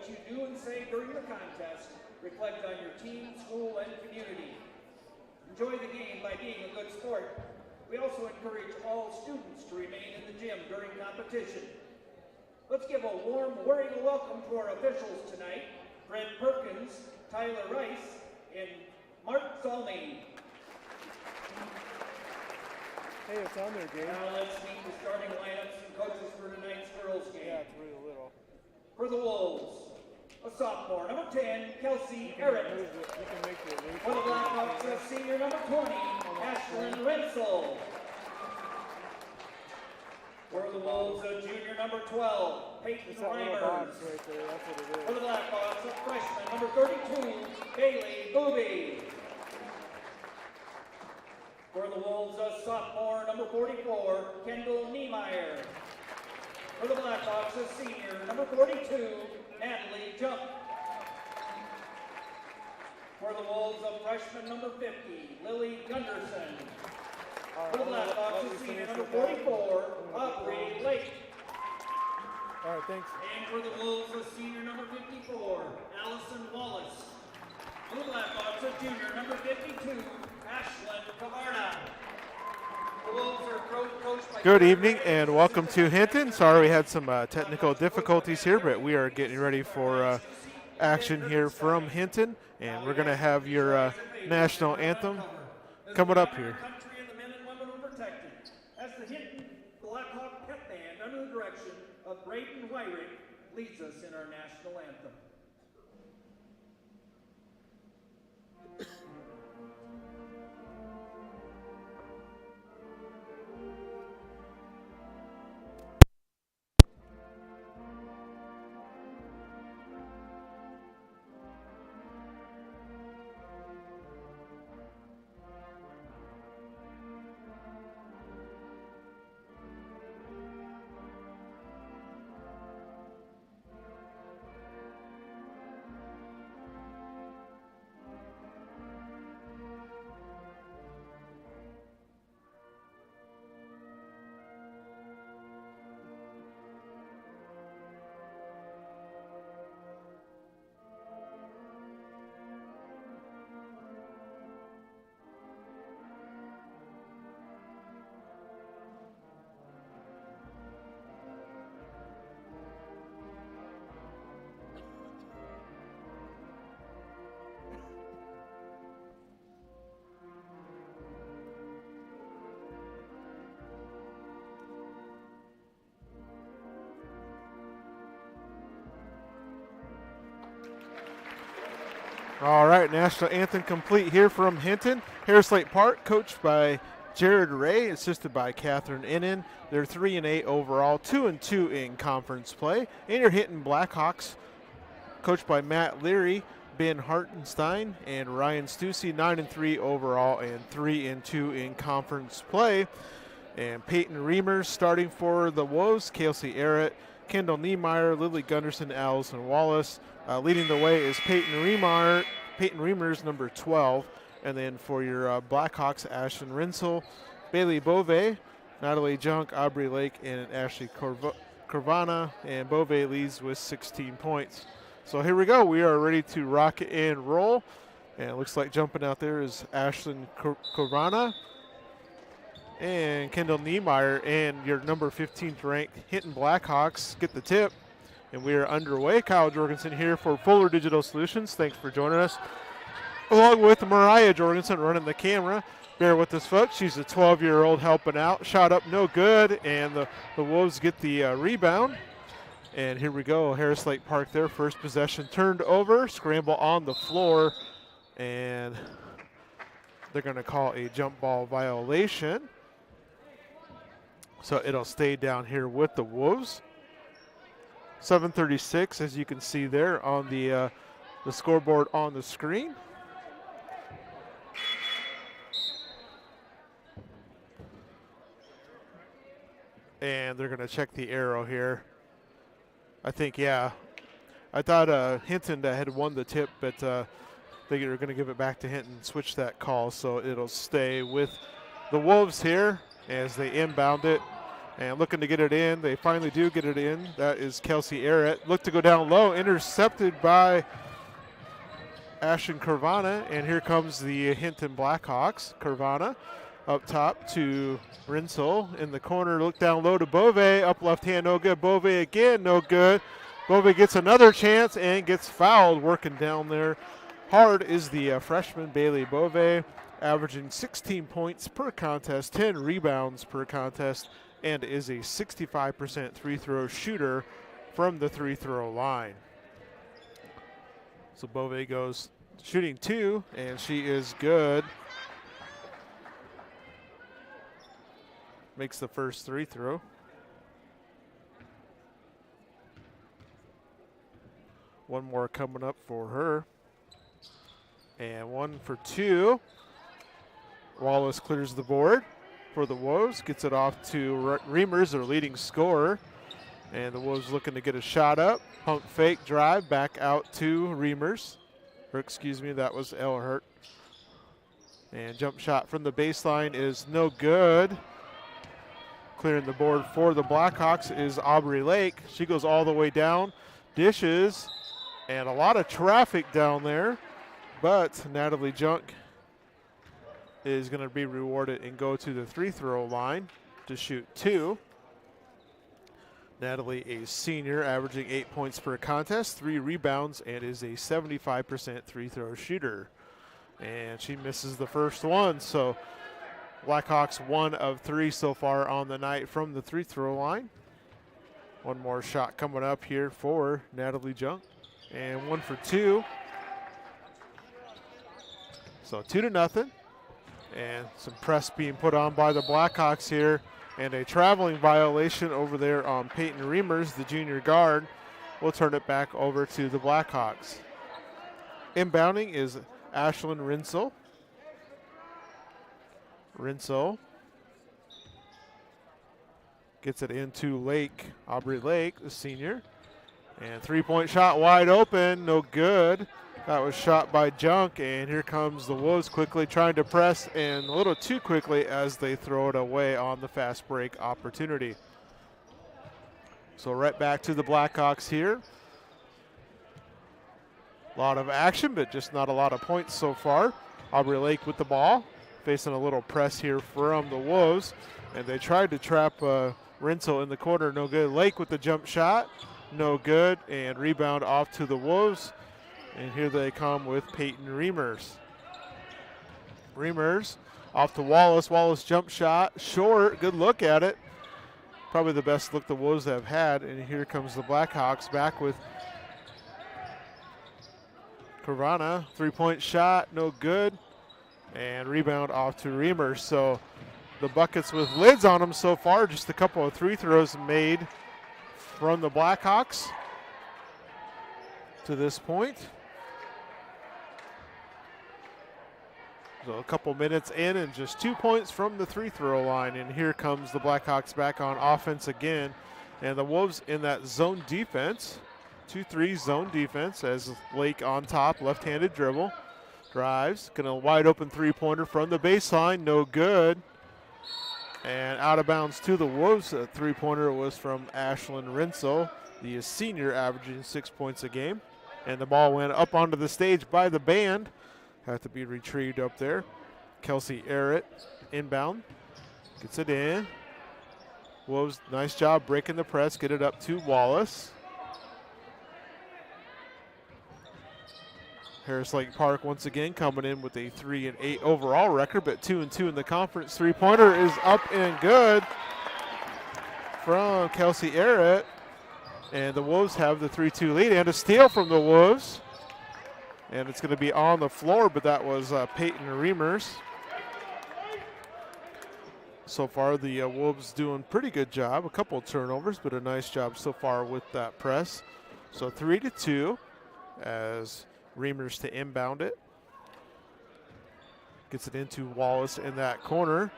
you do and say during the contest reflect on your team, school, and community. Enjoy the game by being a good sport. We also encourage all students to remain in the gym during competition. Let's give a warm, wearing welcome to our officials tonight, Fred Perkins, Tyler Rice, and Mark Zalmey. Hey, it's on there, Gabe. Now let's meet the starting lineups and coaches for tonight's girls game. Yeah, it's really little. For the Wolves, a sophomore, number 10, Kelsey Eric. For the Blackhawks, a senior, number 20, Ashlyn Rensel. For the Wolves, a junior, number 12, Peyton Reimers. Right there. That's what it is. For the Blackhawks, a freshman, number 32, Bailey Booby. For the Wolves, a sophomore, number 44, Kendall Niemeyer. For the Blackhawks, a senior, number 42, Natalie Jump. For the Wolves, a freshman, number 50, Lily Gunderson. For the Blackhawks, a senior, number 44, Aubrey Lake. All right, thanks. And for the Wolves, a senior, number 54, Allison Wallace. For the Blackhawks, a junior, number 52, Ashlyn Cavarna. The Wolves are coached by Good evening and welcome to Hinton. Sorry we had some technical difficulties here, but we are getting ready for action here from Hinton, and we're going to have your national anthem coming up here. Country and the men and women who protect it. As the Hinton Blackhawk Pep Band, under the direction of Braden Wyrick, leads us in our national anthem. All right, national anthem complete here from Hinton. Harris Lake Park, coached by Jared Ray, assisted by Catherine Innan. They're 3-8 overall, 2-2 in conference play. And your Hinton Blackhawks, coached by Matt Leary, Ben Hartenstein, and Ryan Stussy, 9-3 overall and 3-2 in conference play. And Peyton Reimers starting for the Wolves, Kelsey Arrett, Kendall Niemeyer, Lily Gunderson, Allison Wallace. Leading the way is Peyton Reimers, number 12. And then for your Blackhawks, Ashlyn Rensel, Bailey Bove, Natalie Junk, Aubrey Lake, and Ashley Cavarna. And Bove leads with 16 points. So here we go. We are ready to rock and roll. And it looks like jumping out there is Ashlyn Cavarna and Kendall Niemeyer, and your number 15th ranked Hinton Blackhawks get the tip. And we are underway. Kyle Jorgensen here for Fuller Digital Solutions. Thanks for joining us. Along with Mariah Jorgensen running the camera. Bear with us, folks. She's a 12-year-old helping out. Shot up no good, and the Wolves get the rebound. And here we go. Harris Lake Park there. First possession turned over. Scramble on the floor. And they're going to call a jump ball violation. So it'll stay down here with the Wolves. 7:36, as you can see there on the scoreboard on the screen. And they're going to check the arrow here. I think, yeah. I thought Hinton had won the tip, but they are going to give it back to Hinton, switch that call, so it'll stay with the Wolves here as they inbound it. And looking to get it in. They finally do get it in. That is Kelsey Arrett. Look to go down low. Intercepted by Ashton Carvana. And here comes the Hinton Blackhawks. Carvana up top to Rinsel in the corner. Look down low to Bove. Up left hand, no good. Bove again, no good. Bove gets another chance and gets fouled. Working down there hard is the freshman Bailey Bove, averaging 16 points per contest, 10 rebounds per contest, and is a 65% free throw shooter from the free throw line. So Bove goes shooting 2, and she is good. Makes the first free throw. One more coming up for her. And 1 for 2. Wallace clears the board for the Wolves. Gets it off to Reimers, their leading scorer. And the Wolves looking to get a shot up. Pump fake drive back out to Reimers. Or excuse me, that was Elhert. And jump shot from the baseline is no good. Clearing the board for the Blackhawks is Aubrey Lake. She goes all the way down. Dishes. And a lot of traffic down there. But Natalie Junk is going to be rewarded and go to the free throw line to shoot 2. Natalie, a senior, averaging 8 points per contest, 3 rebounds, and is a 75% free throw shooter. And she misses the first one, so Blackhawks 1 of 3 so far on the night from the free throw line. One more shot coming up here for Natalie Junk, and 1 for 2. So 2-0, and some press being put on by the Blackhawks here, and a traveling violation over there on Peyton Reimers, the junior guard. We'll turn it back over to the Blackhawks. Inbounding is Ashlyn Rinsel. Rinsel gets it into Lake, Aubrey Lake, the senior. And three-point shot wide open, no good. That was shot by Junk, and here comes the Wolves quickly trying to press, and a little too quickly as they throw it away on the fast break opportunity. So right back to the Blackhawks here. A lot of action, but just not a lot of points so far. Aubrey Lake with the ball, facing a little press here from the Wolves, and they tried to trap Rinsel in the corner, no good. Lake with the jump shot, no good, and rebound off to the Wolves. And here they come with Peyton Reimers. Reimers off to Wallace. Wallace jump shot, short, good look at it. Probably the best look the Wolves have had. And here comes the Blackhawks back with Carvana. Three-point shot, no good. And rebound off to Reimers. So the buckets with lids on them so far. Just a couple of free throws made from the Blackhawks to this point. So a couple minutes in and just 2 points from the free throw line. And here comes the Blackhawks back on offense again. And the Wolves in that zone defense, 2-3 zone defense as Lake on top, left-handed dribble. Drives, gonna wide open three-pointer from the baseline, no good. And out of bounds to the Wolves. A three-pointer was from Ashlyn Rinsel, the senior, averaging 6 points a game. And the ball went up onto the stage by the band. Have to be retrieved up there. Kelsey Arrett inbound. Gets it in. Wolves, nice job breaking the press. Get it up to Wallace. Harris Lake Park once again coming in with a 3-8 overall record, but 2-2 in the conference. Three-pointer is up and good from Kelsey Arrett. And the Wolves have the 3-2 lead, and a steal from the Wolves. And it's going to be on the floor, but that was Peyton Reimers. So far, the Wolves doing pretty good job. A couple of turnovers, but a nice job so far with that press. So 3-2 as Reimers to inbound it. Gets it into Wallace in that corner.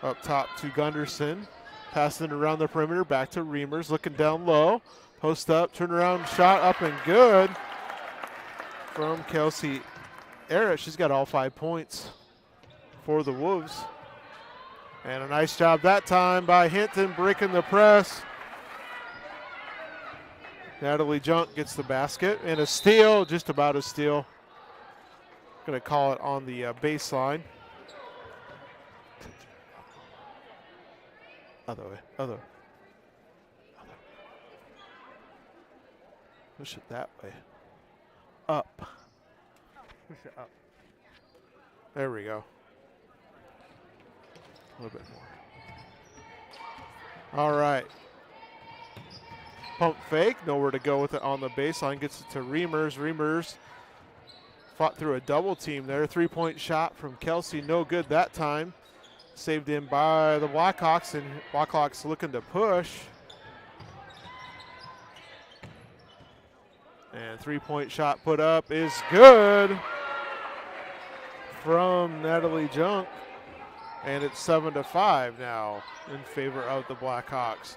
Up top to Gunderson. Passing around the perimeter, back to Reimers, looking down low. Post up, turn around, shot up and good from Kelsey Arrett. She's got all 5 points for the Wolves. And a nice job that time by Hinton breaking the press. Natalie Junk gets the basket and a steal, just about a steal. Going to call it on the baseline. Other way. Push it that way. Up. Push it up. There we go. A little bit more. All right. Pump fake. Nowhere to go with it on the baseline. Gets it to Reimers. Reimers fought through a double team there. 3-point shot from Kelsey. No good that time. Saved in by the Blackhawks, and Blackhawks looking to push. And 3-point shot put up is good from Natalie Junk. And it's 7-5 now in favor of the Blackhawks.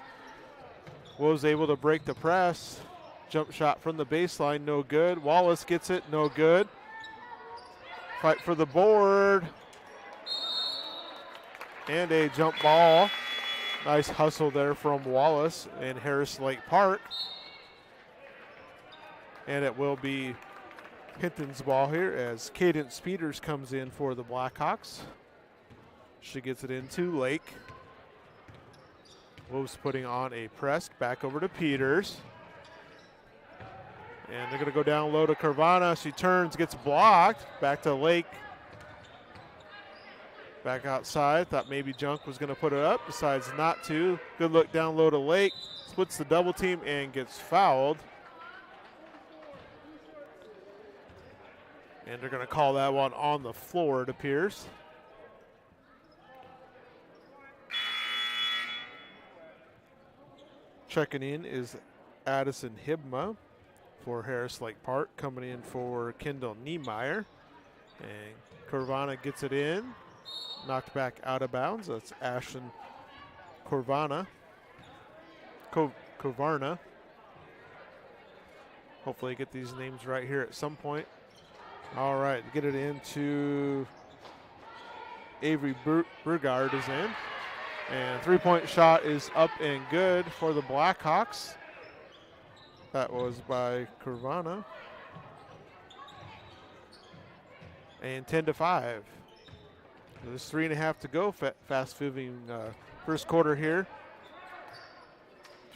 Was able to break the press. Jump shot from the baseline, no good. Wallace gets it, no good. Fight for the board. And a jump ball. Nice hustle there from Wallace in Harris Lake Park. And it will be Hinton's ball here as Cadence Peters comes in for the Blackhawks. She gets it into Lake. Wolves putting on a press back over to Peters. And they're going to go down low to Carvana. She turns, gets blocked. Back to Lake. Back outside. Thought maybe Junk was going to put it up. Decides not to. Good look down low to Lake. Splits the double team and gets fouled. And they're going to call that one on the floor, it appears. Checking in is Addison Hibma for Harris Lake Park. Coming in for Kendall Niemeyer. And Carvana gets it in. Knocked back out of bounds. That's Ashlyn Corvarna. Hopefully get these names right here at some point. All right, get it into Avery Burgard is in. And 3-point shot is up and good for the Blackhawks. That was by Carvana. And 10-5. There's 3.5 to go. Fast moving first quarter here.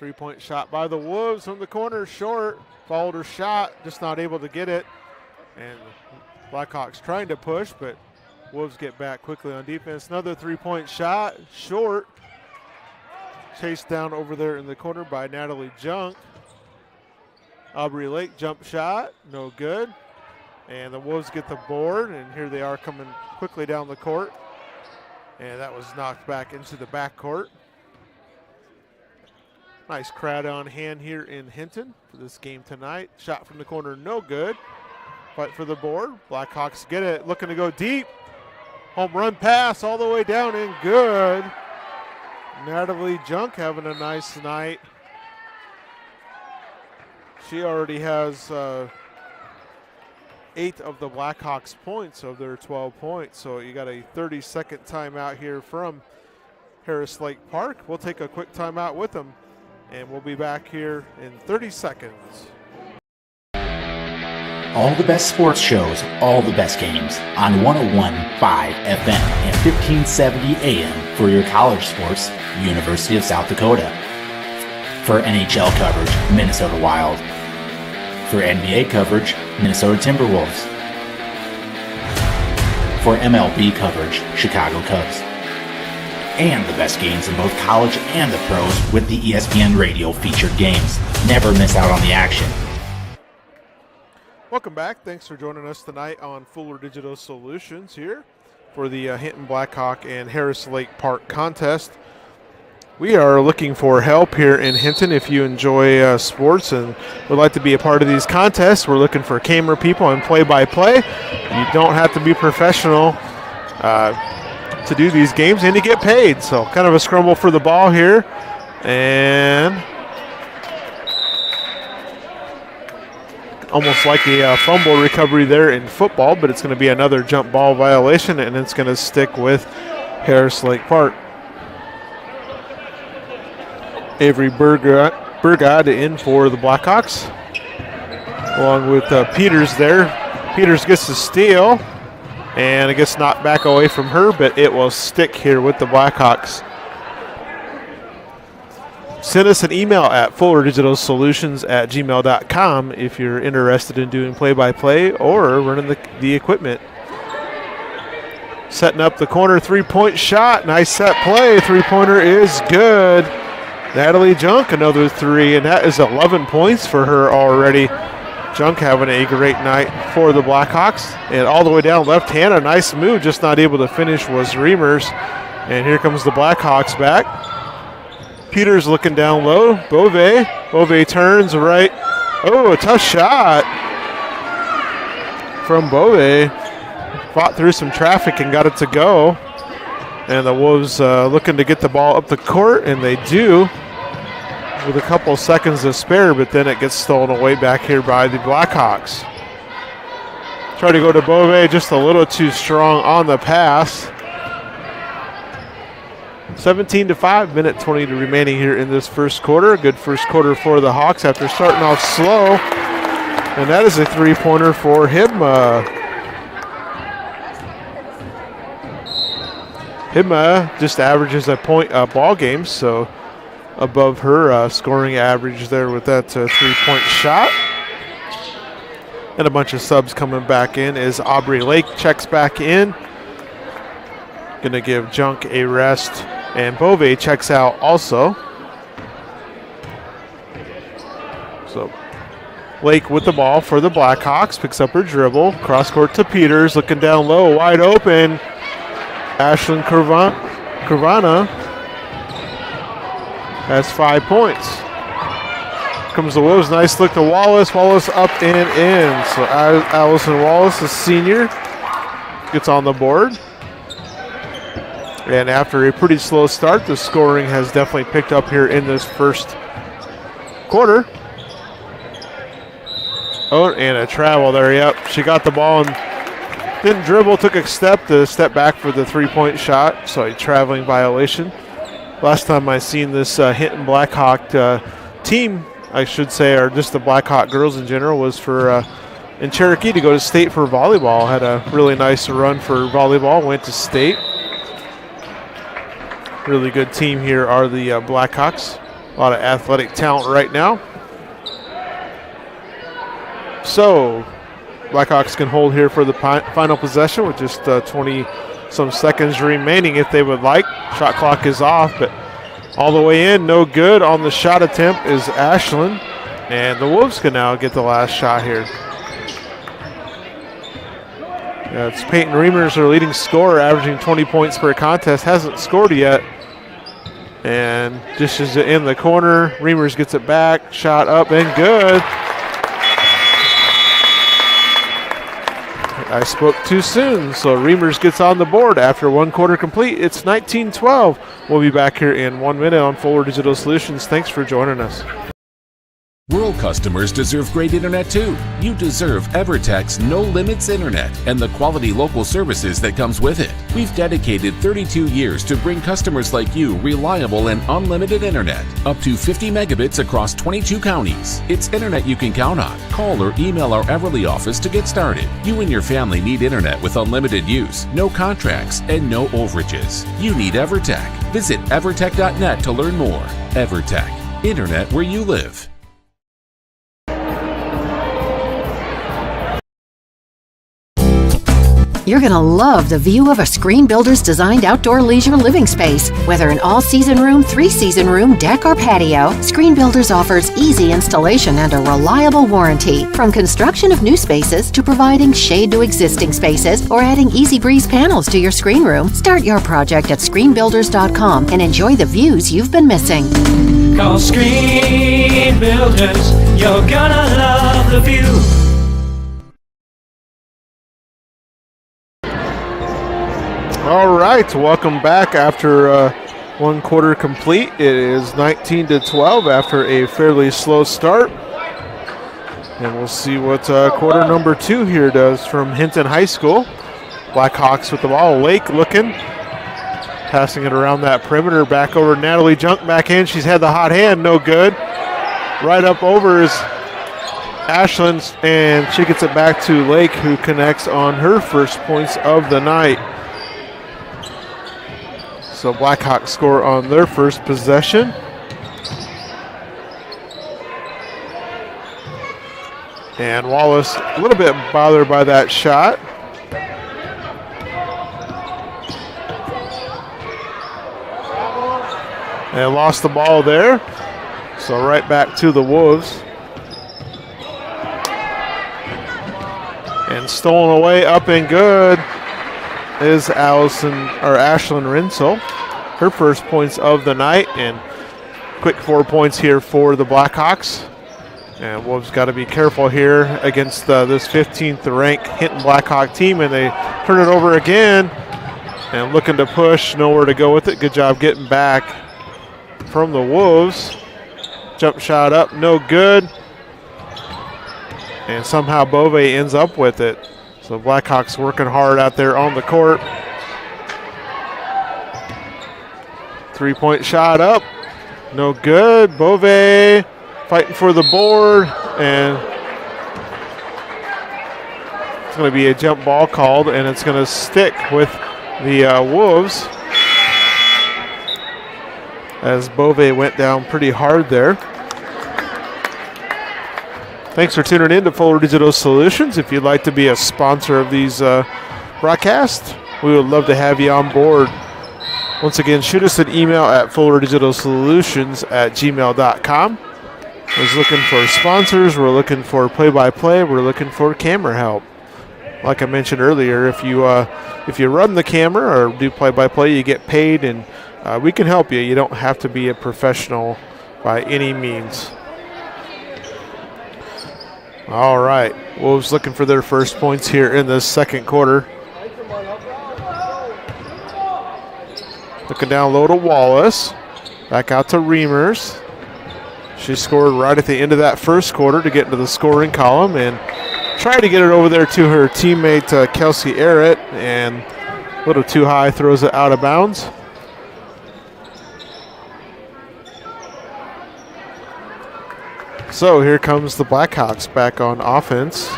3-point shot by the Wolves from the corner, short. Followed her shot, just not able to get it. And Blackhawks trying to push, but Wolves get back quickly on defense. Another 3-point shot, short. Chased down over there in the corner by Natalie Junk. Aubrey Lake jump shot, no good. And the Wolves get the board, and here they are coming quickly down the court. And that was knocked back into the backcourt. Nice crowd on hand here in Hinton for this game tonight. Shot from the corner, no good. Fight for the board. Blackhawks get it, looking to go deep. Home run pass all the way down and good. Natalie Junk having a nice night. She already has 8 of the Blackhawks points of their 12 points. So you got a 30-second timeout here from Harris Lake Park. We'll take a quick timeout with them, and we'll be back here in 30 seconds. All the best sports shows, all the best games on 101.5 FM and 1570 AM for your college sports, University of South Dakota. For NHL coverage, Minnesota Wild. For NBA coverage, Minnesota Timberwolves. For MLB coverage, Chicago Cubs. And the best games in both college and the pros with the ESPN Radio featured games. Never miss out on the action. Welcome back. Thanks for joining us tonight on Fuller Digital Solutions here for the Hinton Blackhawk and Harris Lake Park contest. We are looking for help here in Hinton. If you enjoy sports and would like to be a part of these contests, we're looking for camera people and play-by-play. You don't have to be professional to do these games and to get paid. So kind of a scramble for the ball here. And almost like a fumble recovery there in football, but it's going to be another jump ball violation, and it's going to stick with Harris Lake Park. Avery Burgod in for the Blackhawks, along with Peters there. Peters gets the steal, and it gets knocked back away from her, but it will stick here with the Blackhawks. Send us an email at fullerdigitalsolutions@gmail.com if you're interested in doing play-by-play or running the equipment. Setting up the corner three-point shot. Nice set play. Three-pointer is good. Natalie Junk, another three, and that is 11 points for her already. Junk having a great night for the Blackhawks. And all the way down left hand, a nice move, just not able to finish was Reimers. And here comes the Blackhawks back. Peters looking down low. Bove turns right. Oh, a tough shot from Bove. Fought through some traffic and got it to go. And the Wolves looking to get the ball up the court, and they do with a couple seconds to spare, but then it gets stolen away back here by the Blackhawks. Try to go to Bove, just a little too strong on the pass. 17-5, minute 20 remaining here in this first quarter. A good first quarter for the Hawks after starting off slow. And that is a three-pointer for Hibma. Hibma just averages a point a ball game, so above her scoring average there with that three-point shot. And a bunch of subs coming back in as Aubrey Lake checks back in. Going to give Junk a rest. And Bove checks out also. So Lake with the ball for the Blackhawks. Picks up her dribble. Cross court to Peters. Looking down low. Wide open. Ashlyn Curvana has 5 points. Comes the Wolves. Nice look to Wallace. Wallace up and in. So Allison Wallace, the senior, gets on the board. And after a pretty slow start, the scoring has definitely picked up here in this first quarter. Oh, and a travel there. Yep, she got the ball and didn't dribble, took a step back for the three-point shot. So a traveling violation. Last time I seen this Hinton Blackhawk team, I should say, or just the Blackhawk girls in general, was for in Cherokee to go to state for volleyball. Had a really nice run for volleyball, went to state. Really good team here are the Blackhawks. A lot of athletic talent right now. So Blackhawks can hold here for the final possession with just 20-some seconds remaining if they would like. Shot clock is off, but all the way in, no good. On the shot attempt is Ashlyn. And the Wolves can now get the last shot here. It's Peyton Reimers, their leading scorer, averaging 20 points per contest. Hasn't scored yet. And dishes it in the corner. Reimers gets it back. Shot up and good. I spoke too soon. So Reimers gets on the board after one quarter complete. It's 19-12. We'll be back here in 1 minute on Fuller Digital Solutions. Thanks for joining us. Rural customers deserve great internet too. You deserve EverTech's No Limits Internet and the quality local services that comes with it. We've dedicated 32 years to bring customers like you reliable and unlimited internet, up to 50 megabits across 22 counties. It's internet you can count on. Call or email our Everly office to get started. You and your family need internet with unlimited use, no contracts, and no overages. You need EverTech. Visit evertech.net to learn more. EverTech, internet where you live. You're going to love the view of a Screen Builder's designed outdoor leisure living space. Whether an all-season room, three-season room, deck, or patio, Screen Builders offers easy installation and a reliable warranty. From construction of new spaces to providing shade to existing spaces or adding Easy Breeze panels to your screen room, start your project at screenbuilders.com and enjoy the views you've been missing. Call Screen Builders. You're gonna love the view. All right, welcome back after one quarter complete. It is 19-12 after a fairly slow start. And we'll see what quarter number 2 here does from Hinton High School. Blackhawks with the ball. Lake looking. Passing it around that perimeter, back over Natalie Junk, back in. She's had the hot hand, no good. Right up over is Ashland, and she gets it back to Lake, who connects on her first points of the night. So Blackhawks score on their first possession. And Wallace a little bit bothered by that shot. And lost the ball there. So right back to the Wolves. And stolen away, up and good is Ashlyn Rinsel. Her first points of the night, and quick 4 points here for the Blackhawks. And Wolves got to be careful here against this 15th ranked Hinton Blackhawk team, and they turn it over again and looking to push, nowhere to go with it. Good job getting back from the Wolves. Jump shot up, no good. And somehow Bove ends up with it. So Blackhawks working hard out there on the court. 3-point shot up, no good. Bove fighting for the board, and it's going to be a jump ball called, and it's going to stick with the Wolves as Bove went down pretty hard there. Thanks for tuning in to Fuller Digital Solutions. If you'd like to be a sponsor of these broadcasts, we would love to have you on board. Once again, shoot us an email at fullerdigitalsolutions@gmail.com. We're looking for sponsors. We're looking for play-by-play. We're looking for camera help. Like I mentioned earlier, if you run the camera or do play-by-play, you get paid, and we can help you. You don't have to be a professional by any means. All right, Wolves looking for their first points here in the second quarter. Looking down low to Wallace. Back out to Reimers. She scored right at the end of that first quarter to get into the scoring column and tried to get it over there to her teammate Kelsey Arrett, and a little too high, throws it out of bounds. So here comes the Blackhawks back on offense.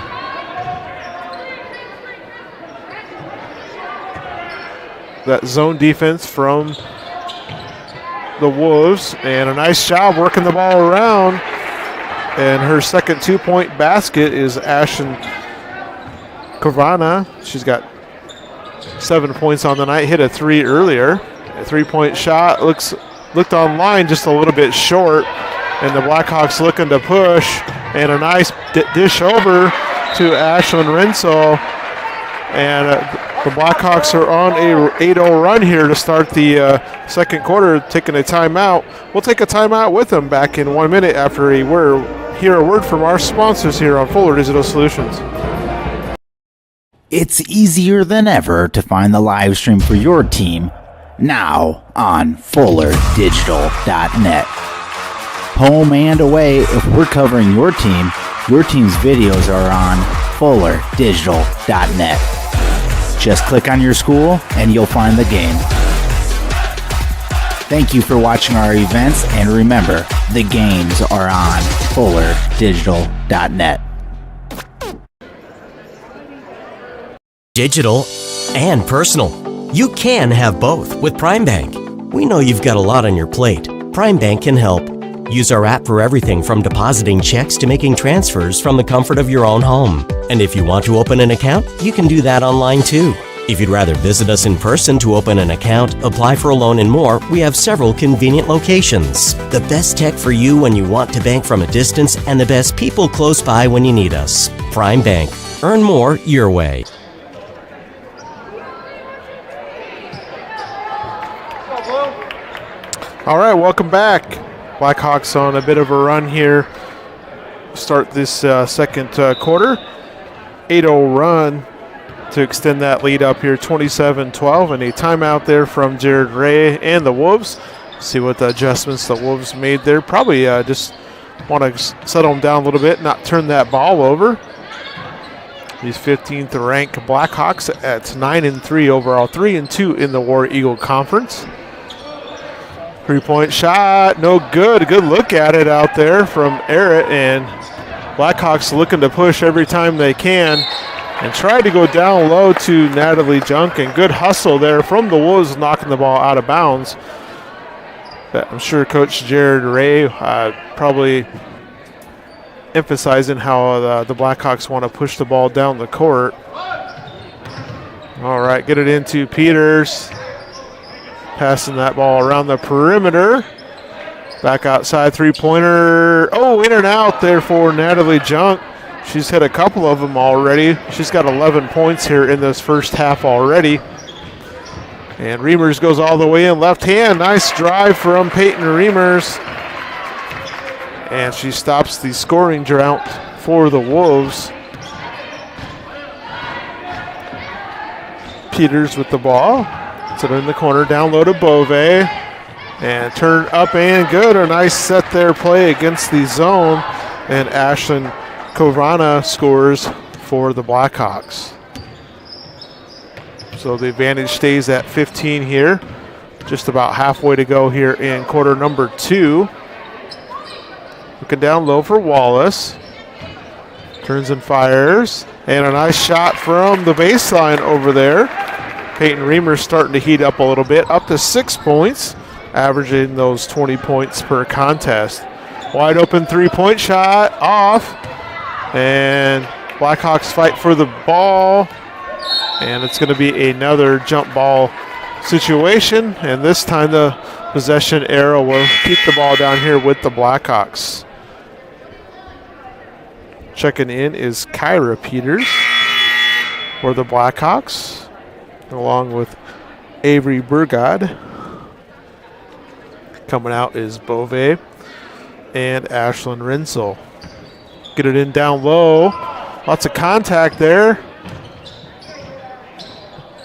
That zone defense from the Wolves, and a nice job working the ball around. And her second 2-point basket is Ashen Kavana. She's got 7 points on the night, hit a 3 earlier. A 3-point shot looked online just a little bit short, and the Blackhawks looking to push, and a nice dish over to Ashlyn Rinsel. And the Blackhawks are on a 8-0 run here to start the second quarter, taking a timeout. We'll take a timeout with them back in 1 minute after hear a word from our sponsors here on Fuller Digital Solutions. It's easier than ever to find the live stream for your team now on FullerDigital.net. Home and away, if we're covering your team's videos are on FullerDigital.net. Just click on your school and you'll find the game. Thank you for watching our events, and remember, the games are on FullerDigital.net. Digital and personal. You can have both with Prime Bank. We know you've got a lot on your plate. Prime Bank can help. Use our app for everything from depositing checks to making transfers from the comfort of your own home. And if you want to open an account, you can do that online too. If you'd rather visit us in person to open an account, apply for a loan and more, we have several convenient locations. The best tech for you when you want to bank from a distance, and the best people close by when you need us. Prime Bank. Earn more your way. All right, welcome back. Blackhawks on a bit of a run here. Start this second quarter. 8-0 run to extend that lead up here, 27-12, and a timeout there from Jared Ray and the Wolves. See what the adjustments the Wolves made there. Probably just want to settle them down a little bit, not turn that ball over. These 15th ranked Blackhawks at 9-3 overall, 3-2 in the War Eagle Conference. 3-point shot, no good. Good look at it out there from Arrett, and Blackhawks looking to push every time they can and try to go down low to Natalie Junk, and good hustle there from the Wolves, knocking the ball out of bounds. But I'm sure Coach Jared Ray probably emphasizing how the Blackhawks want to push the ball down the court. All right, get it into Peters. Passing that ball around the perimeter. Back outside, three-pointer. Oh, in and out there for Natalie Junk. She's hit a couple of them already. She's got 11 points here in this first half already. And Reimers goes all the way in, left hand. Nice drive from Peyton Reimers. And she stops the scoring drought for the Wolves. Peters with the ball. Puts it in the corner, down low to Bove. And turn up and good. A nice set there play against the zone. And Ashlyn Kovrana scores for the Blackhawks. So the advantage stays at 15 here. Just about halfway to go here in quarter number 2. Looking down low for Wallace. Turns and fires. And a nice shot from the baseline over there. Peyton Reimers starting to heat up a little bit. Up to 6 points. Averaging those 20 points per contest. Wide open three-point shot. Off. And Blackhawks fight for the ball. And it's going to be another jump ball situation. And this time the possession arrow will keep the ball down here with the Blackhawks. Checking in is Kyra Peters for the Blackhawks, along with Avery Burgod. Coming out is Bove and Ashlyn Rinsel. Get it in down low. Lots of contact there.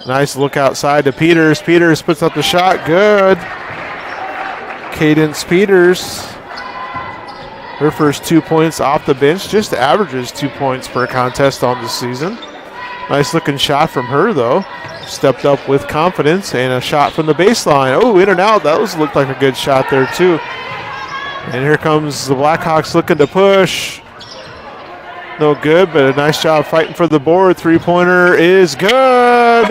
Nice look outside to Peters. Peters puts up the shot. Good. Cadence Peters. Her first 2 points off the bench. Just averages 2 points per contest on the season. Nice looking shot from her though. Stepped up with confidence, and a shot from the baseline. Oh, in and out. That looked like a good shot there too. And here comes the Blackhawks looking to push. No good, but a nice job fighting for the board. Three-pointer is good.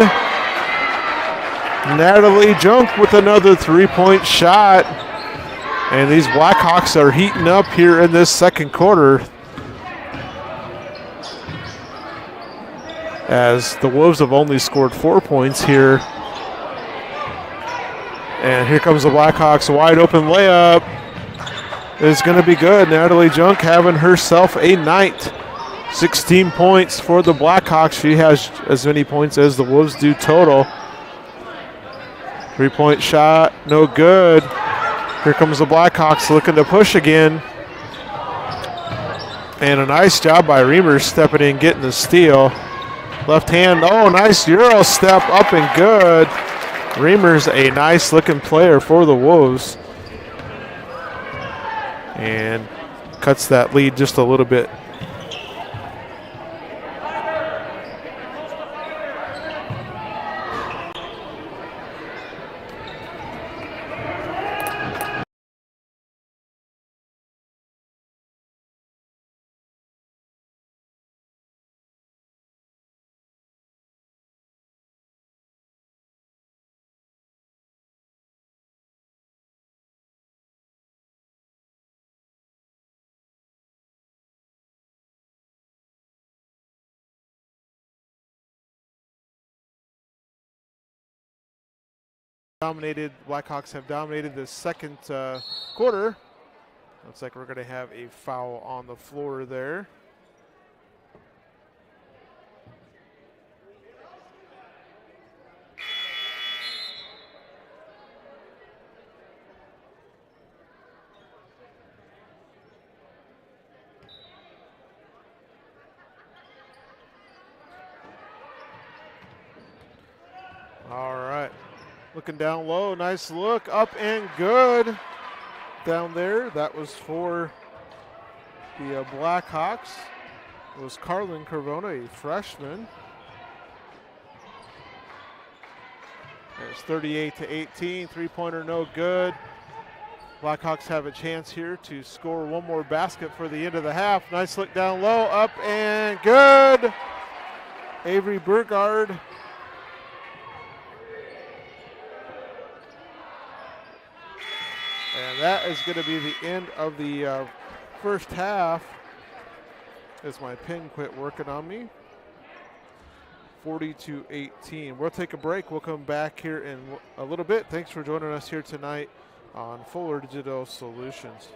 Natalie Junk with another three-point shot. And these Blackhawks are heating up here in this second quarter, as the Wolves have only scored 4 points here. And here comes the Blackhawks, wide open layup. It's going to be good. Natalie Junk having herself a night. 16 points for the Blackhawks. She has as many points as the Wolves do total. Three-point shot, no good. Here comes the Blackhawks looking to push again. And a nice job by Reimers stepping in, getting the steal. Left hand, oh, nice Euro step up and good. Reimers, a nice looking player for the Wolves. And cuts that lead just a little bit. Blackhawks have dominated the second quarter. Looks like we're going to have a foul on the floor there. All right. Looking down low, nice look, up and good down there. That was for the Blackhawks. was Carlin Carvona, a freshman. It's 38-18, three-pointer no good. Blackhawks have a chance here to score one more basket for the end of the half. Nice look down low, up and good. Avery Burgard. And that is going to be the end of the first half as my pen quit working on me. 40-18. We'll take a break. We'll come back here in a little bit. Thanks for joining us here tonight on Fuller Digital Solutions.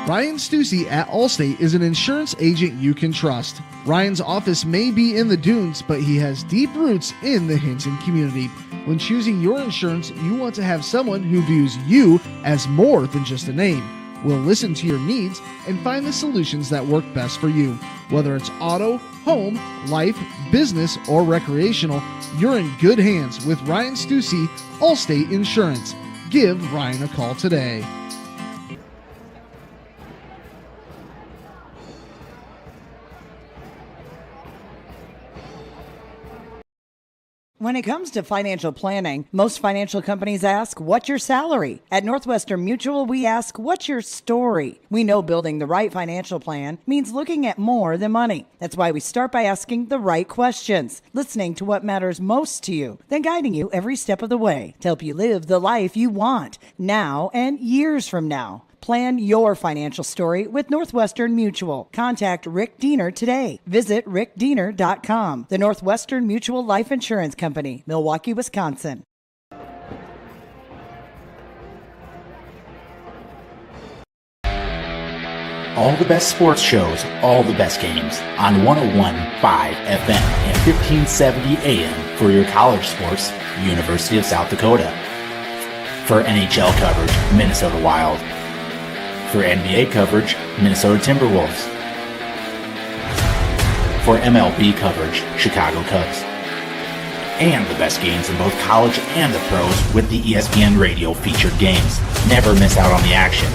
Ryan Stussy at Allstate is an insurance agent you can trust. Ryan's office may be in the Dunes, but he has deep roots in the Hinton community. When choosing your insurance, you want to have someone who views you as more than just a name. We'll listen to your needs and find the solutions that work best for you. Whether it's auto, home, life, business, or recreational, you're in good hands with Ryan Stussy, Allstate Insurance. Give Ryan a call today. When it comes to financial planning, most financial companies ask, what's your salary? At Northwestern Mutual, we ask, what's your story? We know building the right financial plan means looking at more than money. That's why we start by asking the right questions, listening to what matters most to you, then guiding you every step of the way to help you live the life you want now and years from now. Plan your financial story with Northwestern Mutual. Contact Rick Diener today. Visit rickdiener.com. The Northwestern Mutual Life Insurance Company, Milwaukee, Wisconsin. All the best sports shows, all the best games on 101.5 FM and 1570 AM for your college sports, University of South Dakota. For NHL coverage, Minnesota Wild. For NBA coverage, Minnesota Timberwolves. For MLB coverage, Chicago Cubs. And the best games in both college and the pros with the ESPN Radio featured games. Never miss out on the action.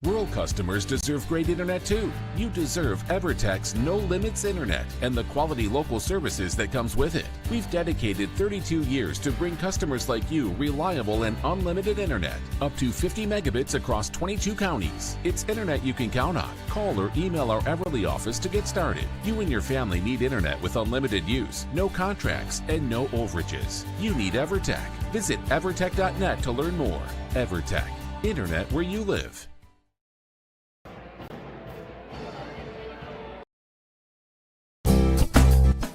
Rural customers deserve great internet too. You deserve EverTech's no limits internet and the quality local services that comes with it. We've dedicated 32 years to bring customers like you reliable and unlimited internet, up to 50 megabits across 22 counties. It's internet you can count on. Call or email our Everly office to get started. You and your family need internet with unlimited use, no contracts, and no overages. You need EverTech. Visit evertech.net to learn more. EverTech, internet where you live.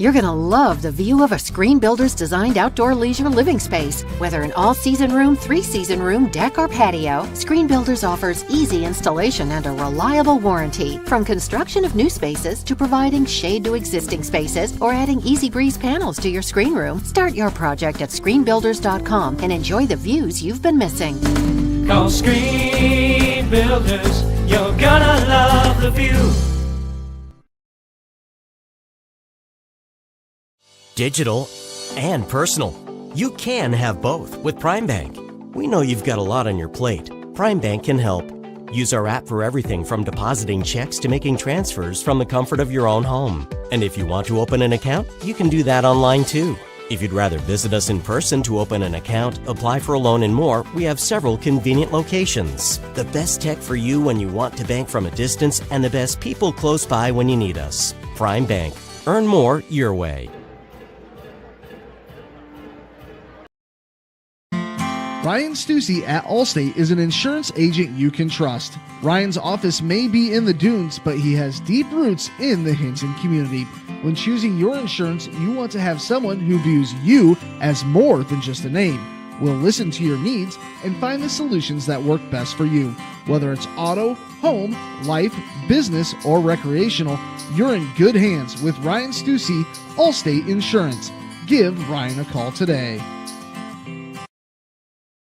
You're going to love the view of a Screen Builder's designed outdoor leisure living space. Whether an all-season room, three-season room, deck, or patio, Screen Builders offers easy installation and a reliable warranty. From construction of new spaces to providing shade to existing spaces or adding Easy Breeze panels to your screen room, start your project at screenbuilders.com and enjoy the views you've been missing. Call Screen Builders, you're gonna love the view. Digital and personal. You can have both with Prime Bank. We know you've got a lot on your plate. Prime Bank can help. Use our app for everything from depositing checks to making transfers from the comfort of your own home. And if you want to open an account, you can do that online too. If you'd rather visit us in person to open an account, apply for a loan and more, we have several convenient locations. The best tech for you when you want to bank from a distance and the best people close by when you need us. Prime Bank. Earn more your way. Ryan Stussy at Allstate is an insurance agent you can trust. Ryan's office may be in the Dunes, but he has deep roots in the Hinton community. When choosing your insurance, you want to have someone who views you as more than just a name. We'll listen to your needs and find the solutions that work best for you. Whether it's auto, home, life, business, or recreational, you're in good hands with Ryan Stussy, Allstate Insurance. Give Ryan a call today.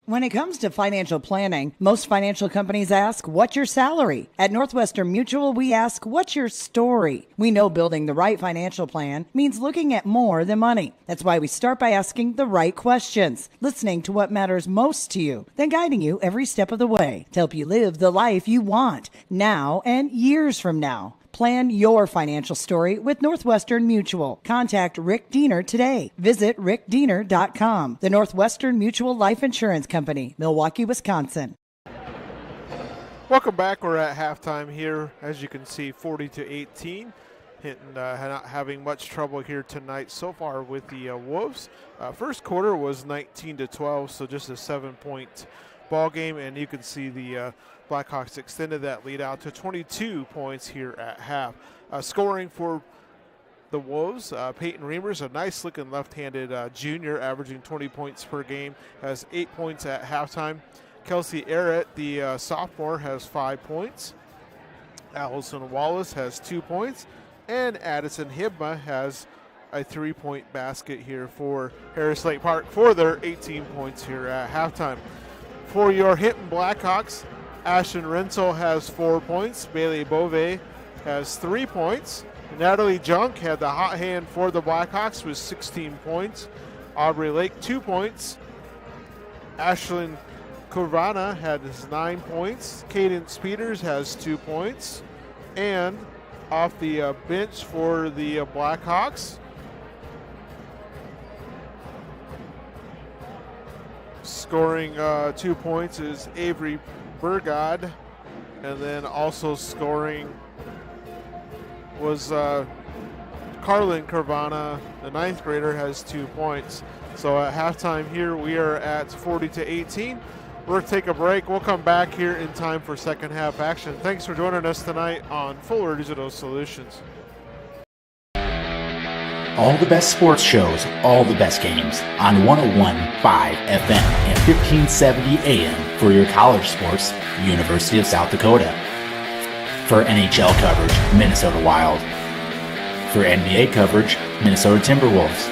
When it comes to financial planning, most financial companies ask, what's your salary? At Northwestern Mutual, we ask, what's your story? We know building the right financial plan means looking at more than money. That's why we start by asking the right questions, listening to what matters most to you, then guiding you every step of the way to help you live the life you want now and years from now. Plan your financial story with Northwestern Mutual. Contact Rick Diener today. Visit rickdiener.com. The Northwestern Mutual Life Insurance Company, Milwaukee, Wisconsin. Welcome back. We're at halftime here. As you can see, 40-18. Hinton not having much trouble here tonight so far with the Wolves. First quarter was 19-12, so just a 7-point ball game, and you can see the Blackhawks extended that lead out to 22 points here at half. Scoring for the Wolves, Peyton Reimers, a nice-looking left-handed junior, averaging 20 points per game, has 8 points at halftime. Kelsey Arrett, the sophomore, has 5 points. Allison Wallace has 2 points. And Addison Hibma has a 3-point basket here for Harris Lake Park for their 18 points here at halftime. For your Hinton Blackhawks, Ashton Rensel has 4 points. Bailey Bove has 3 points. Natalie Junk had the hot hand for the Blackhawks with 16 points. Aubrey Lake, 2 points. Ashlyn Kurvana had 9 points. Cadence Peters has 2 points. And off the bench for the Blackhawks, scoring 2 points is Avery Burgod, and then also scoring was Carlin Carvana, the 9th grader, has 2 points. So at halftime here, we are at 40-18. We're going to take a break. We'll come back here in time for second half action. Thanks for joining us tonight on Fuller Digital Solutions. All the best sports shows, all the best games on 101.5 FM and 1570 AM for your college sports, University of South Dakota. For NHL coverage, Minnesota Wild. For NBA coverage, Minnesota Timberwolves.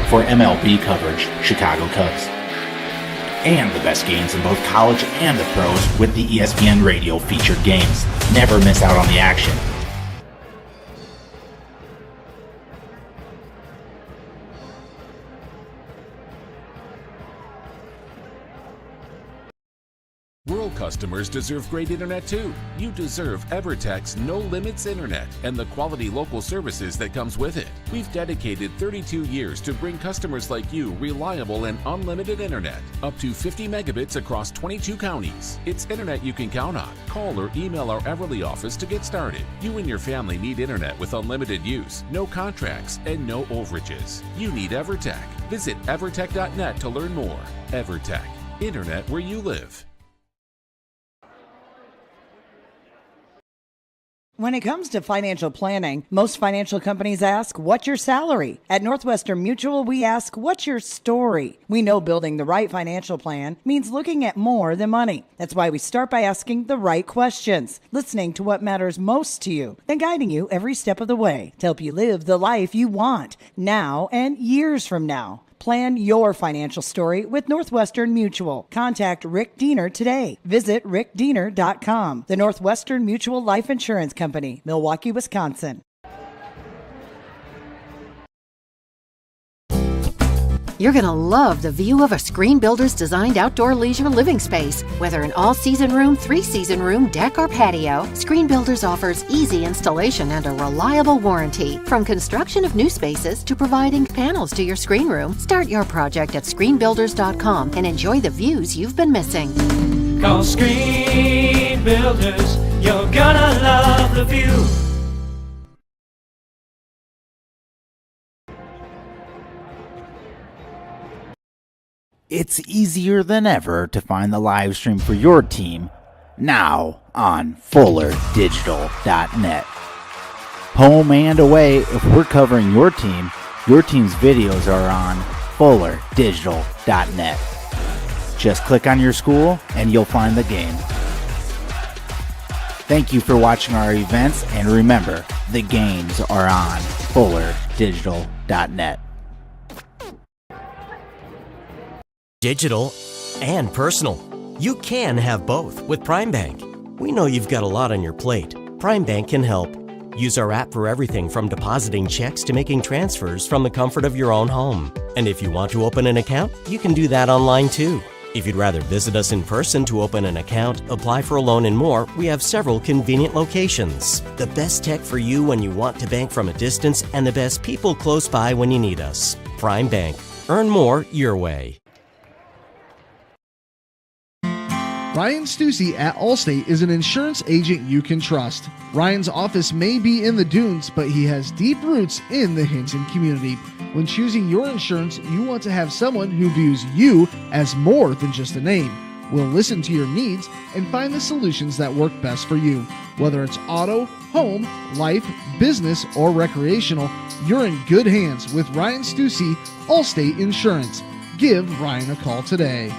For MLB coverage, Chicago Cubs. And the best games in both college and the pros with the ESPN Radio featured games. Never miss out on the action. Rural customers deserve great internet too. You deserve EverTech's No Limits Internet and the quality local services that comes with it. We've dedicated 32 years to bring customers like you reliable and unlimited internet, up to 50 megabits across 22 counties. It's internet you can count on. Call or email our Everly office to get started. You and your family need internet with unlimited use, no contracts, and no overages. You need EverTech. Visit evertech.net to learn more. EverTech, internet where you live. When it comes to financial planning, most financial companies ask, what's your salary? At Northwestern Mutual, we ask, what's your story? We know building the right financial plan means looking at more than money. That's why we start by asking the right questions, listening to what matters most to you, then guiding you every step of the way to help you live the life you want now and years from now. Plan your financial story with Northwestern Mutual. Contact Rick Diener today. Visit rickdiener.com. The Northwestern Mutual Life Insurance Company, Milwaukee, Wisconsin. You're going to love the view of a Screen Builder's designed outdoor leisure living space. Whether an all-season room, 3-season room, deck, or patio, Screen Builders offers easy installation and a reliable warranty. From construction of new spaces to providing panels to your screen room, start your project at screenbuilders.com and enjoy the views you've been missing. Call Screen Builders, you're gonna love the view. It's easier than ever to find the live stream for your team now on FullerDigital.net. Home and away, if we're covering your team's videos are on FullerDigital.net. Just click on your school and you'll find the game. Thank you for watching our events, and remember, the games are on FullerDigital.net. digital, and personal. You can have both with Prime Bank. We know you've got a lot on your plate. Prime Bank can help. Use our app for everything from depositing checks to making transfers from the comfort of your own home. And if you want to open an account, you can do that online too. If you'd rather visit us in person to open an account, apply for a loan and more, we have several convenient locations. The best tech for you when you want to bank from a distance and the best people close by when you need us. Prime Bank. Earn more your way. Ryan Stussy at Allstate is an insurance agent you can trust. Ryan's office may be in the dunes, but he has deep roots in the Hinton community. When choosing your insurance, you want to have someone who views you as more than just a name. We'll listen to your needs and find the solutions that work best for you. Whether it's auto, home, life, business, or recreational, you're in good hands with Ryan Stussy, Allstate Insurance. Give Ryan a call today.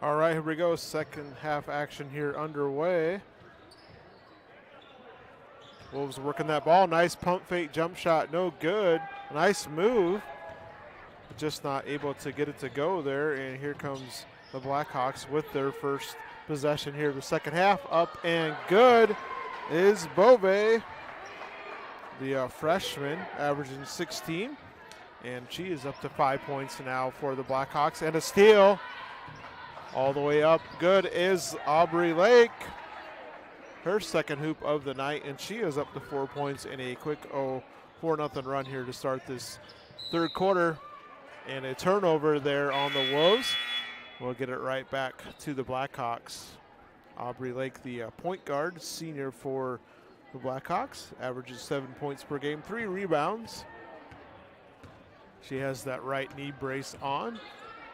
All right, here we go. Second half action here underway. Wolves working that ball. Nice pump fake jump shot. No good. Nice move. Just not able to get it to go there. And here comes the Blackhawks with their first possession here. The second half up and good is Bove, the freshman, averaging 16. And she is up to 5 points now for the Blackhawks. And a steal. All the way up. Good is Aubrey Lake. Her second hoop of the night, and she is up to 4 points in a quick 4-0 run here to start this third quarter. And a turnover there on the Wolves. We'll get it right back to the Blackhawks. Aubrey Lake, the point guard, senior for the Blackhawks, averages 7 points per game, 3 rebounds. She has that right knee brace on,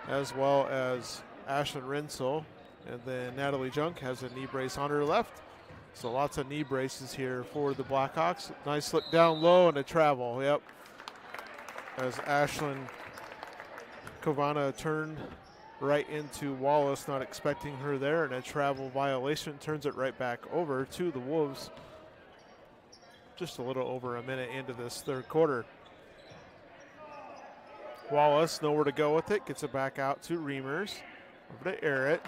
as well as Ashlyn Rinsel, and then Natalie Junk has a knee brace on her left. So lots of knee braces here for the Blackhawks. Nice look down low and a travel, yep. As Ashlyn Kovana turned right into Wallace, not expecting her there, and a travel violation turns it right back over to the Wolves. Just a little over a minute into this third quarter. Wallace, nowhere to go with it, gets it back out to Reimers. Over to Arrett.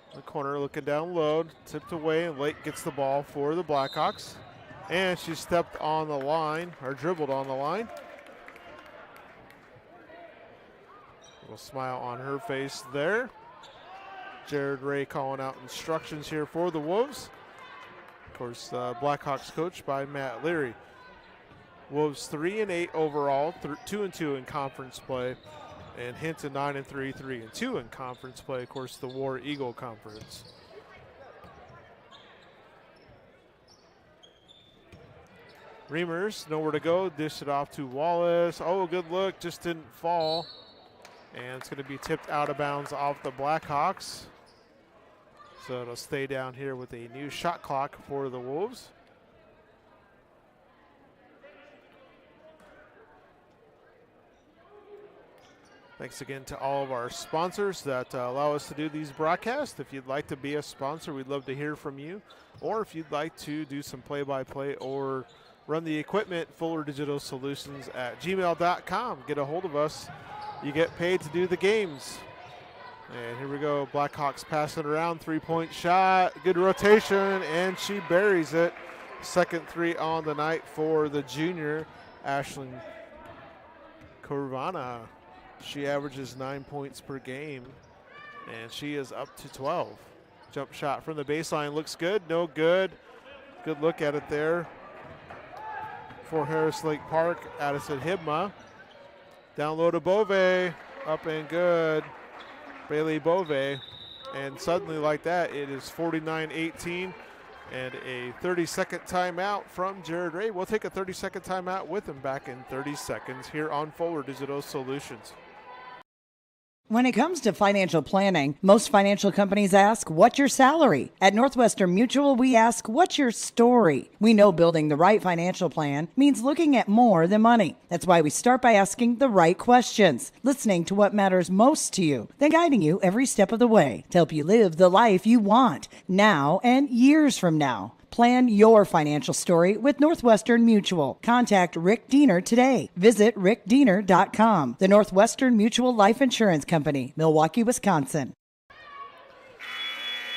In the corner looking down low, tipped away, and Lake gets the ball for the Blackhawks. And she stepped on the line, or dribbled on the line. A little smile on her face there. Jared Ray calling out instructions here for the Wolves. Of course, Blackhawks coached by Matt Leary. Wolves 3-8 overall, 2-2 in conference play. And Hinton 9-3, 3-2 in conference play. Of course, the War Eagle Conference. Reimers, nowhere to go. Dish it off to Wallace. Oh, good look. Just didn't fall. And it's going to be tipped out of bounds off the Blackhawks. So it'll stay down here with a new shot clock for the Wolves. Thanks again to all of our sponsors that allow us to do these broadcasts. If you'd like to be a sponsor, we'd love to hear from you. Or if you'd like to do some play-by-play or run the equipment, fullerdigitalsolutions@gmail.com. Get a hold of us. You get paid to do the games. And here we go. Blackhawks passing around. Three-point shot. Good rotation, and she buries it. Second three on the night for the junior, Ashlyn Corvana. She averages 9 points per game, and she is up to 12. Jump shot from the baseline looks good. No good. Good look at it there for Harris Lake Park. Addison Hibma. Down low to Bove. Up and good. Bailey Bove. And suddenly like that, it is 49-18 and a 30-second timeout from Jared Ray. We'll take a 30-second timeout with him back in 30 seconds here on Fuller Digital Solutions. When it comes to financial planning, most financial companies ask, what's your salary? At Northwestern Mutual, we ask, what's your story? We know building the right financial plan means looking at more than money. That's why we start by asking the right questions, listening to what matters most to you, then guiding you every step of the way to help you live the life you want now and years from now. Plan your financial story with Northwestern Mutual. Contact Rick Diener today. Visit rickdiener.com. The Northwestern Mutual Life Insurance Company, Milwaukee, Wisconsin.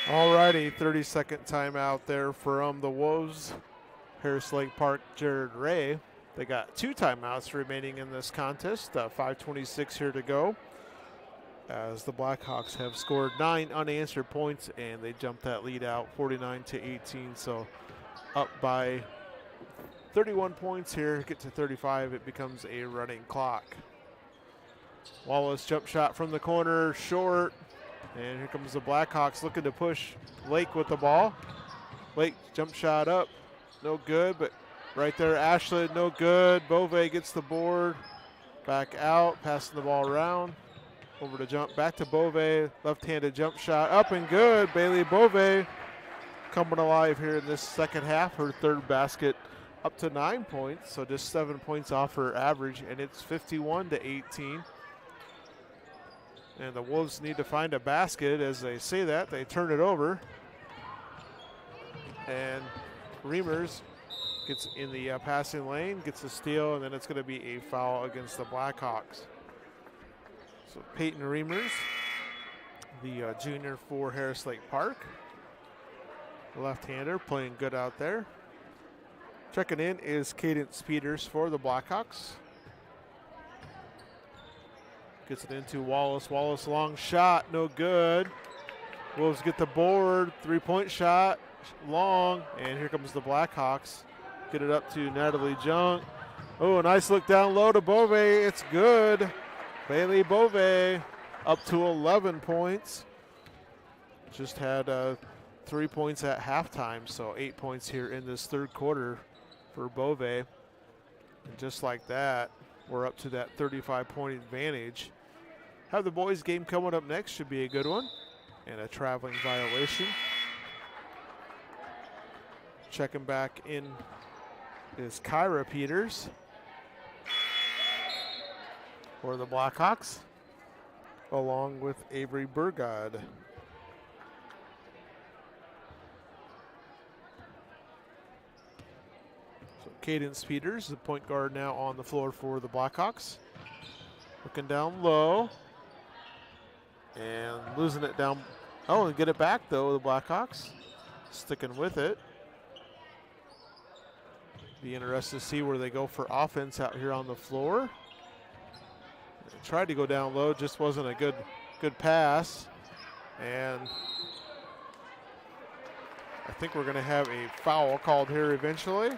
All righty, 30-second timeout there from the Wolves. Harris Lake Park, Jared Ray. They got 2 timeouts remaining in this contest. 5:26 here to go, as the Blackhawks have scored 9 unanswered points, and they jumped that lead out 49-18. So up by 31 points here, get to 35, it becomes a running clock. Wallace jump shot from the corner, short, and here comes the Blackhawks looking to push Lake with the ball. Lake jump shot up, no good, but right there, Ashland, no good. Bove gets the board, back out, passing the ball around. Over to jump, back to Bove, left-handed jump shot, up and good. Bailey Bove coming alive here in this second half. Her 3rd basket, up to 9 points, so just 7 points off her average, and it's 51-18. And the Wolves need to find a basket. As they say that, they turn it over. And Reimers gets in the passing lane, gets a steal, and then it's going to be a foul against the Blackhawks. So Peyton Reimers, the junior for Harris Lake Park. Left-hander playing good out there. Checking in is Cadence Peters for the Blackhawks. Gets it into Wallace. Wallace long shot, no good. Wolves get the board, 3-point shot, long, and here comes the Blackhawks. Get it up to Natalie Junk. Oh, a nice look down low to Bove. It's good. Bailey Bove up to 11 points. Just had 3 points at halftime, so 8 points here in this 3rd quarter for Bove. And just like that, we're up to that 35-point advantage. Have the boys' game coming up next, should be a good one. And a traveling violation. Checking back in is Kyra Peters for the Blackhawks, along with Avery Burgod. So Cadence Peters, the point guard, now on the floor for the Blackhawks. Looking down low and losing it down. Oh, and get it back though, the Blackhawks sticking with it. Be interested to see where they go for offense out here on the floor. They tried to go down low, just wasn't a good pass. And I think we're going to have a foul called here eventually.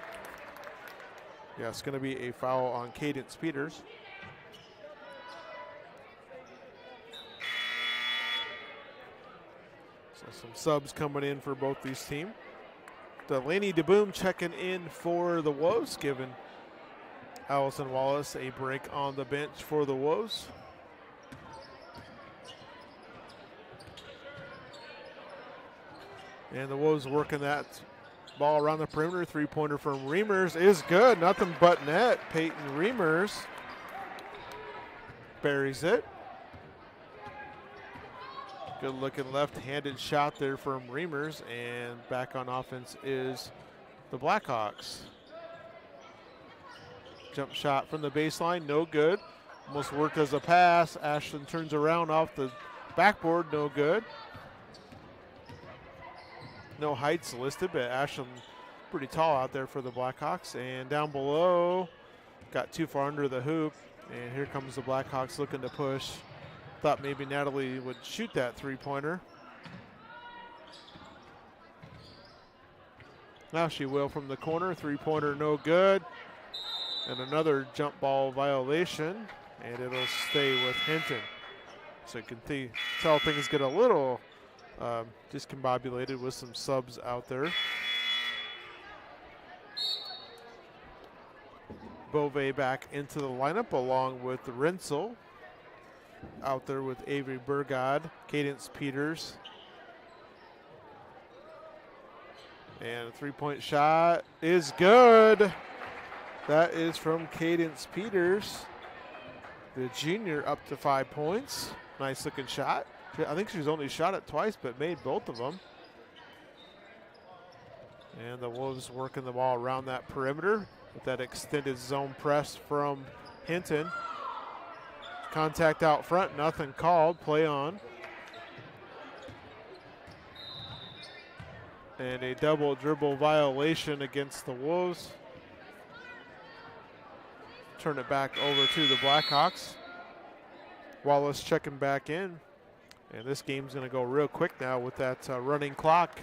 Yeah, it's going to be a foul on Cadence Peters. So some subs coming in for both these teams. Delaney DeBoom checking in for the Wolves, giving Allison Wallace a break on the bench for the Wolves. And the Wolves working that ball around the perimeter. 3-pointer from Reimers is good. Nothing but net. Peyton Reimers buries it. Good looking left-handed shot there from Reimers, and back on offense is the Blackhawks. Jump shot from the baseline, no good. Almost worked as a pass. Ashland turns around off the backboard, no good. No heights listed, but Ashland pretty tall out there for the Blackhawks. And down below, got too far under the hoop, and here comes the Blackhawks looking to push. Thought maybe Natalie would shoot that 3-pointer. Now she will from the corner. 3-pointer, no good. And another jump ball violation, and it'll stay with Hinton. So you can tell things get a little discombobulated with some subs out there. Bove back into the lineup along with Rensel. out there with Avery Burgod, Cadence Peters. And a three-point shot is good. That is from Cadence Peters, the junior, up to 5 points. Nice looking shot. I think she's only shot it twice, but made both of them. And the Wolves working the ball around that perimeter with that extended zone press from Hinton. Contact out front, nothing called, play on. And a double dribble violation against the Wolves. Turn it back over to the Blackhawks. Wallace checking back in. And this game's going to go real quick now with that running clock.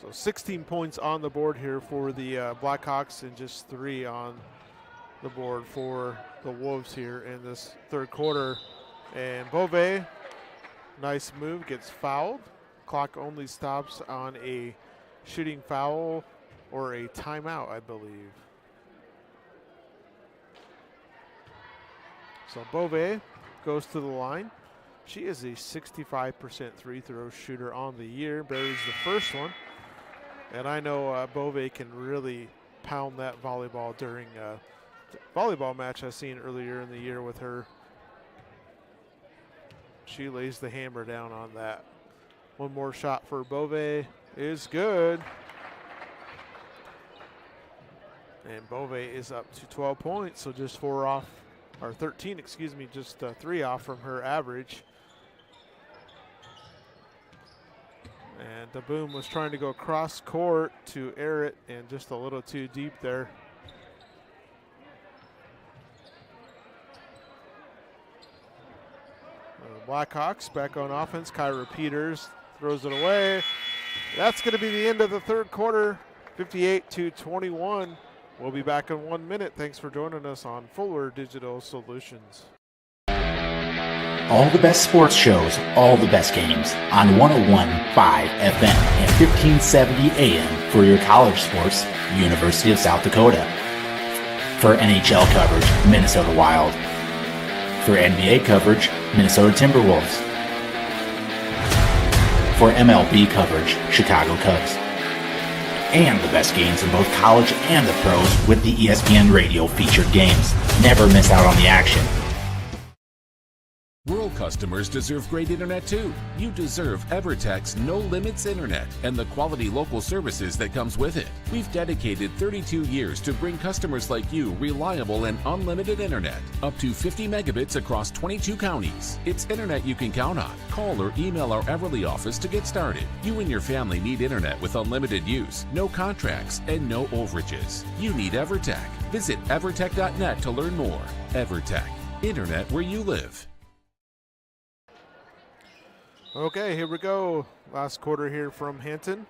So 16 points on the board here for the Blackhawks and just 3 on the board for the Wolves here in this third quarter. And Beauvais, nice move, gets fouled. Clock only stops on a shooting foul or a timeout, I believe. So Beauvais goes to the line. She is a 65% free throw shooter on the year, buries the first one. And I know Beauvais can really pound that volleyball during a volleyball match I've seen earlier in the year with her. She lays the hammer down on that. One more shot for Beauvais is good. And Beauvais is up to 12 points, so just 4 off, or 13, excuse me, just 3 off from her average. And DeBoom was trying to go cross court to air it and just a little too deep there. Blackhawks back on offense. Kyra Peters throws it away. That's going to be the end of the third quarter, 58-21. We'll be back in 1 minute. Thanks for joining us on Fuller Digital Solutions. All the best sports shows, all the best games on 101.5 FM and 1570 AM for your college sports, University of South Dakota. For NHL coverage, Minnesota Wild. For NBA coverage, Minnesota Timberwolves. For MLB coverage, Chicago Cubs. And the best games in both college and the pros with the ESPN Radio featured games. Never miss out on the action. Rural customers deserve great internet too. You deserve EverTech's no limits internet and the quality local services that comes with it. We've dedicated 32 years to bring customers like you reliable and unlimited internet, up to 50 megabits across 22 counties. It's internet you can count on. Call or email our Everly office to get started. You and your family need internet with unlimited use, no contracts, and no overages. You need EverTech. Visit evertech.net to learn more. EverTech, internet where you live. Okay, here we go. Last quarter here from Hinton.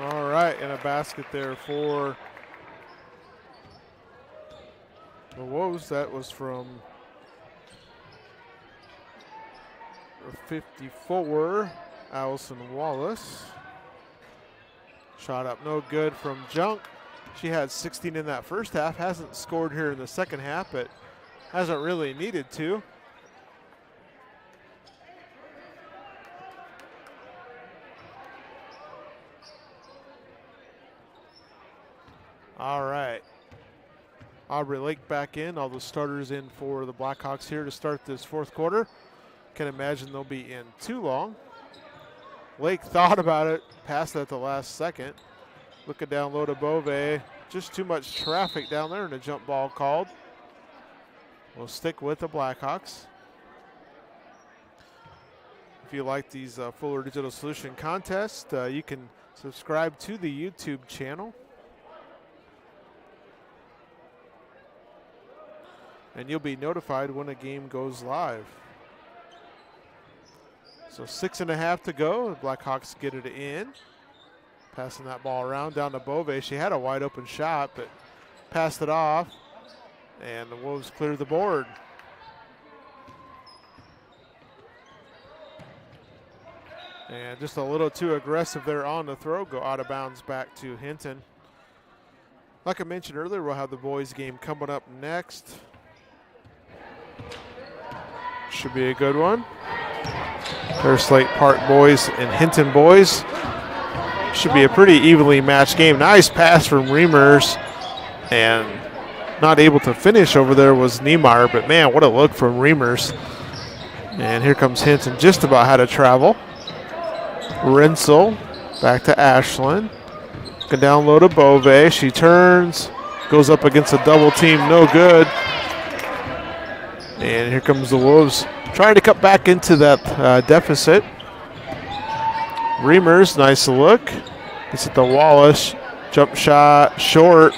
All right, and a basket there for the Wolves. That was from 54, Allison Wallace. Shot up no good from Junk. She had 16 in that first half. Hasn't scored here in the second half, but hasn't really needed to. All right. Aubrey Lake back in. All the starters in for the Blackhawks here to start this fourth quarter. Can imagine they'll be in too long. Lake thought about it, passed at the last second. Looking down low to Beauvais. Just too much traffic down there and a jump ball called. We'll stick with the Blackhawks. If you like these Fuller Digital Solution contests, you can subscribe to the YouTube channel. And you'll be notified when a game goes live. So 6.5 to go. The Blackhawks get it in. Passing that ball around down to Beauvais. She had a wide open shot, but passed it off. And the Wolves clear the board. And just a little too aggressive there on the throw. Go out of bounds back to Hinton. Like I mentioned earlier, we'll have the boys game coming up next. Should be a good one. Harris Lake Park boys and Hinton boys. Should be a pretty evenly matched game. Nice pass from Reimers. And not able to finish over there was Niemeyer. But man, what a look from Reimers. And here comes Hinton, just about had to travel. Rinsel back to Ashland. Can down low to Bove. She turns, goes up against a double team, no good. And here comes the Wolves trying to cut back into that deficit. Reimers, nice look. Gets it to Wallace. Jump shot, short.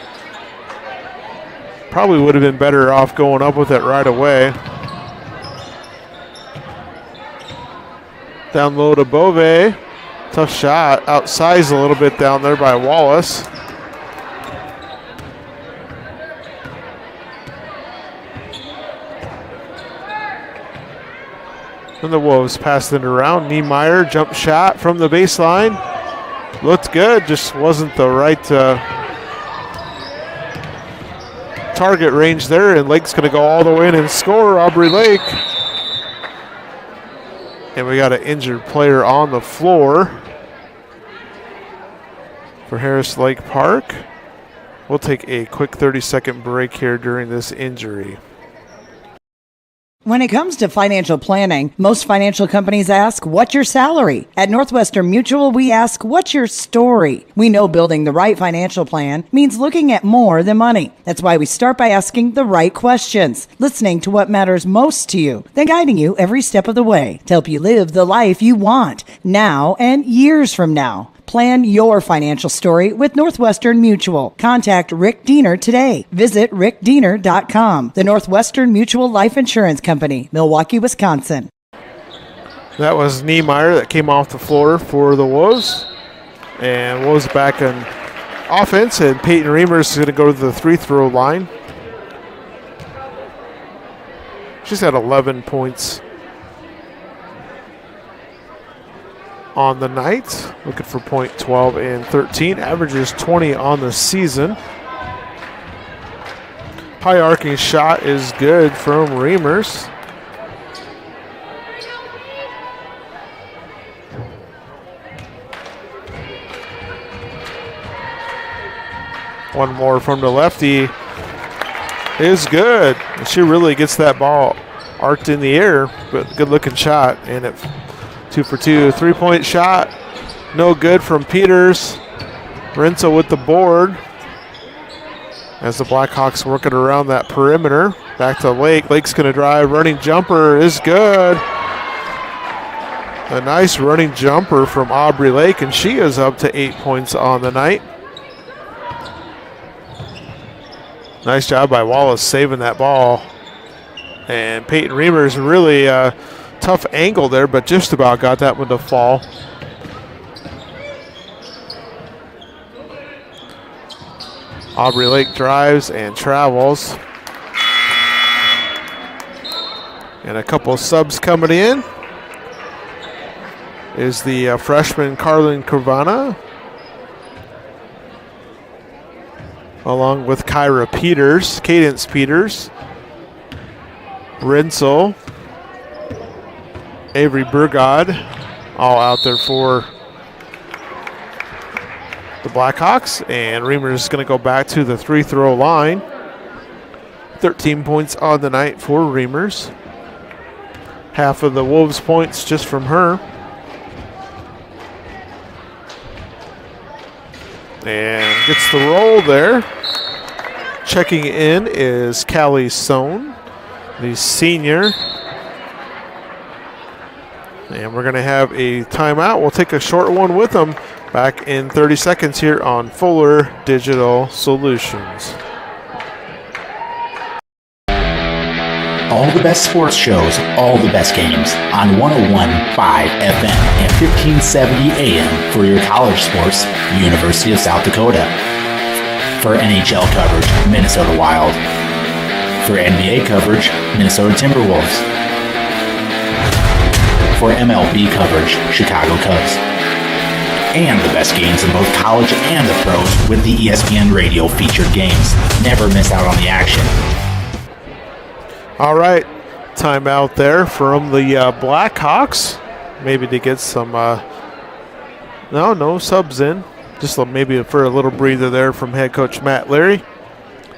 Probably would have been better off going up with it right away. Down low to Bove. Tough shot, outsized a little bit down there by Wallace. And the Wolves passed it around. Niemeyer, jump shot from the baseline. Looked good, just wasn't the right target range there, and Lake's gonna go all the way in and score, Aubrey Lake. And we got an injured player on the floor for Harris Lake Park. We'll take a quick 30-second break here during this injury. When it comes to financial planning, most financial companies ask, what's your salary? At Northwestern Mutual, we ask, what's your story? We know building the right financial plan means looking at more than money. That's why we start by asking the right questions, listening to what matters most to you, then guiding you every step of the way to help you live the life you want, now and years from now. Plan your financial story with Northwestern Mutual. Contact Rick Diener today. Visit rickdiener.com. The Northwestern Mutual Life Insurance Company, Milwaukee, Wisconsin. That was Niemeyer that came off the floor for the Wolves. And Wolves back in offense, and Peyton Reimers is going to go to the free-throw line. She's had 11 points on the night, looking for point 12 and 13, averages 20 on the season. High arcing shot is good from Reimers. One more from the lefty is good. She really gets that ball arced in the air, but good looking shot, and it 2 for 2. 3-point shot, no good from Peters. Renzo with the board as the Blackhawks working around that perimeter. Back to Lake. Lake's going to drive. Running jumper is good. A nice running jumper from Aubrey Lake, and she is up to 8 points on the night. Nice job by Wallace saving that ball. And Peyton Reimers really tough angle there, but just about got that one to fall. Aubrey Lake drives and travels. And a couple subs coming in is the freshman Carlin Cravana, along with Kyra Peters, Cadence Peters, Rinsel, Avery Burgod, all out there for the Blackhawks. And Reimers is going to go back to the free-throw line. 13 points on the night for Reimers. Half of the Wolves' points just from her. And gets the roll there. Checking in is Callie Sohn, the senior. And we're going to have a timeout. We'll take a short one with them. Back in 30 seconds here on Fuller Digital Solutions. All the best sports shows, all the best games on 101.5 FM and 1570 AM for your college sports, University of South Dakota. For NHL coverage, Minnesota Wild. For NBA coverage, Minnesota Timberwolves. For MLB coverage, Chicago Cubs. And the best games in both college and the pros with the ESPN Radio featured games. Never miss out on the action. All right, timeout there from the Blackhawks. Maybe to get some, no subs in. Just maybe for a little breather there from head coach Matt Leary.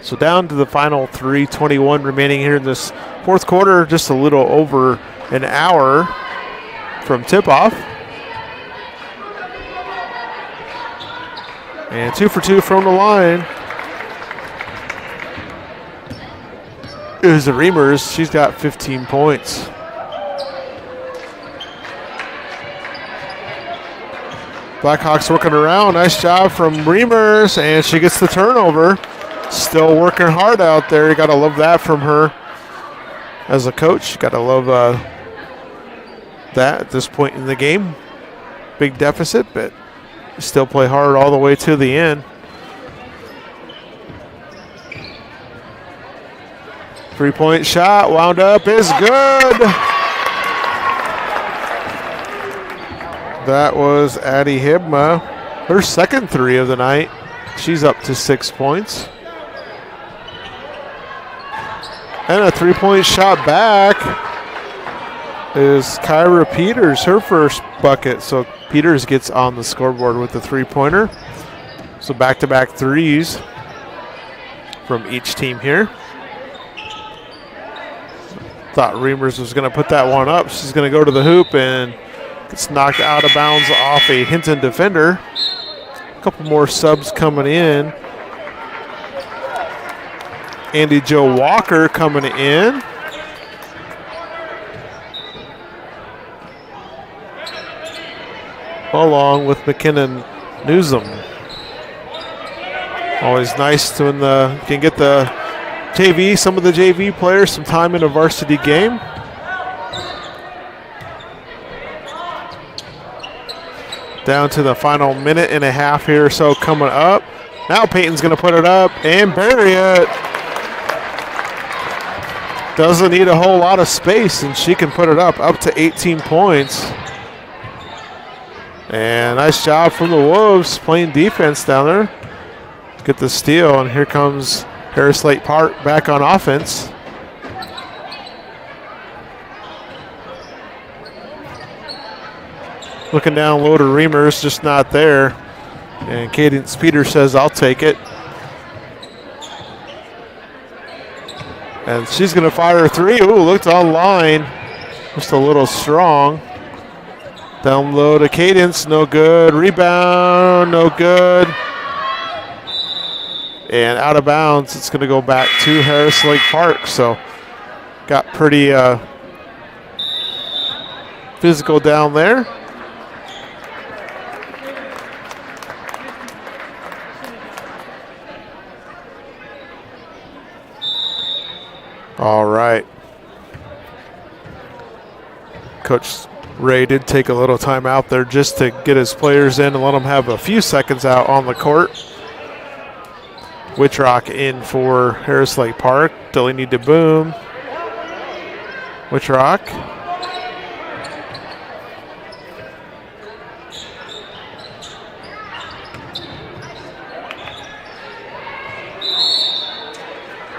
So down to the final 3:21 remaining here in this fourth quarter. Just a little over an hour from tip-off. And 2 for 2 from the line. Is the Reamers. She's got 15 points. Blackhawks working around. Nice job from Reamers, and she gets the turnover. Still working hard out there. You got to love that from her as a coach. You got to love that at this point in the game. Big deficit, but still play hard all the way to the end. Three-point shot wound up is good. That was Addie Hibma, her second three of the night. She's up to 6 points. And a three-point shot back is Kyra Peters, her first bucket. So Peters gets on the scoreboard with the three-pointer. So back-to-back threes from each team here. Thought Reamers was going to put that one up. She's going to go to the hoop and gets knocked out of bounds off a Hinton defender. A couple more subs coming in. Andy Jo Walker coming in. Along with McKinnon Newsom. Always nice when you can get some of the JV players some time in a varsity game. Down to the final minute and a half here or so coming up. Now Peyton's going to put it up and bury it. Doesn't need a whole lot of space, and she can put it up to 18 points. And nice job from the Wolves playing defense down there. Get the steal, and here comes Harris Lake Park back on offense. Looking down low to Reamers, just not there. And Cadence Peters says, I'll take it. And she's going to fire a three. Ooh, looked online. Just a little strong. Down low to Cadence, no good. Rebound, no good. And out of bounds, it's going to go back to Harris Lake Park. So got pretty physical down there. All right. Coach Ray did take a little time out there just to get his players in and let them have a few seconds out on the court. Wittrock in for Harris Lake Park. Delaney DeBoom. Wittrock.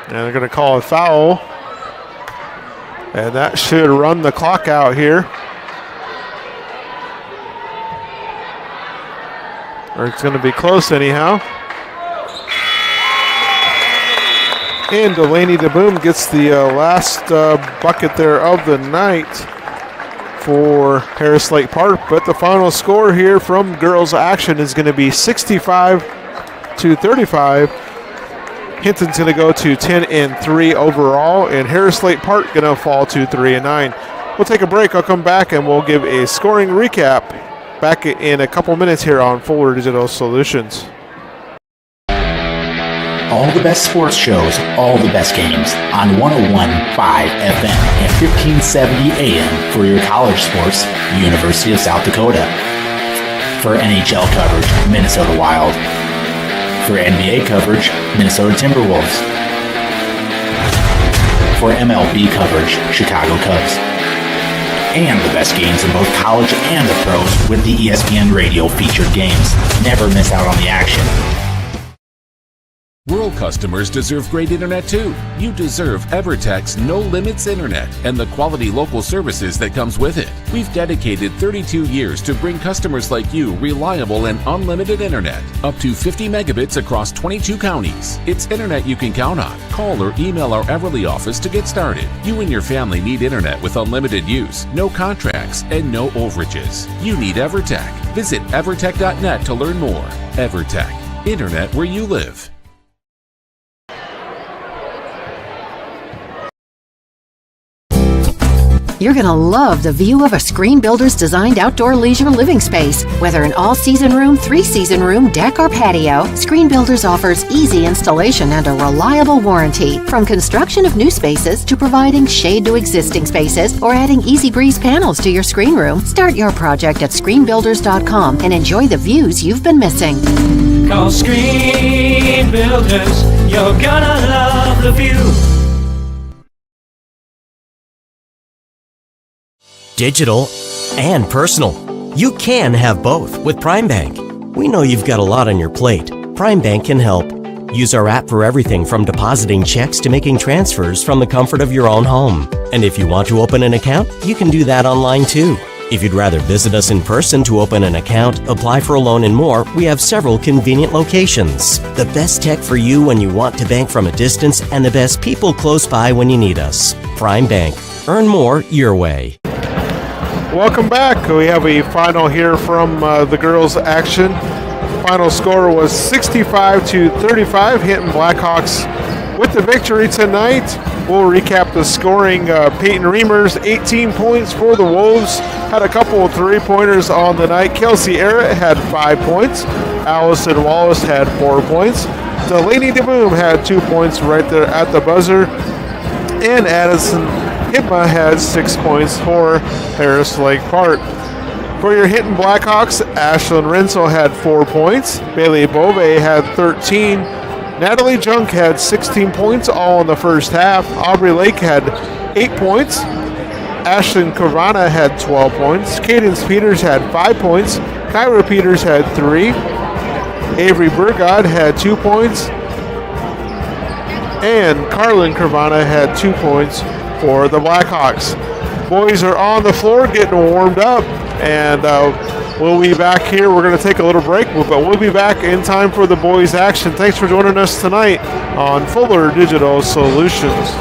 And they're going to call a foul. And that should run the clock out here. Or it's going to be close anyhow. And Delaney DeBoom gets the last bucket there of the night for Harris Lake Park. But the final score here from girls action is going to be 65-35. Hinton's going to go to 10-3 overall, and Harris Lake Park going to fall to 3-9. We'll take a break. I'll come back and we'll give a scoring recap back in a couple minutes here on Fuller Digital Solutions. All the best sports shows, all the best games on 101.5 FM and 1570 AM for your college sports, University of South Dakota. For NHL coverage, Minnesota Wild. For NBA coverage, Minnesota Timberwolves. For MLB coverage, Chicago Cubs. And the best games in both college and the pros with the ESPN Radio featured games. Never miss out on the action. Rural customers deserve great internet too. You deserve EverTech's no limits internet and the quality local services that comes with it. We've dedicated 32 years to bring customers like you reliable and unlimited internet, up to 50 megabits across 22 counties. It's internet you can count on. Call or email our Everly office to get started. You and your family need internet with unlimited use, no contracts, and no overages. You need EverTech. Visit evertech.net to learn more. EverTech, internet where you live. You're going to love the view of a Screen Builder's designed outdoor leisure living space. Whether an all-season room, three-season room, deck, or patio, Screen Builders offers easy installation and a reliable warranty. From construction of new spaces to providing shade to existing spaces or adding Easy Breeze panels to your screen room, start your project at screenbuilders.com and enjoy the views you've been missing. Call Screen Builders, you're gonna love the view. Digital and personal. You can have both with Prime Bank. We know you've got a lot on your plate. Prime Bank can help. Use our app for everything from depositing checks to making transfers from the comfort of your own home. And if you want to open an account, you can do that online too. If you'd rather visit us in person to open an account, apply for a loan and more, we have several convenient locations. The best tech for you when you want to bank from a distance and the best people close by when you need us. Prime Bank. Earn more your way. Welcome back. We have a final here from the girls' action. Final score was 65-35. Hinton Blackhawks with the victory tonight. We'll recap the scoring. Peyton Reimers, 18 points for the Wolves. Had a couple of three-pointers on the night. Kelsey Arrett had 5 points. Allison Wallace had 4 points. Delaney DeBoom had 2 points right there at the buzzer. And Addison Hipma had 6 points for Harris Lake Park. For your Hinton Blackhawks, Ashlyn Rensel had 4 points. Bailey Bove had 13. Natalie Junk had 16 points, all in the first half. Aubrey Lake had 8 points. Ashlyn Carvana had 12 points. Cadence Peters had 5 points. Kyra Peters had 3. Avery Burgod had 2 points. And Carlin Carvana had 2 points for the Blackhawks. Boys are on the floor getting warmed up, and we'll be back here. We're going to take a little break, but we'll be back in time for the boys' action. Thanks for joining us tonight on Fuller Digital Solutions.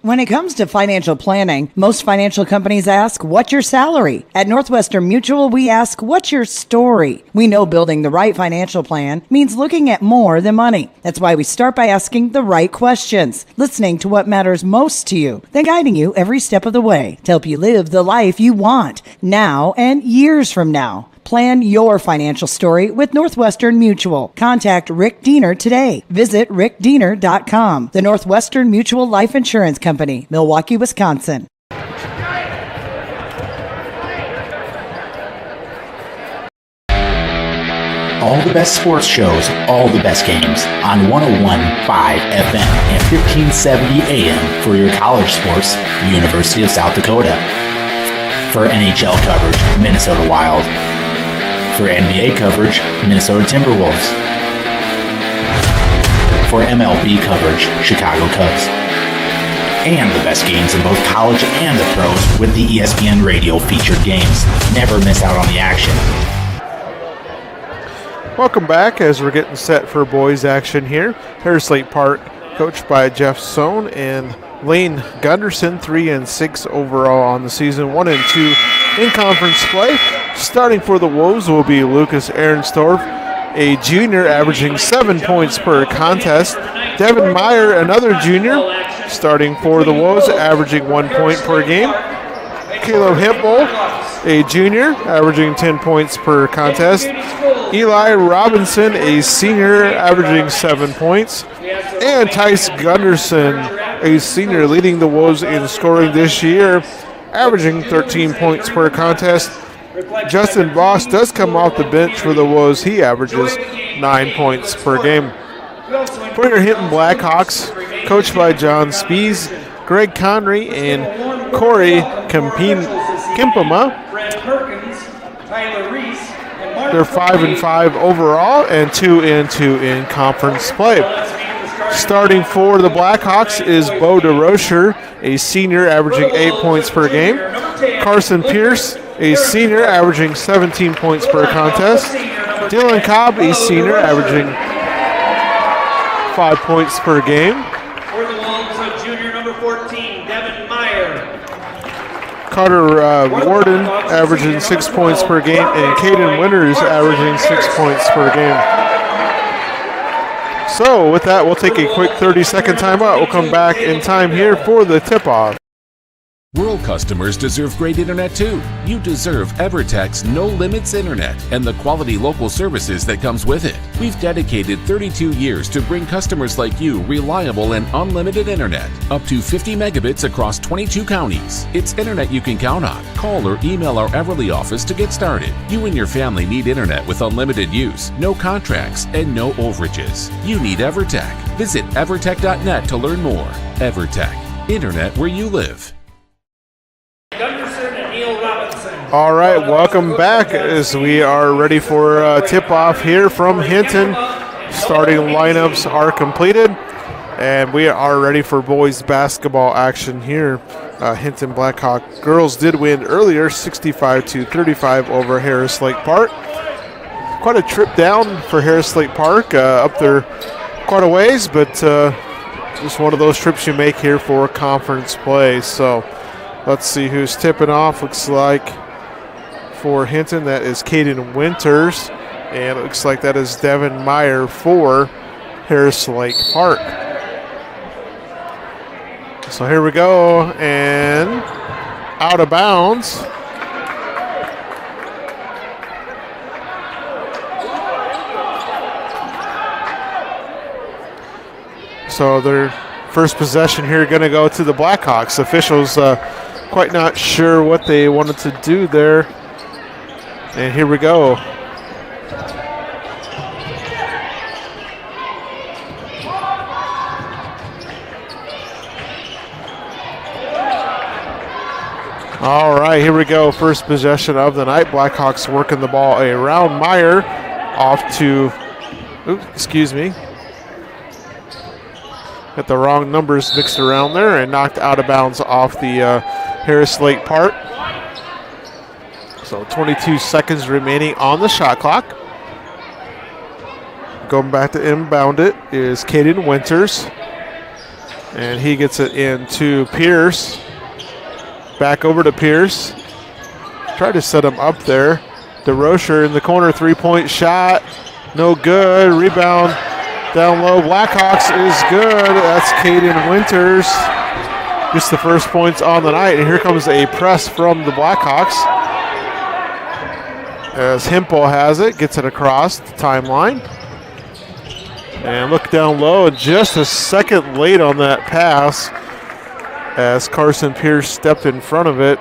When it comes to financial planning, most financial companies ask, what's your salary? At Northwestern Mutual, we ask, what's your story? We know building the right financial plan means looking at more than money. That's why we start by asking the right questions, listening to what matters most to you, then guiding you every step of the way to help you live the life you want, now and years from now. Plan your financial story with Northwestern Mutual. Contact Rick Diener today. Visit rickdiener.com. The Northwestern Mutual Life Insurance Company, Milwaukee, Wisconsin. All the best sports shows, all the best games on 101.5 FM and 1570 AM for your college sports, University of South Dakota. For NHL coverage, Minnesota Wild. For NBA coverage, Minnesota Timberwolves. For MLB coverage, Chicago Cubs. And the best games in both college and the pros with the ESPN Radio featured games. Never miss out on the action. Welcome back as we're getting set for boys action here. Harris Lake Park, coached by Jeff Sohn and Lane Gunderson, 3-6 overall on the season, 1-2 in conference play. Starting for the Wolves will be Lucas Ahrenstorff, a junior averaging 7 points per contest. Devin Meyer, another junior, starting for the Wolves, averaging 1 point per game. Caleb Hempel, a junior, averaging 10 points per contest. Eli Robinson, a senior, averaging 7 points. And Tice Gunderson, a senior, leading the Wolves in scoring this year, averaging 13 points per contest. Justin Voss does come off the bench for the Wolves. He averages 9 points per game. For your Hinton Blackhawks, coached by John Spees, Greg Conry, and Corey Kimpama. They're 5-5 overall and 2-2 in conference play. Starting for the Blackhawks is Bo DeRocher, a senior averaging 8 points per game. Carson Pierce, a senior averaging 17 points per contest. Dylan Cobb, a senior averaging 5 points per game. For the Wolves, junior number 14, Devin Meyer. Carter Warden averaging 6 points per game, and Caden Winters averaging 6 points per game. So with that, we'll take a quick 30-second timeout. We'll come back in time here for the tip-off. Rural customers deserve great internet too. You deserve EverTech's No Limits Internet and the quality local services that comes with it. We've dedicated 32 years to bring customers like you reliable and unlimited internet, up to 50 megabits across 22 counties. It's internet you can count on. Call or email our Everly office to get started. You and your family need internet with unlimited use, no contracts, and no overages. You need EverTech. Visit evertech.net to learn more. EverTech, internet where you live. All right, welcome back as we are ready for tip-off here from Hinton. Starting lineups are completed, and we are ready for boys basketball action here. Hinton Blackhawk girls did win earlier, 65-35 over Harris Lake Park. Quite a trip down for Harris Lake Park, up there quite a ways, but just one of those trips you make here for conference play. So let's see who's tipping off. Looks like for Hinton, that is Caden Winters, and it looks like that is Devin Meyer for Harris Lake Park. So here we go, and out of bounds. So their first possession here going to go to the Blackhawks. Officials quite not sure what they wanted to do there. And here we go. All right, here we go. First possession of the night. Blackhawks working the ball around Meyer. Off to, excuse me. Got the wrong numbers mixed around there and knocked out of bounds off the Harris Lake Park. So 22 seconds remaining on the shot clock. Going back to inbound it is Caden Winters. And he gets it into Pierce. Back over to Pierce. Tried to set him up there. DeRocher in the corner, 3-point shot. No good. Rebound down low. Blackhawks is good. That's Caden Winters. Just the first points on the night. And here comes a press from the Blackhawks. As Hempel has it, gets it across the timeline. And look down low, and just a second late on that pass as Carson Pierce stepped in front of it.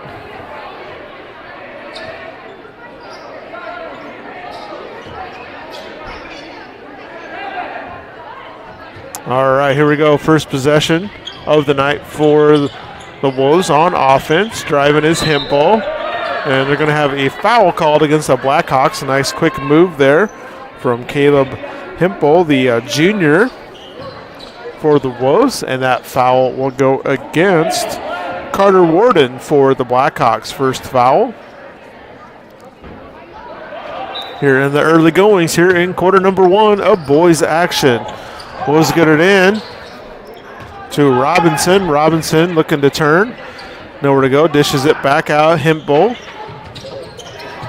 All right, here we go. First possession of the night for the Wolves on offense. Driving is Hempel. And they're going to have a foul called against the Blackhawks. A nice quick move there from Caleb Hempel, the junior for the Wolves. And that foul will go against Carter Warden for the Blackhawks. First foul here in the early goings here in quarter number 1 of boys action. Wolves get it in to Robinson. Robinson looking to turn. Nowhere to go. Dishes it back out. Hempel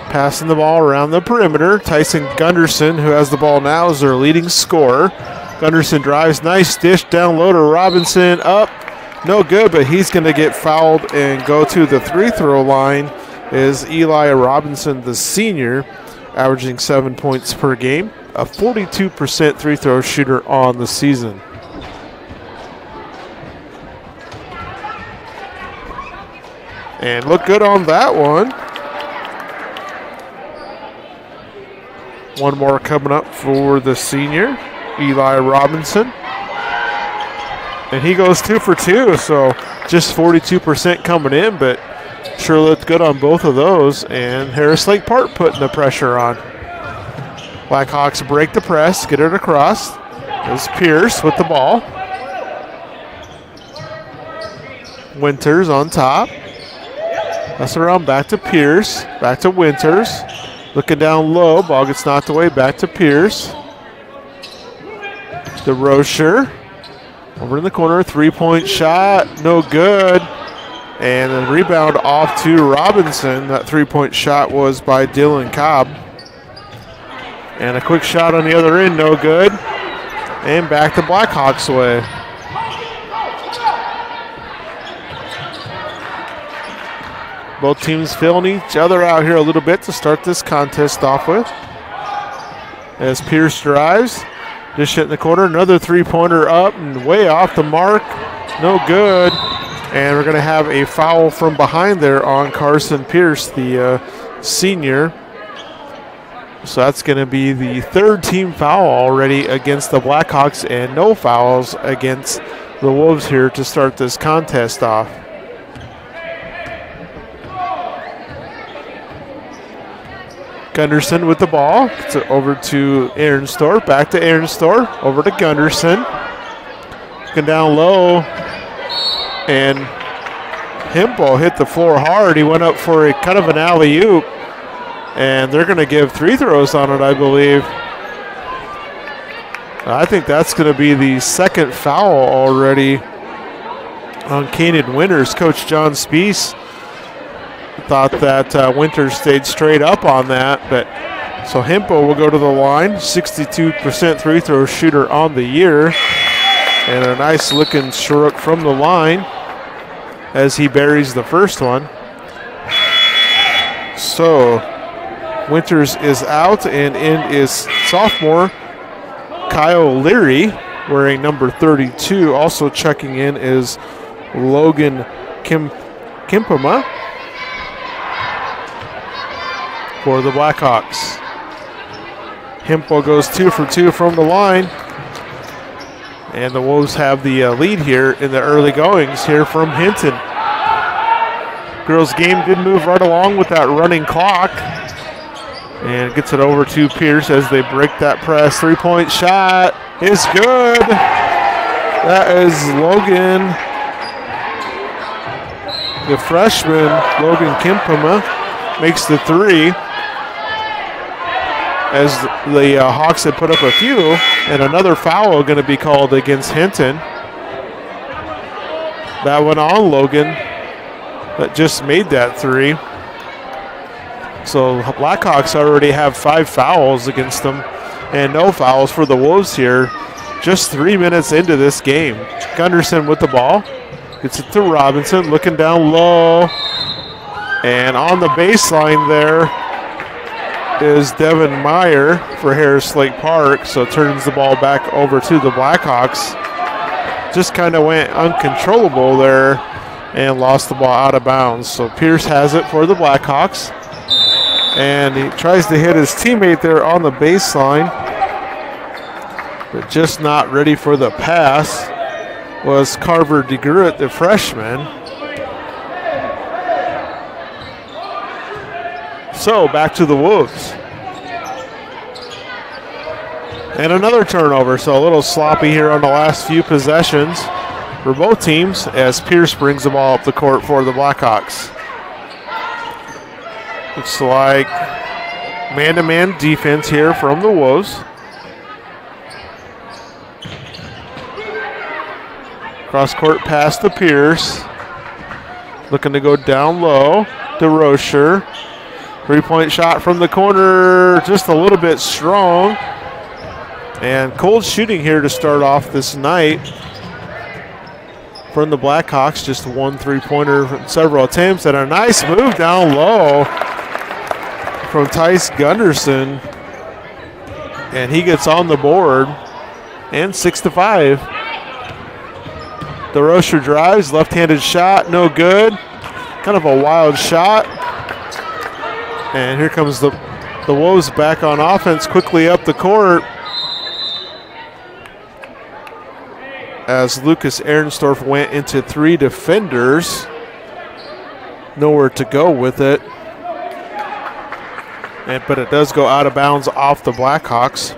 passing the ball around the perimeter. Tyson Gunderson, who has the ball now, is their leading scorer. Gunderson drives. Nice dish down low to Robinson. Up. No good, but he's going to get fouled and go to the free-throw line is Eli Robinson, the senior, averaging 7 points per game. A 42% free-throw shooter on the season. And look good on that one. One more coming up for the senior, Eli Robinson. And he goes 2 for 2, so just 42% coming in, but sure looked good on both of those. And Harris Lake Park putting the pressure on. Blackhawks break the press, get it across. There's Pierce with the ball. Winters on top. That's around, back to Pierce, back to Winters. Looking down low, ball gets knocked away, back to Pierce. DeRocher over in the corner, 3-point shot, no good. And the rebound off to Robinson. That 3-point shot was by Dylan Cobb. And a quick shot on the other end, no good. And back to Blackhawks way. Both teams filling each other out here a little bit to start this contest off with. As Pierce drives, dish it in the corner, another 3-pointer up and way off the mark, no good. And we're going to have a foul from behind there on Carson Pierce, the senior. So that's going to be the third team foul already against the Blackhawks, and no fouls against the Wolves here to start this contest off. Gunderson with the ball. Gets it over to Aaronstorff. Back to Aaronstorff. Over to Gunderson. Looking down low. And Hempel hit the floor hard. He went up for a kind of an alley-oop. And they're going to give 3 throws on it, I believe. I think that's going to be the second foul already on Caden Winters. Coach John Spees thought that Winters stayed straight up on that. But so Hempel will go to the line. 62% free throw shooter on the year. And a nice looking stroke from the line as he buries the first one. So Winters is out, and in is sophomore Kyle Leary wearing number 32. Also checking in is Logan Kimpema for the Blackhawks. Hempel goes 2 for 2 from the line. And the Wolves have the lead here in the early goings here from Hinton. Girls game did move right along with that running clock. And gets it over to Pierce as they break that press. 3-point shot is good. That is Logan, the freshman, Logan Kimpema, makes the 3. As the Hawks had put up a few, and another foul going to be called against Hinton. That one on Logan that just made that three. So Blackhawks already have 5 fouls against them and no fouls for the Wolves here just 3 minutes into this game. Gunderson with the ball. Gets it to Robinson, looking down low. And on the baseline there is Devin Meyer for Harris Lake Park. So turns the ball back over to the Blackhawks. Just kind of went uncontrollable there and lost the ball out of bounds. So Pierce has it for the Blackhawks. And he tries to hit his teammate there on the baseline, but just not ready for the pass was Carver DeGruit, the freshman. So back to the Wolves. And another turnover, so a little sloppy here on the last few possessions for both teams as Pierce brings the ball up the court for the Blackhawks. Looks like man-to-man defense here from the Wolves. Cross-court pass to Pierce. Looking to go down low to Rocher. Three-point shot from the corner, just a little bit strong. And cold shooting here to start off this night from the Blackhawks. Just one three-pointer from several attempts, and a nice move down low from Tice Gunderson. And he gets on the board, and 6-5. DeRocher drives, left-handed shot, no good. Kind of a wild shot. And here comes the Wolves back on offense, quickly up the court. As Lucas Ehrenstorff went into 3 defenders. Nowhere to go with it. But it does go out of bounds off the Blackhawks.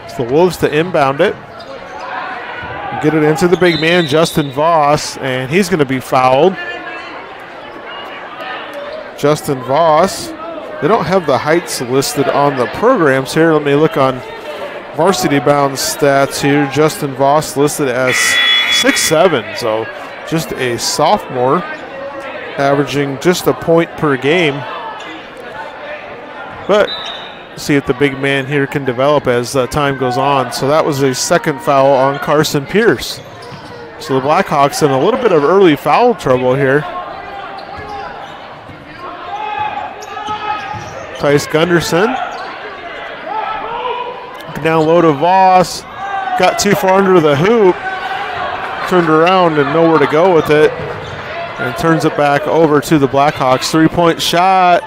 It's the Wolves to inbound it. Get it into the big man, Justin Voss, and he's going to be fouled. Justin Voss. They don't have the heights listed on the programs here. Let me look on Varsity Bound stats here. Justin Voss listed as 6'7", so just a sophomore, averaging just a point per game. But see if the big man here can develop as time goes on. So that was a second foul on Carson Pierce. So the Blackhawks in a little bit of early foul trouble here. Tice Gunderson. Down low to Voss. Got too far under the hoop. Turned around and nowhere to go with it. And turns it back over to the Blackhawks. Three-point shot.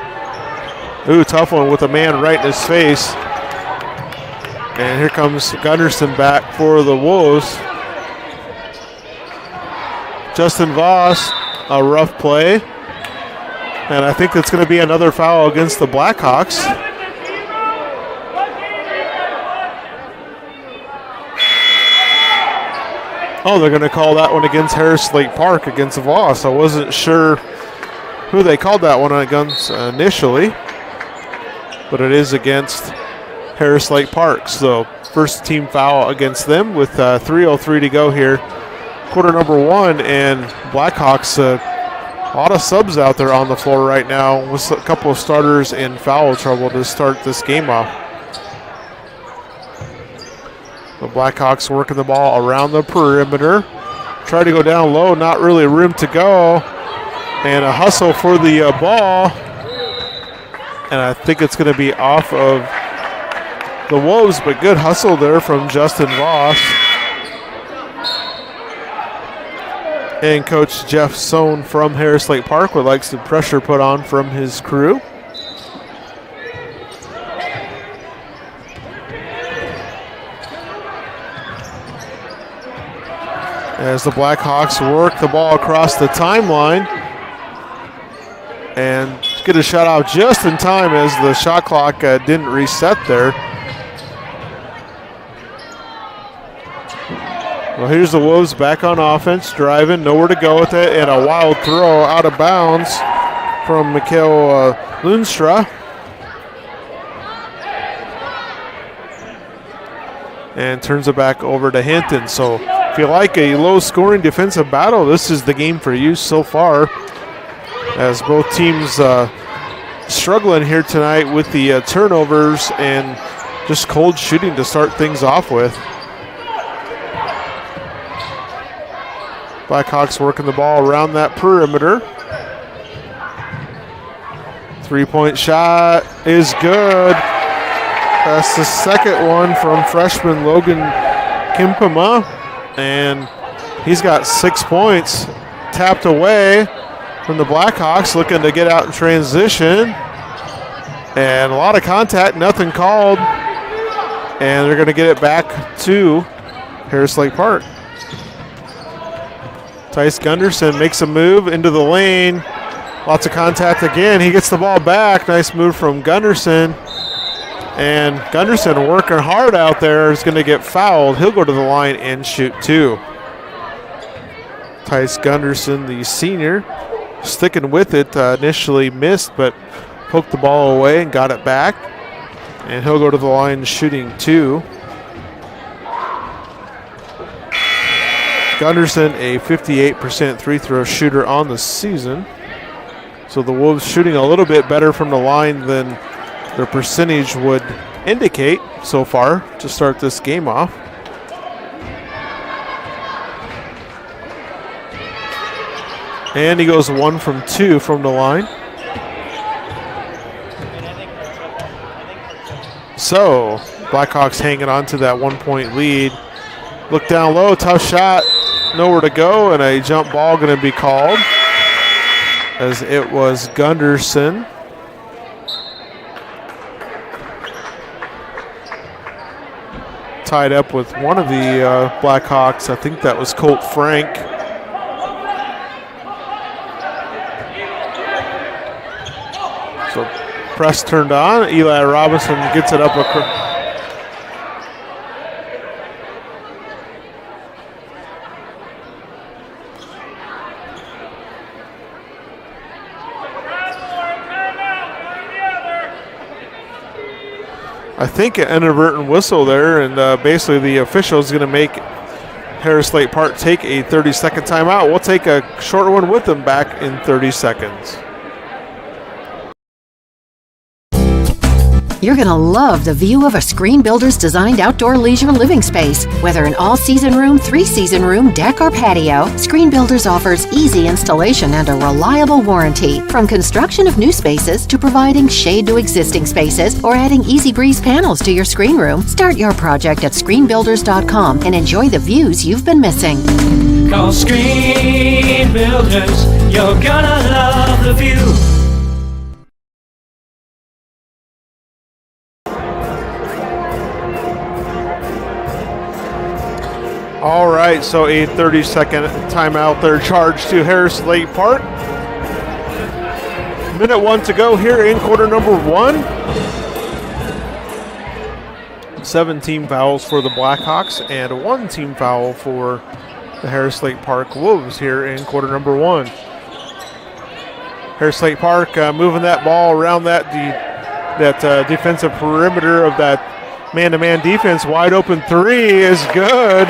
Ooh, tough one with a man right in his face. And here comes Gunderson back for the Wolves. Justin Voss, a rough play. And I think that's going to be another foul against the Blackhawks. Oh, they're going to call that one against Harris Lake Park against Voss. I wasn't sure who they called that one against initially. But it is against Harris Lake Park. So first team foul against them with 3:03 to go here. Quarter number 1, and Blackhawks, a lot of subs out there on the floor right now with a couple of starters in foul trouble to start this game off. The Blackhawks working the ball around the perimeter. Try to go down low, not really room to go. And a hustle for the ball. And I think it's going to be off of the Wolves, but good hustle there from Justin Voss. And Coach Jeff Sohn from Harris Lake Park would like some pressure put on from his crew. As the Blackhawks work the ball across the timeline. And get a shot out just in time as the shot clock didn't reset there. Well, here's the Wolves back on offense, driving, nowhere to go with it, and a wild throw out of bounds from Mikhail Lunstra. And turns it back over to Hinton. So If you like a low-scoring defensive battle, this is the game for you so far, as both teams struggling here tonight with the turnovers and just cold shooting to start things off with. Blackhawks working the ball around that perimeter. Three-point shot is good. That's the second one from freshman Logan Kimpema, and he's got 6 points. Tapped away from the Blackhawks, looking to get out in transition. And a lot of contact, nothing called. And they're going to get it back to Harris Lake Park. Tice Gunderson makes a move into the lane. Lots of contact again. He gets the ball back. Nice move from Gunderson. And Gunderson working hard out there is going to get fouled. He'll go to the line and shoot two. Tice Gunderson, the senior, sticking with it. Initially missed, but poked the ball away and got it back. And he'll go to the line shooting two. Gunderson, a 58% free throw shooter on the season. So the Wolves shooting a little bit better from the line than their percentage would indicate so far to start this game off. And he goes 1 from 2 from the line. So Blackhawks hanging on to that 1 point lead. Look down low, tough shot, nowhere to go, and a jump ball going to be called, as it was Gunderson. Tied up with one of the Blackhawks. I think that was Colt Frank. So press turned on. Eli Robinson gets it up across. I think an inadvertent whistle there, and basically the official is going to make Harris Lake Park take a 30-second timeout. We'll take a short one with them back in 30 seconds. You're going to love the view of a Screen Builder's designed outdoor leisure living space. Whether an all-season room, three-season room, deck, or patio, Screen Builders offers easy installation and a reliable warranty. From construction of new spaces to providing shade to existing spaces or adding Easy Breeze panels to your screen room, start your project at screenbuilders.com and enjoy the views you've been missing. Call Screen Builders, you're gonna love the view. All right, so a 30-second timeout there charged to Harris Lake Park. Minute 1 to go here in quarter number 1. 7 team fouls for the Blackhawks and 1 team foul for the Harris Lake Park Wolves here in quarter number 1. Harris Lake Park moving that ball around that defensive perimeter of that man-to-man defense. Wide open three is good.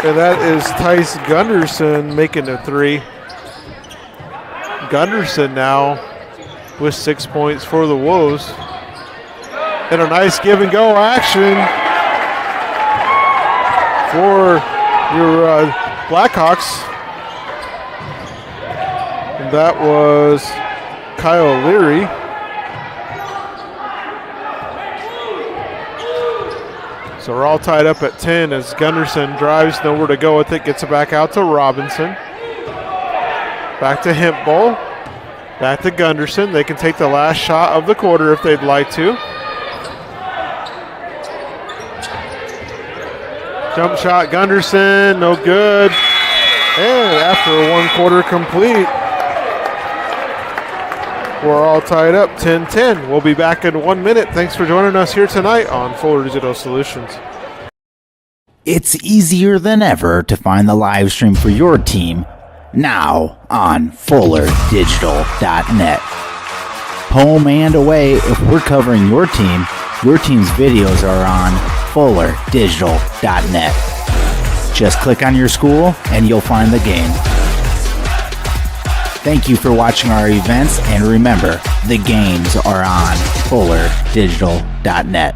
And that is Tice Gunderson making a three. Gunderson now with 6 points for the Wolves. And a nice give and go action for your Blackhawks. And that was Kyle Leary. So we're all tied up at 10 as Gunderson drives, nowhere to go with it, gets it back out to Robinson. Back to Hempel. Back to Gunderson. They can take the last shot of the quarter if they'd like to. Jump shot, Gunderson, no good. And after 1 quarter complete, we're all tied up 10-10. We'll be back in 1 minute. Thanks for joining us here tonight on Fuller Digital Solutions. It's easier than ever to find the live stream for your team now on FullerDigital.net. Home and away, if we're covering your team's videos are on FullerDigital.net. Just click on your school and you'll find the game. Thank you for watching our events, and remember, the games are on fullerdigital.net.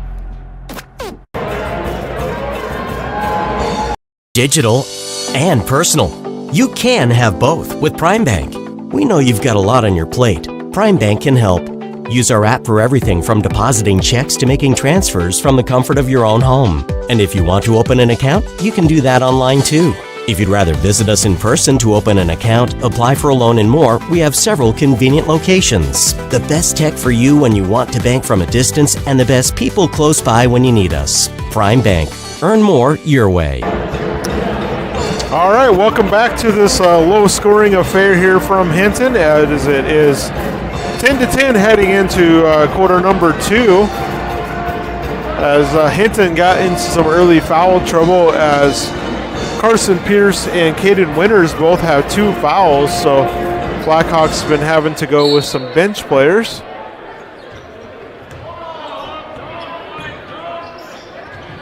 Digital and personal. You can have both with Prime Bank. We know you've got a lot on your plate. Prime Bank can help. Use our app for everything from depositing checks to making transfers from the comfort of your own home. And if you want to open an account, you can do that online too. If you'd rather visit us in person to open an account, apply for a loan and more, we have several convenient locations. The best tech for you when you want to bank from a distance, and the best people close by when you need us. Prime Bank. Earn more your way. All right, welcome back to this low-scoring affair here from Hinton, as it is 10-10 heading into quarter number 2. As Hinton got into some early foul trouble, as Carson Pierce and Caden Winters both have 2 fouls, so Blackhawks have been having to go with some bench players.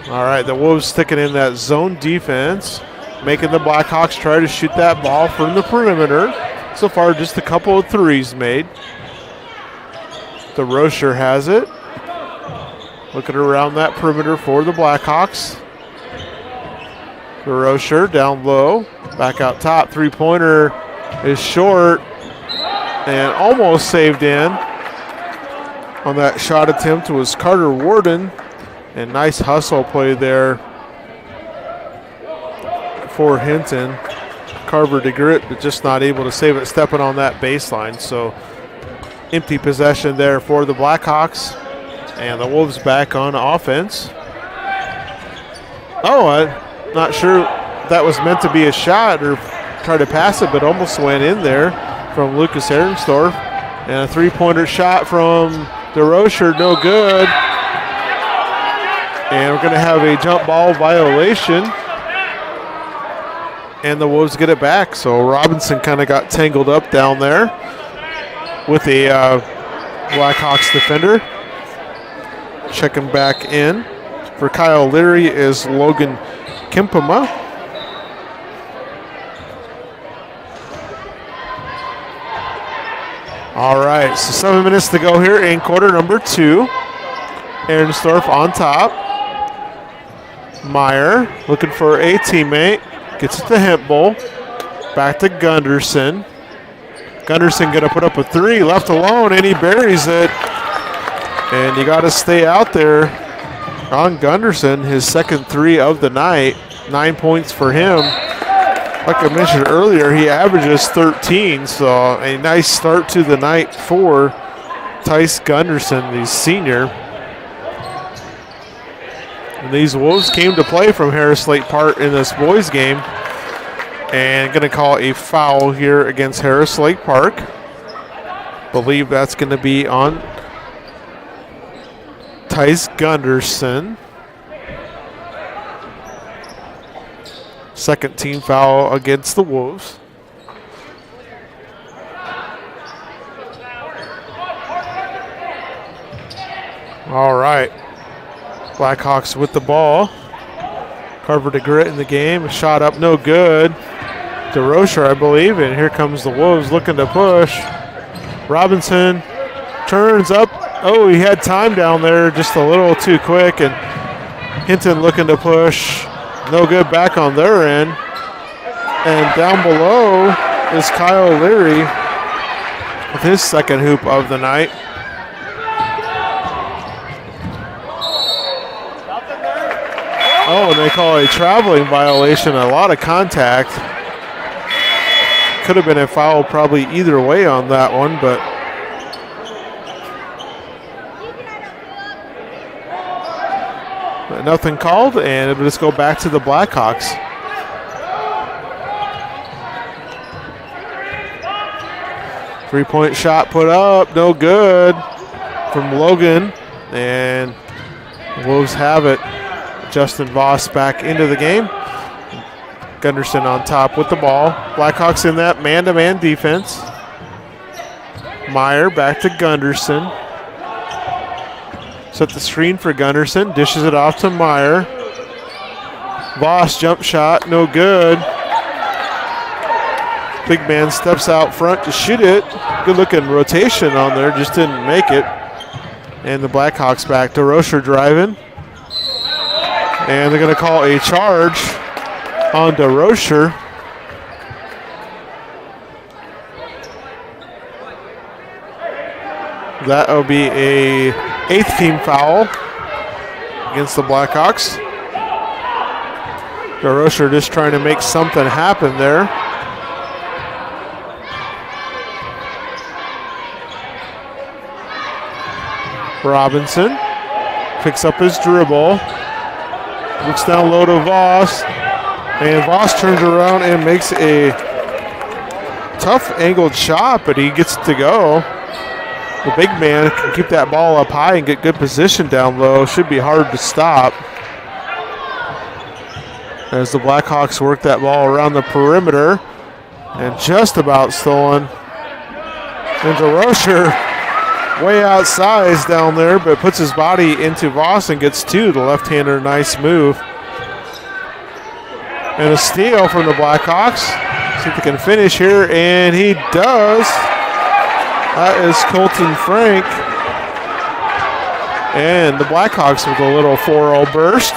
All right, the Wolves sticking in that zone defense, making the Blackhawks try to shoot that ball from the perimeter. So far, just a couple of threes made. The Rocher has it. Looking around that perimeter for the Blackhawks. The Rocher down low, back out top. Three-pointer is short and almost saved in. On that shot attempt was Carter Warden, and nice hustle play there for Hinton. Carver DeGritt, but just not able to save it, stepping on that baseline. So empty possession there for the Blackhawks, and the Wolves back on offense. Oh, I'm not sure that was meant to be a shot or try to pass it, but almost went in there from Lucas Ehrensdorf. And a three-pointer shot from DeRocher, no good. And we're going to have a jump ball violation. And the Wolves get it back. So Robinson kind of got tangled up down there with a Blackhawks defender. Checking back in for Kyle Leary is Logan Kimpema. All right, so 7 minutes to go here in quarter number 2. Ehrensdorf on top. Meyer looking for a teammate. Gets it to Hempel. Back to Gunderson. Gunderson going to put up a 3, left alone, and he buries it. And you got to stay out there on Gunderson, his second 3 of the night. 9 points for him. Like I mentioned earlier, he averages 13, so a nice start to the night for Tice Gunderson, the senior. And these Wolves came to play from Harris Lake Park in this boys game. And going to call a foul here against Harris Lake Park. Believe that's going to be on Tice Gunderson. Second team foul against the Wolves. All right. Blackhawks with the ball. Carver DeGritt in the game. Shot up, no good. DeRocher, I believe. And here comes the Wolves looking to push. Robinson turns up. Oh, he had time down there, just a little too quick. And Hinton looking to push. No good back on their end. And down below is Kyle Leary with his second hoop of the night. Oh, and they call a traveling violation, a lot of contact. Could have been a foul probably either way on that one, but nothing called, and it'll just go back to the Blackhawks. Three-point shot put up, no good from Logan, and the Wolves have it. Justin Voss back into the game. Gunderson on top with the ball. Blackhawks in that man-to-man defense. Meyer back to Gunderson. Set the screen for Gunderson. Dishes it off to Meyer. Voss jump shot, no good. Big man steps out front to shoot it. Good looking rotation on there, just didn't make it. And the Blackhawks back to DeRocher driving. And they're going to call a charge on DeRocher. That will be a 8th team foul against the Blackhawks. DeRocher just trying to make something happen there. Robinson picks up his dribble, looks down low to Voss, and Voss turns around and makes a tough angled shot, but he gets to go. The big man can keep that ball up high and get good position down low. Should be hard to stop. As the Blackhawks work that ball around the perimeter, and just about stolen. And DeRocher way outsized down there, but puts his body into Voss and gets two. The left-hander, nice move. And a steal from the Blackhawks. See if they can finish here, and he does. That is Colton Frank. And the Blackhawks with a little 4-0 burst.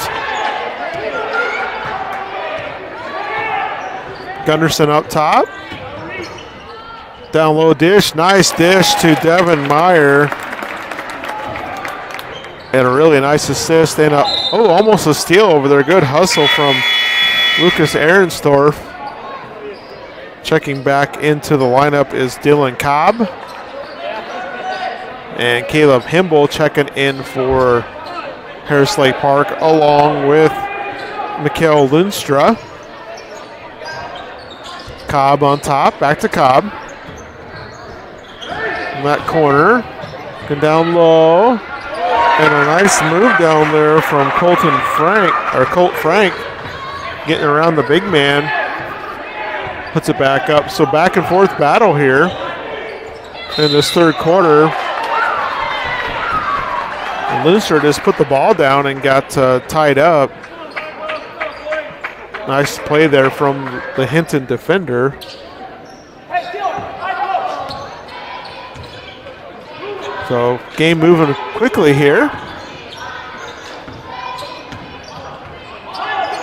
Gunderson up top. Down low dish, nice dish to Devin Meyer. And a really nice assist and almost a steal over there. Good hustle from Lucas Ahrenstorff. Checking back into the lineup is Dylan Cobb. And Caleb Himble checking in for Harris Lake Park along with Mikhail Lundstra. Cobb on top, back to Cobb. In that corner, going down low, and a nice move down there from Colt Frank, getting around the big man, puts it back up. So back and forth battle here in this third quarter. Lunster just put the ball down and got tied up. Nice play there from the Hinton defender. So game moving quickly here.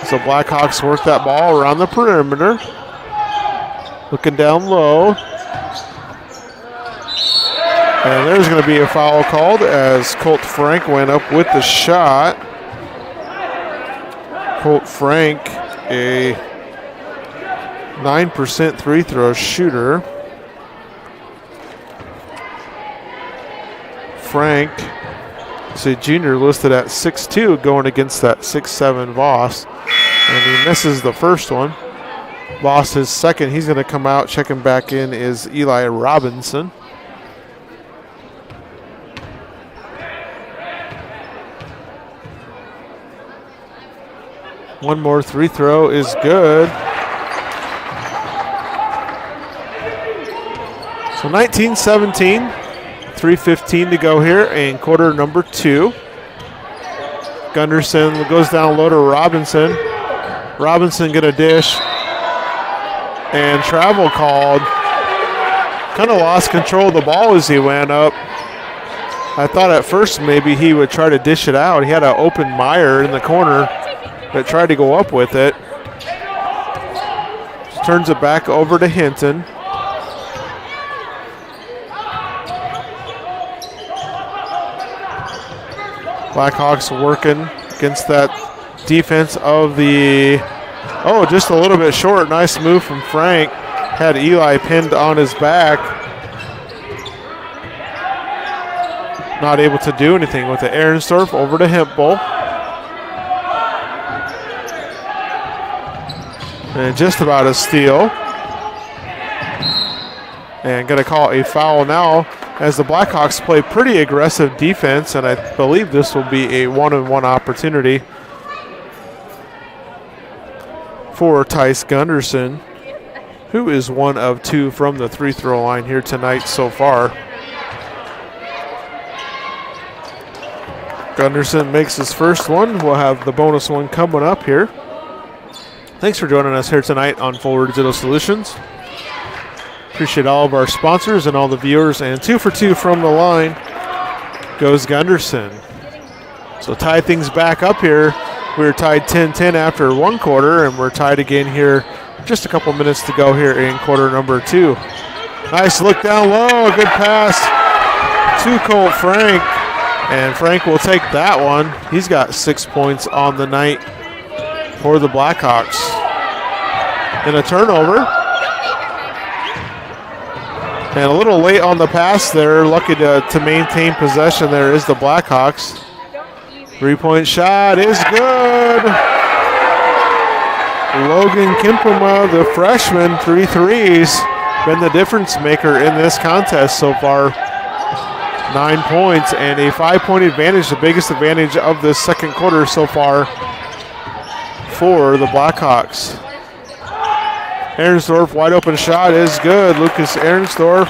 So Blackhawks work that ball around the perimeter. Looking down low. And there's going to be a foul called as Colt Frank went up with the shot. Colt Frank, a 9% free throw shooter. Frank is a junior listed at 6'2", going against that 6'7" Voss. And he misses the first one. Voss his second. He's going to come out. Checking back in is Eli Robinson. One more free throw is good. So 19-17. 3:15 to go here in quarter number 2. Gunderson goes down low to Robinson. Robinson get a dish. And travel called. Kind of lost control of the ball as he went up. I thought at first maybe he would try to dish it out. He had an open Meyer in the corner that tried to go up with it. Just turns it back over to Hinton. Blackhawks working against that defense of the, just a little bit short. Nice move from Frank. Had Eli pinned on his back. Not able to do anything with it. Ahrenstorff over to Hempel. And just about a steal. And going to call a foul now as the Blackhawks play pretty aggressive defense, and I believe this will be a one-on-one opportunity for Tice Gunderson, who is 1 of 2 from the free throw line here tonight so far. Gunderson makes his first one. We'll have the bonus one coming up here. Thanks for joining us here tonight on Forward Digital Solutions. Appreciate all of our sponsors and all the viewers. And 2 for 2 from the line goes Gunderson. So tie things back up here. We were tied 10-10 after one quarter, and we're tied again here. Just a couple minutes to go here in quarter number 2. Nice look down low, a good pass to Colt Frank, and Frank will take that one. He's got 6 points on the night for the Blackhawks. And a turnover. And a little late on the pass there. Lucky to maintain possession there is the Blackhawks. 3-point shot is good. Logan Kimpema, the freshman, 3 threes. Been the difference maker in this contest so far. 9 points and a 5-point advantage, the biggest advantage of this second quarter so far for the Blackhawks. Ahrensdorf, wide open shot is good. Lucas Ahrensdorf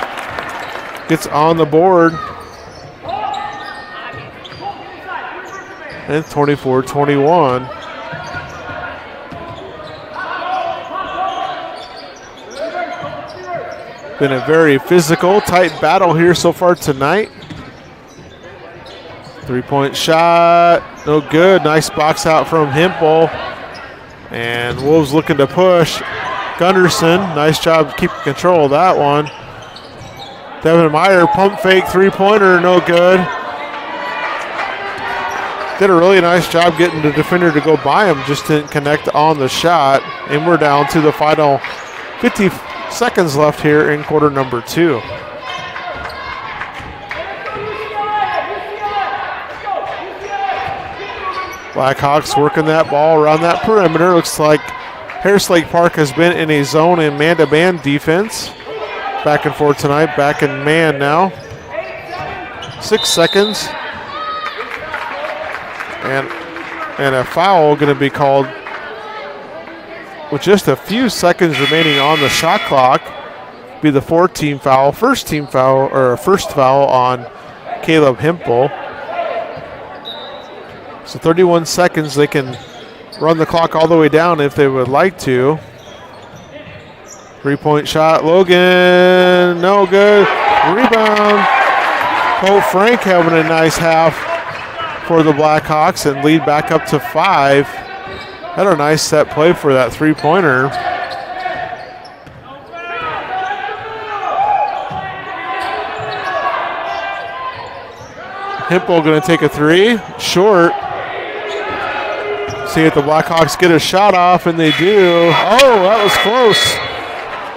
gets on the board. And 24-21. Been a very physical, tight battle here so far tonight. 3-point shot, no good. Nice box out from Hempel. And Wolves looking to push. Gunderson, nice job keeping control of that one. Devin Meyer, pump fake, 3-pointer, no good. Did a really nice job getting the defender to go by him, just didn't connect on the shot. And we're down to the final 50 seconds left here in quarter number 2. Blackhawks working that ball around that perimeter. Looks like Harris Lake Park has been in a zone and man-to-man defense. Back and forth tonight, back in man now. 6 seconds. And a foul going to be called with just a few seconds remaining on the shot clock. Be the 4th-team foul, first foul on Caleb Hempel. So 31 seconds, they can run the clock all the way down if they would like to. 3-point shot, Logan, no good. Rebound. Colt Frank having a nice half for the Blackhawks and lead back up to 5. Had a nice set play for that 3-pointer. Hempel going to take a 3, short. See if the Blackhawks get a shot off, and they do. Oh, that was close.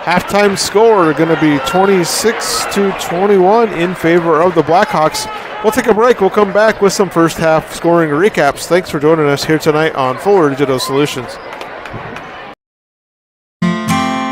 Halftime score going to be 26-21 in favor of the Blackhawks. We'll take a break. We'll come back with some first half scoring recaps. Thanks for joining us here tonight on Forward Digital Solutions.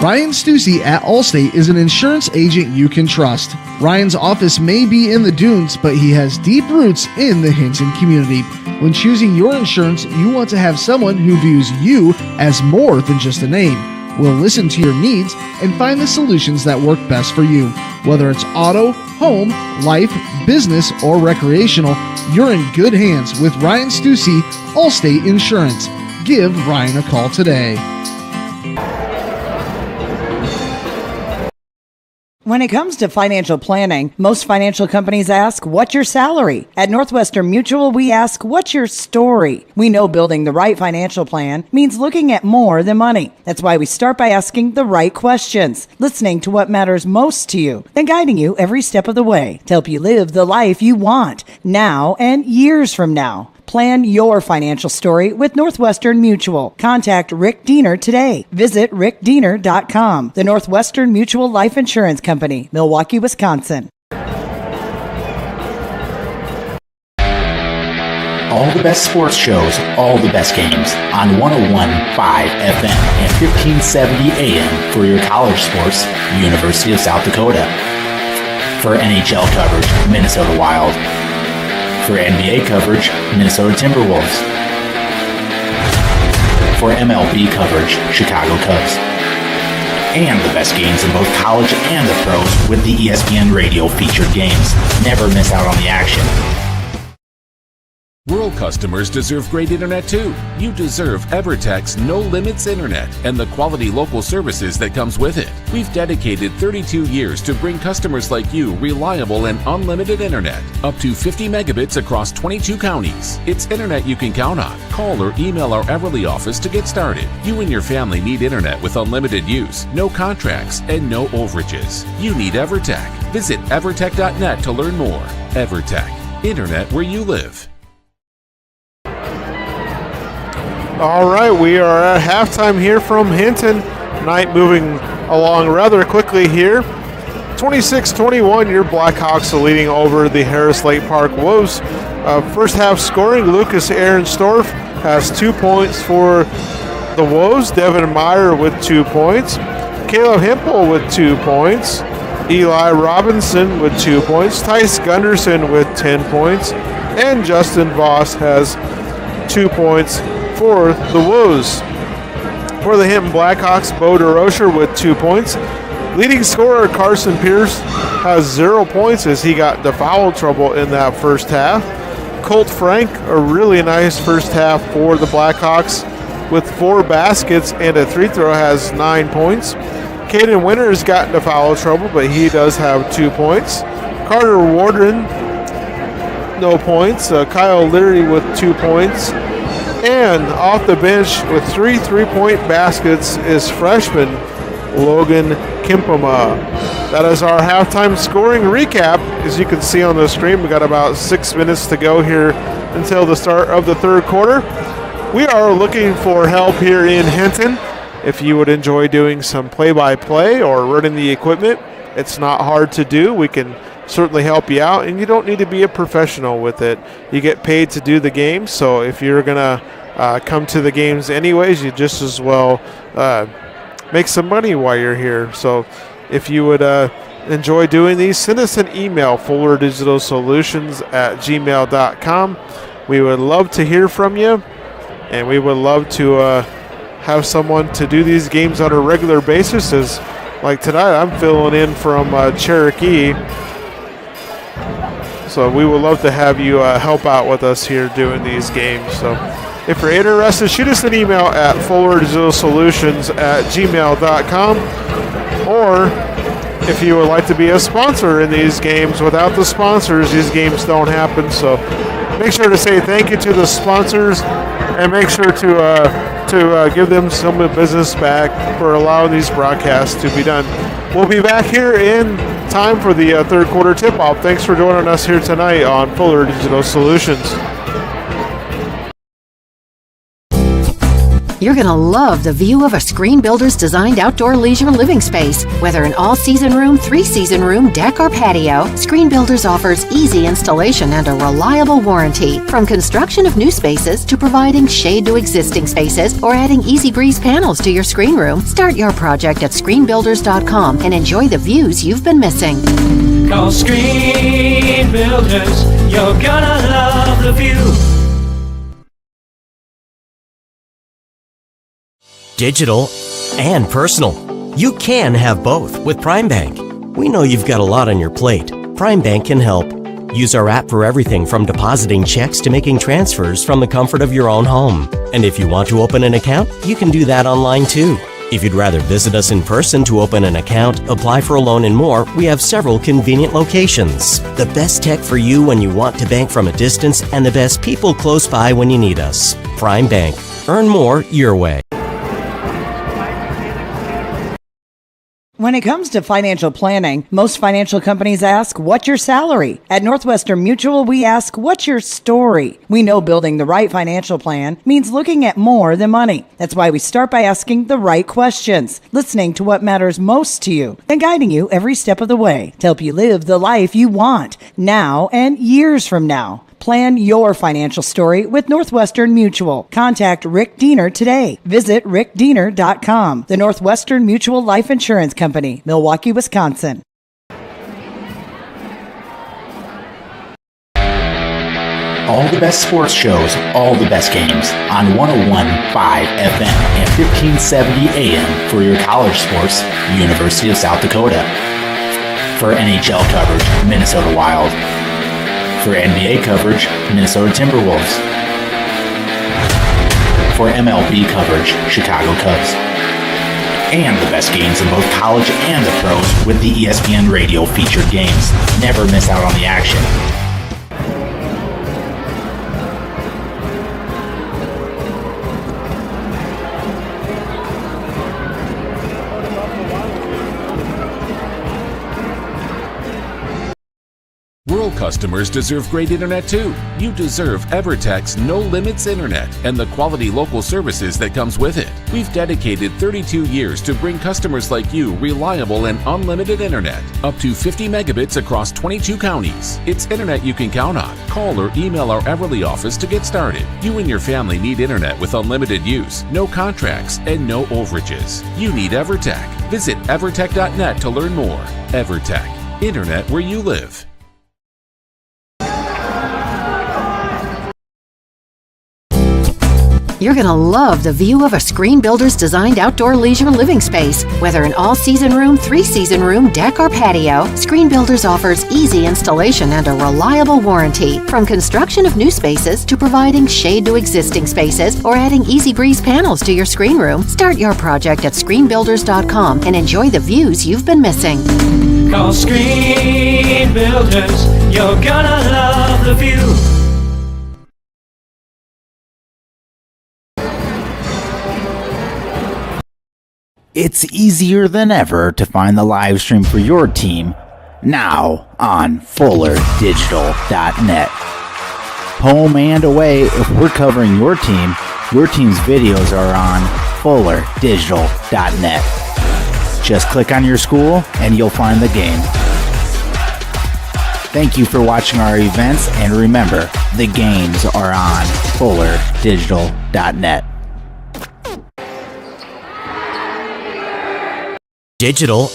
Ryan Stussy at Allstate is an insurance agent you can trust. Ryan's office may be in the Dunes, but he has deep roots in the Hinton community. When choosing your insurance, you want to have someone who views you as more than just a name. We'll listen to your needs and find the solutions that work best for you. Whether it's auto, home, life, business, or recreational, you're in good hands with Ryan Stussy, Allstate Insurance. Give Ryan a call today. When it comes to financial planning, most financial companies ask, what's your salary? At Northwestern Mutual, we ask, what's your story? We know building the right financial plan means looking at more than money. That's why we start by asking the right questions, listening to what matters most to you, then guiding you every step of the way to help you live the life you want, now and years from now. Plan your financial story with Northwestern Mutual. Contact Rick Diener today. Visit rickdiener.com. The Northwestern Mutual Life Insurance Company, Milwaukee, Wisconsin. All the best sports shows, all the best games on 101.5 FM and 1570 AM for your college sports, University of South Dakota. For NHL coverage, Minnesota Wild. For NBA coverage, Minnesota Timberwolves. For MLB coverage, Chicago Cubs. And the best games in both college and the pros with the ESPN Radio featured games. Never miss out on the action. Rural customers deserve great internet too. You deserve EverTech's no limits internet and the quality local services that comes with it. We've dedicated 32 years to bring customers like you reliable and unlimited internet, up to 50 megabits across 22 counties. It's internet you can count on. Call or email our Everly office to get started. You and your family need internet with unlimited use, no contracts, and no overages. You need EverTech. Visit evertech.net to learn more. EverTech, internet where you live. All right, we are at halftime here from Hinton. Night moving along rather quickly here. 26-21, your Blackhawks are leading over the Harris Lake Park Wolves. First half scoring, Lucas Aaronsdorf has 2 points for the Wolves. Devin Meyer with 2 points. Caleb Hempel with 2 points. Eli Robinson with 2 points. Tice Gunderson with 10 points. And Justin Voss has 2 points for the Wolves. For the Hinton Blackhawks, Bo DeRocher with 2 points. Leading scorer Carson Pierce has 0 points as he got into foul trouble in that first half. Colt Frank, a really nice first half for the Blackhawks with 4 baskets and a free throw, has 9 points. Caden Winters got into foul trouble, but he does have 2 points. Carter Warden, no points. Kyle Leary with 2 points. And off the bench with 3 3-point baskets is freshman Logan Kimpama. That is our halftime scoring recap. As you can see on the screen, we got about 6 minutes to go here until the start of the third quarter. We are looking for help here in Hinton. If you would enjoy doing some play-by-play or running the equipment, it's not hard to do. We can certainly help you out, and you don't need to be a professional with it. You get paid to do the game, so if you're going to come to the games anyways, you just as well make some money while you're here. So if you would enjoy doing these, send us an email, fullerdigitalsolutions@gmail.com. We would love to hear from you, and we would love to have someone to do these games on a regular basis. As like tonight, I'm filling in from Cherokee. So we would love to have you help out with us here doing these games. So if you're interested, shoot us an email at fullerdigitalsolutions@gmail.com. Or if you would like to be a sponsor in these games, without the sponsors, these games don't happen. So make sure to say thank you to the sponsors and make sure to give them some business back for allowing these broadcasts to be done. We'll be back here in time for the third quarter tip-off. Thanks for joining us here tonight on Fuller Digital Solutions. You're going to love the view of a Screen Builder's designed outdoor leisure living space. Whether an all-season room, 3-season room, deck, or patio, Screen Builders offers easy installation and a reliable warranty. From construction of new spaces to providing shade to existing spaces or adding Easy Breeze panels to your screen room, start your project at screenbuilders.com and enjoy the views you've been missing. Call Screen Builders, you're gonna love the view. Digital and personal. You can have both with Prime Bank. We know you've got a lot on your plate. Prime Bank can help. Use our app for everything from depositing checks to making transfers from the comfort of your own home. And if you want to open an account, you can do that online too. If you'd rather visit us in person to open an account, apply for a loan and more, we have several convenient locations. The best tech for you when you want to bank from a distance and the best people close by when you need us. Prime Bank. Earn more your way. When it comes to financial planning, most financial companies ask, what's your salary? At Northwestern Mutual, we ask, what's your story? We know building the right financial plan means looking at more than money. That's why we start by asking the right questions, listening to what matters most to you, and guiding you every step of the way to help you live the life you want, now and years from now. Plan your financial story with Northwestern Mutual. Contact Rick Diener today. Visit rickdiener.com. The Northwestern Mutual Life Insurance Company, Milwaukee, Wisconsin. All the best sports shows, all the best games on 101.5 FM and 1570 AM for your college sports, University of South Dakota. For NHL coverage, Minnesota Wild. For NBA coverage, Minnesota Timberwolves. For MLB coverage, Chicago Cubs. And the best games in both college and the pros with the ESPN Radio featured games. Never miss out on the action. Rural customers deserve great internet too. You deserve EverTech's No Limits Internet and the quality local services that comes with it. We've dedicated 32 years to bring customers like you reliable and unlimited internet, up to 50 megabits across 22 counties. It's internet you can count on. Call or email our Everly office to get started. You and your family need internet with unlimited use, no contracts, and no overages. You need EverTech. Visit evertech.net to learn more. EverTech, internet where you live. You're going to love the view of a Screen Builder's designed outdoor leisure living space. Whether an all-season room, three-season room, deck, or patio, Screen Builders offers easy installation and a reliable warranty. From construction of new spaces to providing shade to existing spaces or adding Easy Breeze panels to your screen room, start your project at screenbuilders.com and enjoy the views you've been missing. Call Screen Builders, you're gonna love the view. It's easier than ever to find the live stream for your team now on FullerDigital.net. Home and away, if we're covering your team's videos are on FullerDigital.net. Just click on your school and you'll find the game. Thank you for watching our events, and remember, the games are on FullerDigital.net. Digital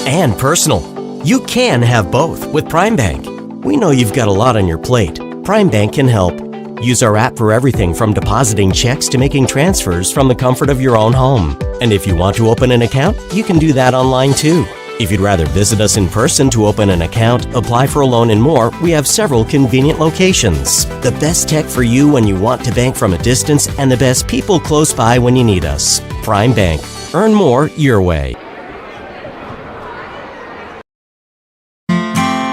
and personal. You can have both with Prime Bank. We know you've got a lot on your plate. Prime Bank can help. Use our app for everything from depositing checks to making transfers from the comfort of your own home. And if you want to open an account, you can do that online too. If you'd rather visit us in person to open an account, apply for a loan and more, we have several convenient locations. The best tech for you when you want to bank from a distance, and the best people close by when you need us. Prime Bank. Earn more your way.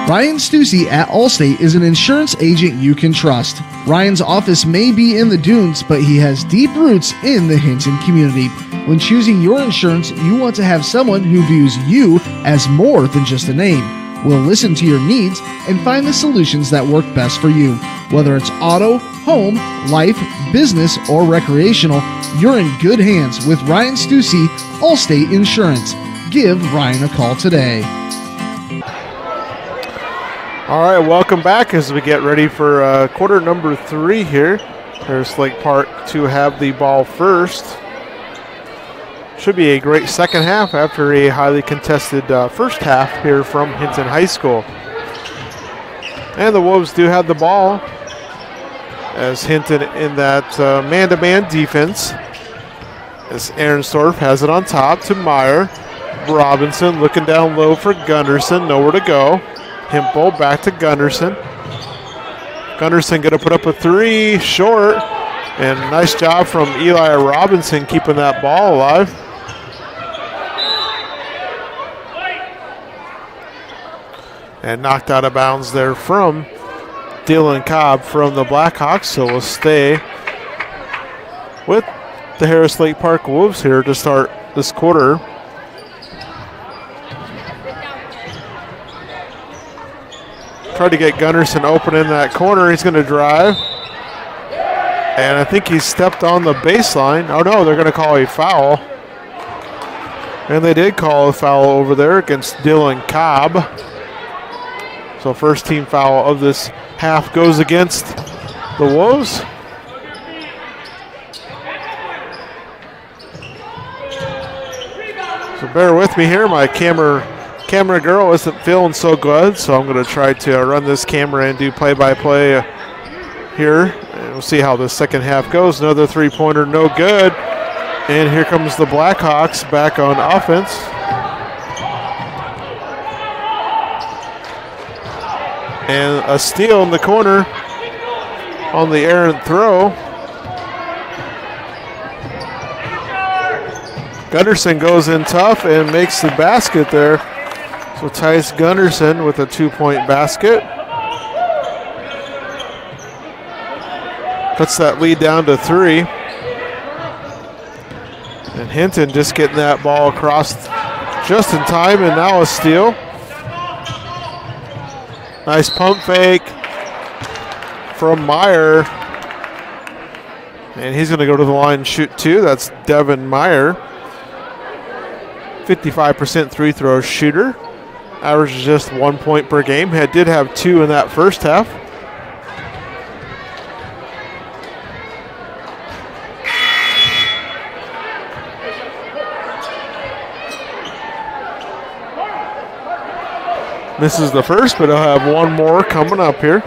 Ryan Stussy at Allstate is an insurance agent you can trust. Ryan's office may be in the dunes, but he has deep roots in the Hinton community. When choosing your insurance, you want to have someone who views you as more than just a name. We'll listen to your needs and find the solutions that work best for you. Whether it's auto, home, life, business, or recreational, you're in good hands with Ryan Stussy, Allstate Insurance. Give Ryan a call today. All right, welcome back as we get ready for quarter number 3 here. There's Lake Park to have the ball first. Should be a great second half after a highly contested first half here from Hinton High School. And the Wolves do have the ball as Hinton in that man-to-man defense. As Arensdorf has it on top to Meyer. Robinson looking down low for Gunderson, nowhere to go. Hempel back to Gunderson. Gunderson going to put up a 3, short. And nice job from Eli Robinson keeping that ball alive. And knocked out of bounds there from Dylan Cobb from the Blackhawks. So we'll stay with the Harris Lake Park Wolves here to start this quarter. Tried to get Gunderson open in that corner. He's going to drive. And I think he stepped on the baseline. Oh, no, they're going to call a foul. And they did call a foul over there against Dylan Cobb. So first team foul of this half goes against the Wolves. So bear with me here. My camera girl isn't feeling so good, so I'm going to try to run this camera and do play-by-play here. And we'll see how the second half goes. Another three-pointer, no good. And here comes the Blackhawks back on offense. And a steal in the corner on the errant throw. Gunderson goes in tough and makes the basket there. So Tice Gunderson with a 2-point basket. Cuts that lead down to 3. And Hinton just getting that ball across just in time, and now a steal. Nice pump fake from Meyer. And he's going to go to the line and shoot 2. That's Devin Meyer. 55% free throw shooter. Averages just 1 point per game. Did have 2 in that first half. Misses the first, but he'll have one more coming up here.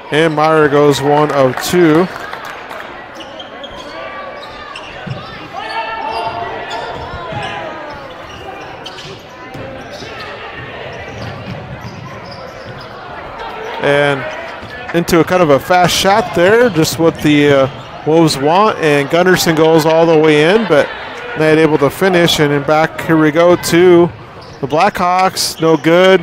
And Meyer goes 1 of 2. And into a kind of a fast shot there, just what the Wolves want, and Gunderson goes all the way in, but not able to finish. And then back, here we go to the Blackhawks, no good.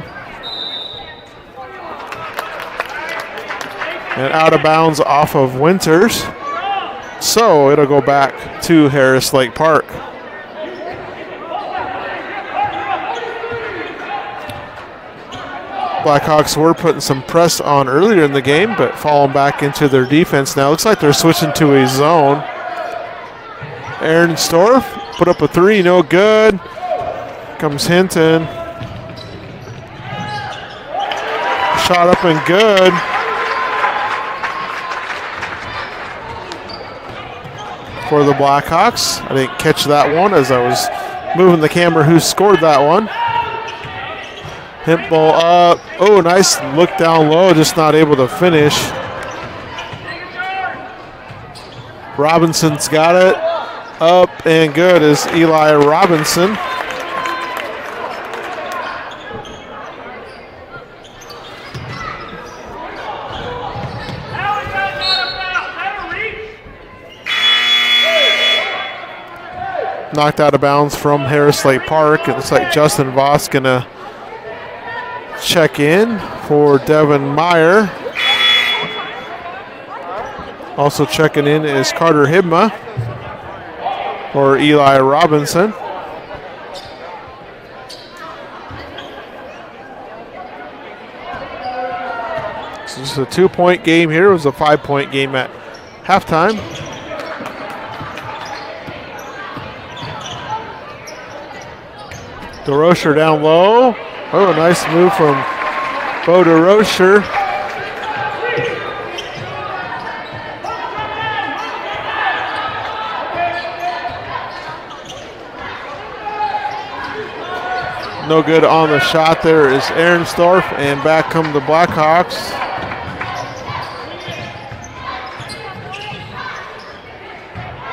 And out of bounds off of Winters. So it'll go back to Harris Lake Park. Blackhawks were putting some press on earlier in the game, but falling back into their defense now. Looks like they're switching to a zone. Aaron Storff put up a 3, no good. Comes Hinton. Shot up and good. For the Blackhawks. I didn't catch that one as I was moving the camera who scored that one. Hit ball up. Oh, nice look down low, just not able to finish. Robinson's got it. Up and good is Eli Robinson. Knocked out of bounds from Harris Lake Park. It looks like Justin Voss gonna check in for Devin Meyer. Also checking in is Carter Hibma for Eli Robinson. So this is a 2-point game here. It was a 5-point game at halftime. DeRocher down low. Oh, a nice move from Bo DeRocher. No good on the shot. There is Aaron Storff, and back come the Blackhawks.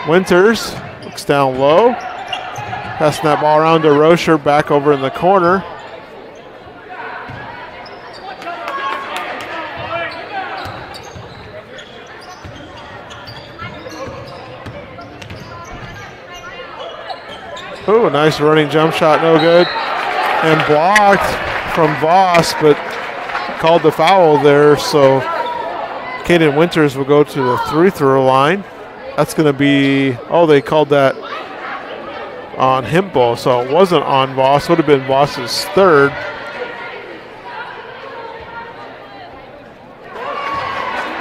Winters looks down low. Passing that ball around to Rocher, back over in the corner. Oh, a nice running jump shot, no good. And blocked from Voss, but called the foul there, so Caden Winters will go to the free throw line. That's going to be, oh, they called that on Himpo, so it wasn't on Voss. Would have been Voss's third.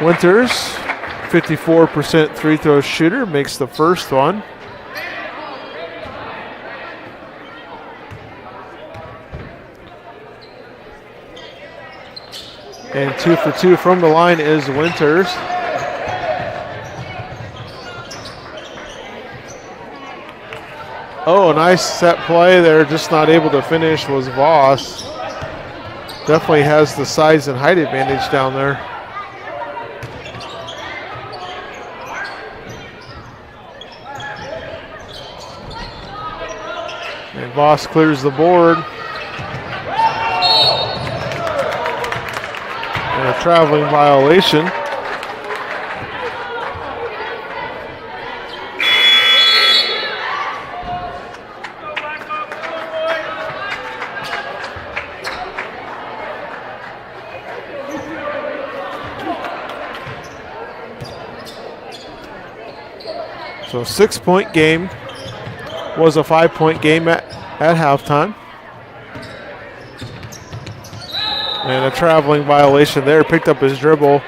Winters, 54% free throw shooter, makes the first one. And 2 for 2 from the line is Winters. Oh, nice set play there. Just not able to finish was Voss. Definitely has the size and height advantage down there. And Voss clears the board. And a traveling violation. So 6-point game, was a 5-point game at halftime. And a traveling violation there, picked up his dribble.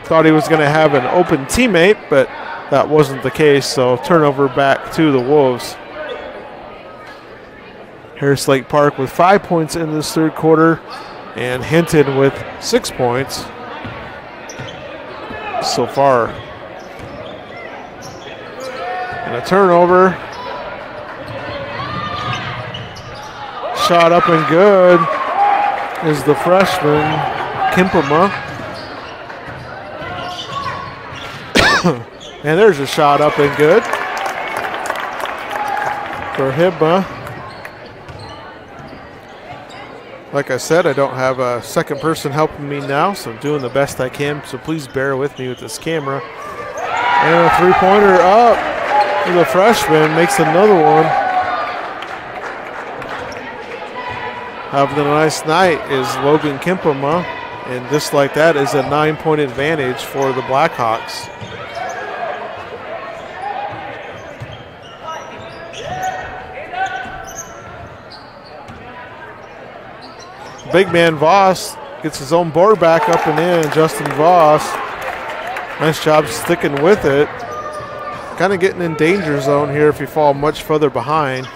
Thought he was going to have an open teammate, but that wasn't the case, so turnover back to the Wolves. Harris Lake Park with 5 points in this third quarter, and Hinton with 6 points so far. And a turnover. Shot up and good is the freshman, Kimpema. And there's a shot up and good for Hibma. Like I said, I don't have a second person helping me now, so I'm doing the best I can, so please bear with me with this camera. And a three-pointer up for the freshman, makes another one. Having a nice night is Logan Kimpema, and just like that is a 9-point advantage for the Blackhawks. Big man Voss gets his own board back up and in. Justin Voss, nice job sticking with it. Kind of getting in danger zone here if you fall much further behind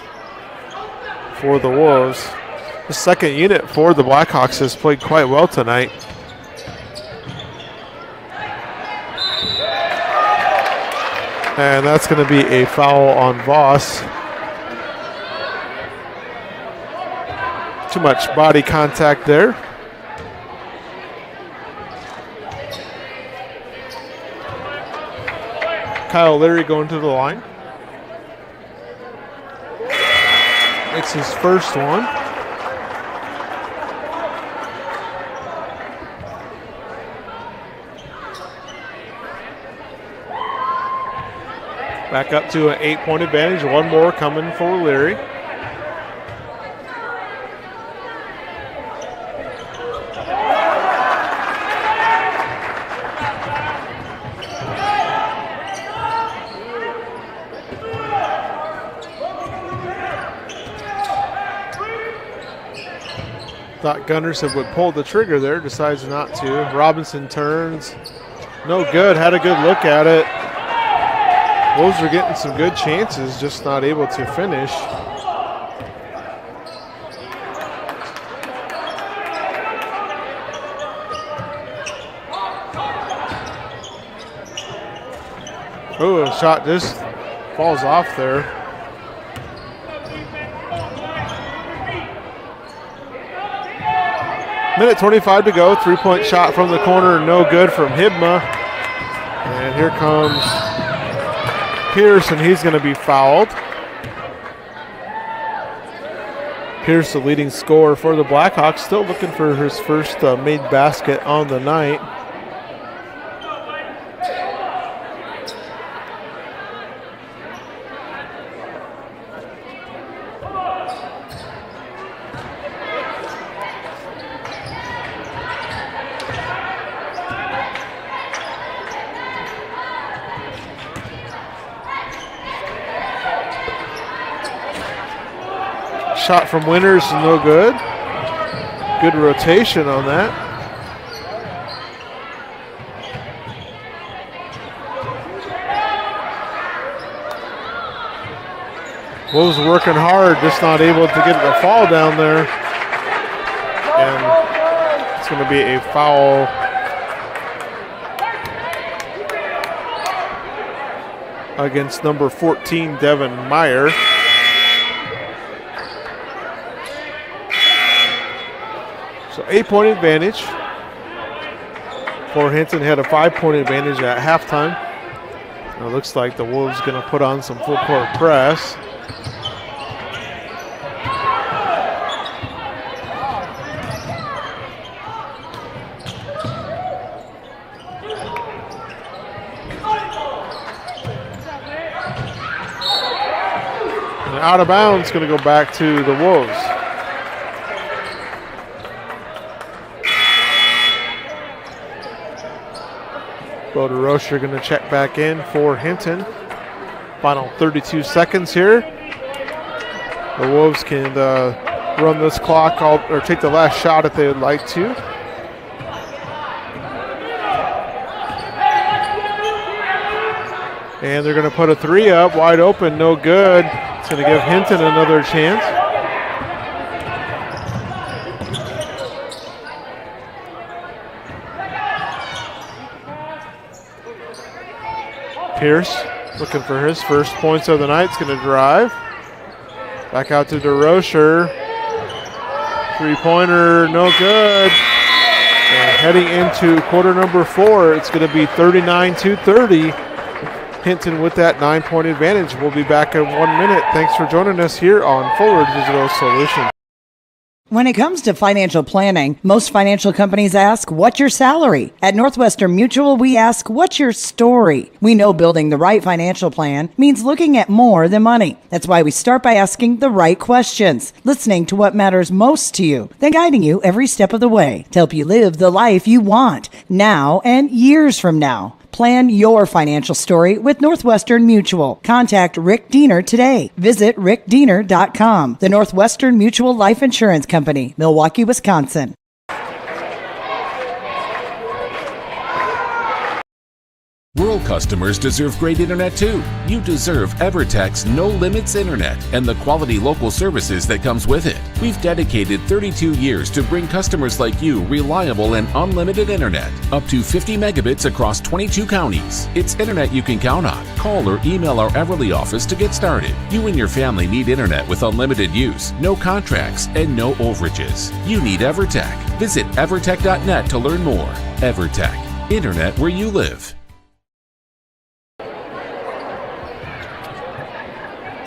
for the Wolves. The second unit for the Blackhawks has played quite well tonight. And that's going to be a foul on Voss. Too much body contact there. Kyle Leary going to the line. It's his first one. Back up to an 8-point advantage. One more coming for Leary. Thought Gunderson would pull the trigger there, decides not to. Robinson turns, no good, had a good look at it. Wolves are getting some good chances, just not able to finish. Oh, a shot just falls off there. Minute 25 to go, 3-point shot from the corner, no good from Hibma. And here comes Pierce, and he's going to be fouled. Pierce, the leading scorer for the Blackhawks, still looking for his first made basket on the night. Shot from Winters, no good. Good rotation on that. Wolves working hard, just not able to get it to fall down there. And it's going to be a foul. Against number 14, Devin Meyer. So 8-point advantage for Hinton. Had a 5-point advantage at halftime. Now it looks like the Wolves going to put on some full court press. out of bounds, going to go back to the Wolves. Bo DeRocher going to check back in for Hinton. Final 32 seconds here. The Wolves can run this clock or take the last shot if they would like to. And they're going to put a three up, wide open, no good. It's going to give Hinton another chance. Pierce looking for his first points of the night. It's going to drive. Back out to DeRocher. Three-pointer, no good. And heading into quarter number 4, it's going to be 39-30. Hinton with that 9-point advantage. We'll be back in 1 minute. Thanks for joining us here on Fuller Digital Solutions. When it comes to financial planning, most financial companies ask, what's your salary? At Northwestern Mutual, we ask, what's your story? We know building the right financial plan means looking at more than money. That's why we start by asking the right questions, listening to what matters most to you, then guiding you every step of the way to help you live the life you want now and years from now. Plan your financial story with Northwestern Mutual. Contact Rick Diener today. Visit rickdiener.com. The Northwestern Mutual Life Insurance Company, Milwaukee, Wisconsin. Rural customers deserve great internet too. You deserve EverTech's No Limits Internet and the quality local services that comes with it. We've dedicated 32 years to bring customers like you reliable and unlimited internet, up to 50 megabits across 22 counties. It's internet you can count on. Call or email our Everly office to get started. You and your family need internet with unlimited use, no contracts, and no overages. You need EverTech. Visit evertech.net to learn more. EverTech, internet where you live.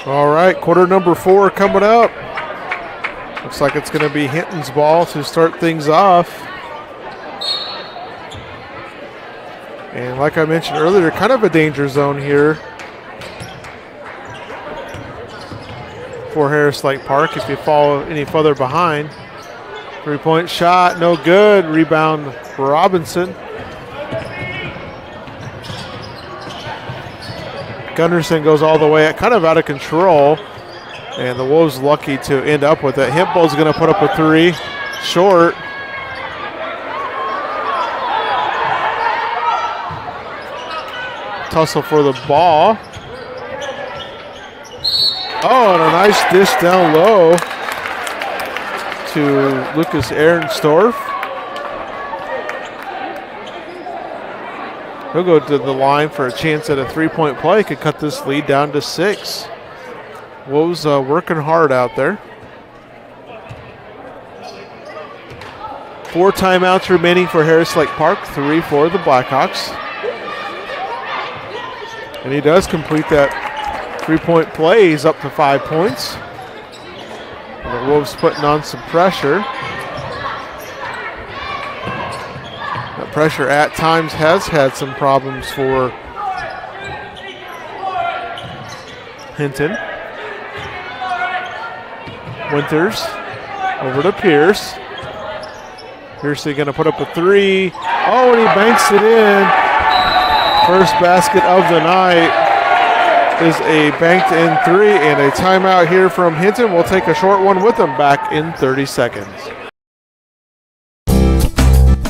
All right, quarter number 4 coming up. Looks like it's going to be Hinton's ball to start things off. And like I mentioned earlier, kind of a danger zone here for Harris Lake Park if you fall any further behind. 3-point shot, no good. Rebound Robinson. Gunderson goes all the way, kind of out of control, and the Wolves lucky to end up with it. Himple's going to put up a 3, short. Tussle for the ball. Oh, and a nice dish down low to Lucas Ehrenstorff. He'll go to the line for a chance at a 3-point play. Could cut this lead down to 6. Wolves working hard out there. 4 timeouts remaining for Harris Lake Park, 3 for the Blackhawks. And he does complete that 3-point play. He's up to 5 points. And the Wolves putting on some pressure. Pressure at times has had some problems for Hinton. Winters over to Pierce. Pierce going to put up a 3. Oh, and he banks it in. First basket of the night is a banked in 3, and a timeout here from Hinton. We'll take a short one with them back in 30 seconds.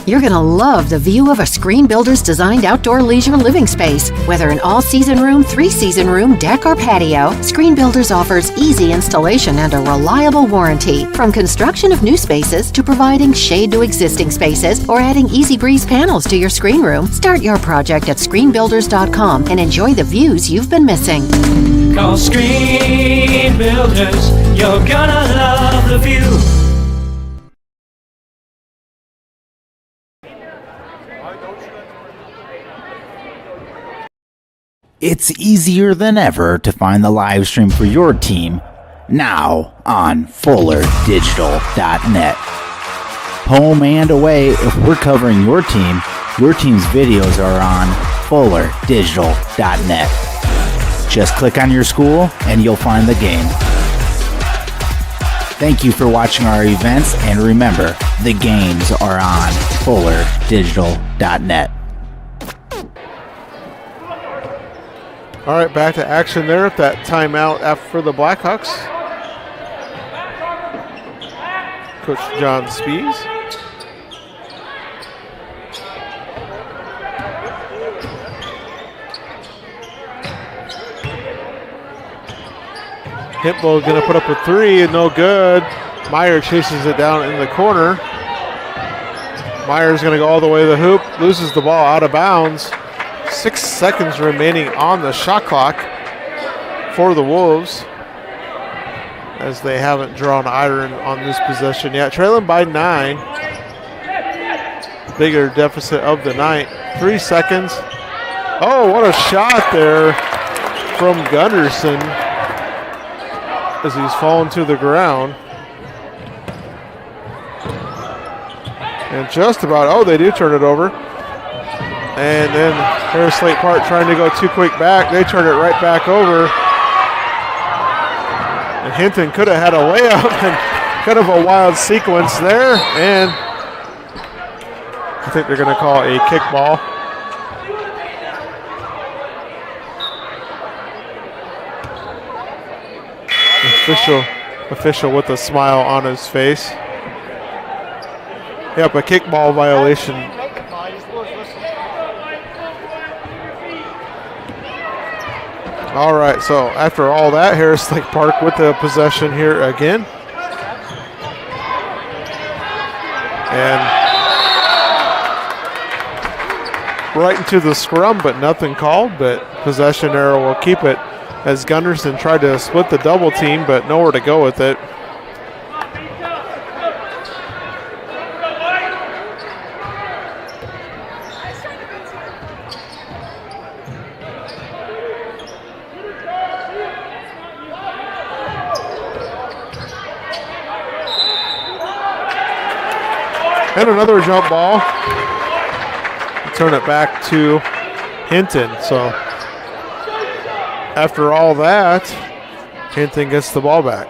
You're going to love the view of a Screen Builder's designed outdoor leisure living space. Whether an all-season room, 3-season room, deck, or patio, Screen Builders offers easy installation and a reliable warranty. From construction of new spaces to providing shade to existing spaces or adding Easy Breeze panels to your screen room, start your project at screenbuilders.com and enjoy the views you've been missing. Call Screen Builders, you're gonna love the view. It's easier than ever to find the live stream for your team now on FullerDigital.net. Home and away, if we're covering your team's videos are on FullerDigital.net. Just click on your school and you'll find the game. Thank you for watching our events, and remember, the games are on FullerDigital.net. All right, back to action there at that timeout for the Blackhawks. Coach John Spees. Hippo going to put up a three, and no good. Meyer chases it down in the corner. Meyer's going to go all the way to the hoop, loses the ball out of bounds. 6 seconds remaining on the shot clock for the Wolves, as they haven't drawn iron on this possession yet. Trailing by 9. Bigger deficit of the night. 3 seconds. Oh, what a shot there from Gunderson as he's fallen to the ground. And just about, oh, they do turn it over. And then Harris Slate Park trying to go too quick back. They turn it right back over. And Hinton could have had a layup, and kind of a wild sequence there. And I think they're going to call a kickball. Official with a smile on his face. Yep, a kickball violation. All right, so after all that, Harris Lake Park with the possession here again. And right into the scrum, but nothing called, but possession arrow will keep it, as Gunderson tried to split the double team, but nowhere to go with it. And another jump ball. Turn it back to Hinton. So after all that, Hinton gets the ball back.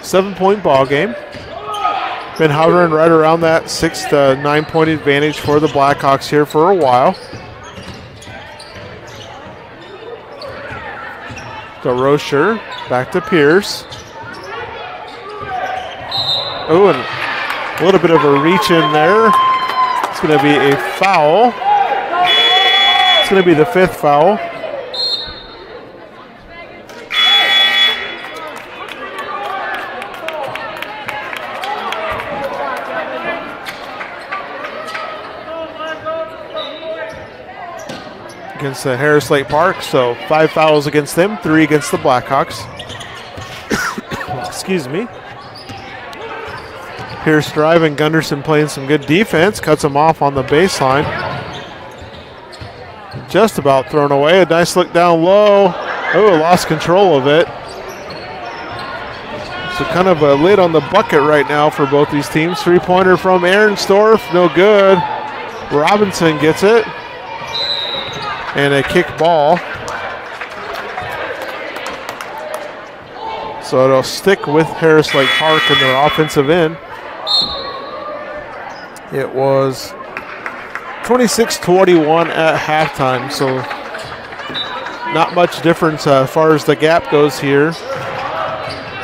Seven-point ball game. Been hovering right around that 6 to 9 point advantage for the Blackhawks here for a while. To Rocher, back to Pierce. Oh, and a little bit of a reach in there. It's going to be a foul. It's going to be the 5th foul. Against the Harris Lake Park, so 5 fouls against them, 3 against the Blackhawks. Excuse me. Pierce driving, Gunderson playing some good defense, cuts him off on the baseline. Just about thrown away, a nice look down low. Oh, lost control of it. So kind of a lid on the bucket right now for both these teams. 3-pointer from Ahrensdorf, no good. Robinson gets it. And a kick ball. So it'll stick with Harris Lake Park in their offensive end. It was 26-21 at halftime, so not much difference as far as the gap goes here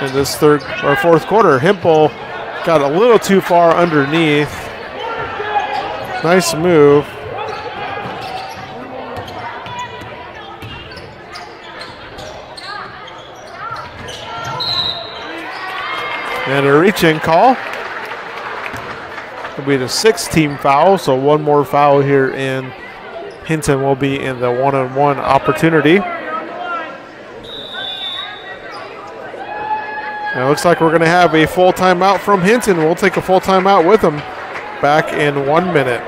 in this third or fourth quarter. Hempel got a little too far underneath. Nice move. And a reach-in call. It'll be the 6th team foul, so one more foul here in Hinton will be in the 1-on-1 opportunity. Now it looks like we're going to have a full timeout from Hinton. We'll take a full timeout with them back in 1 minute.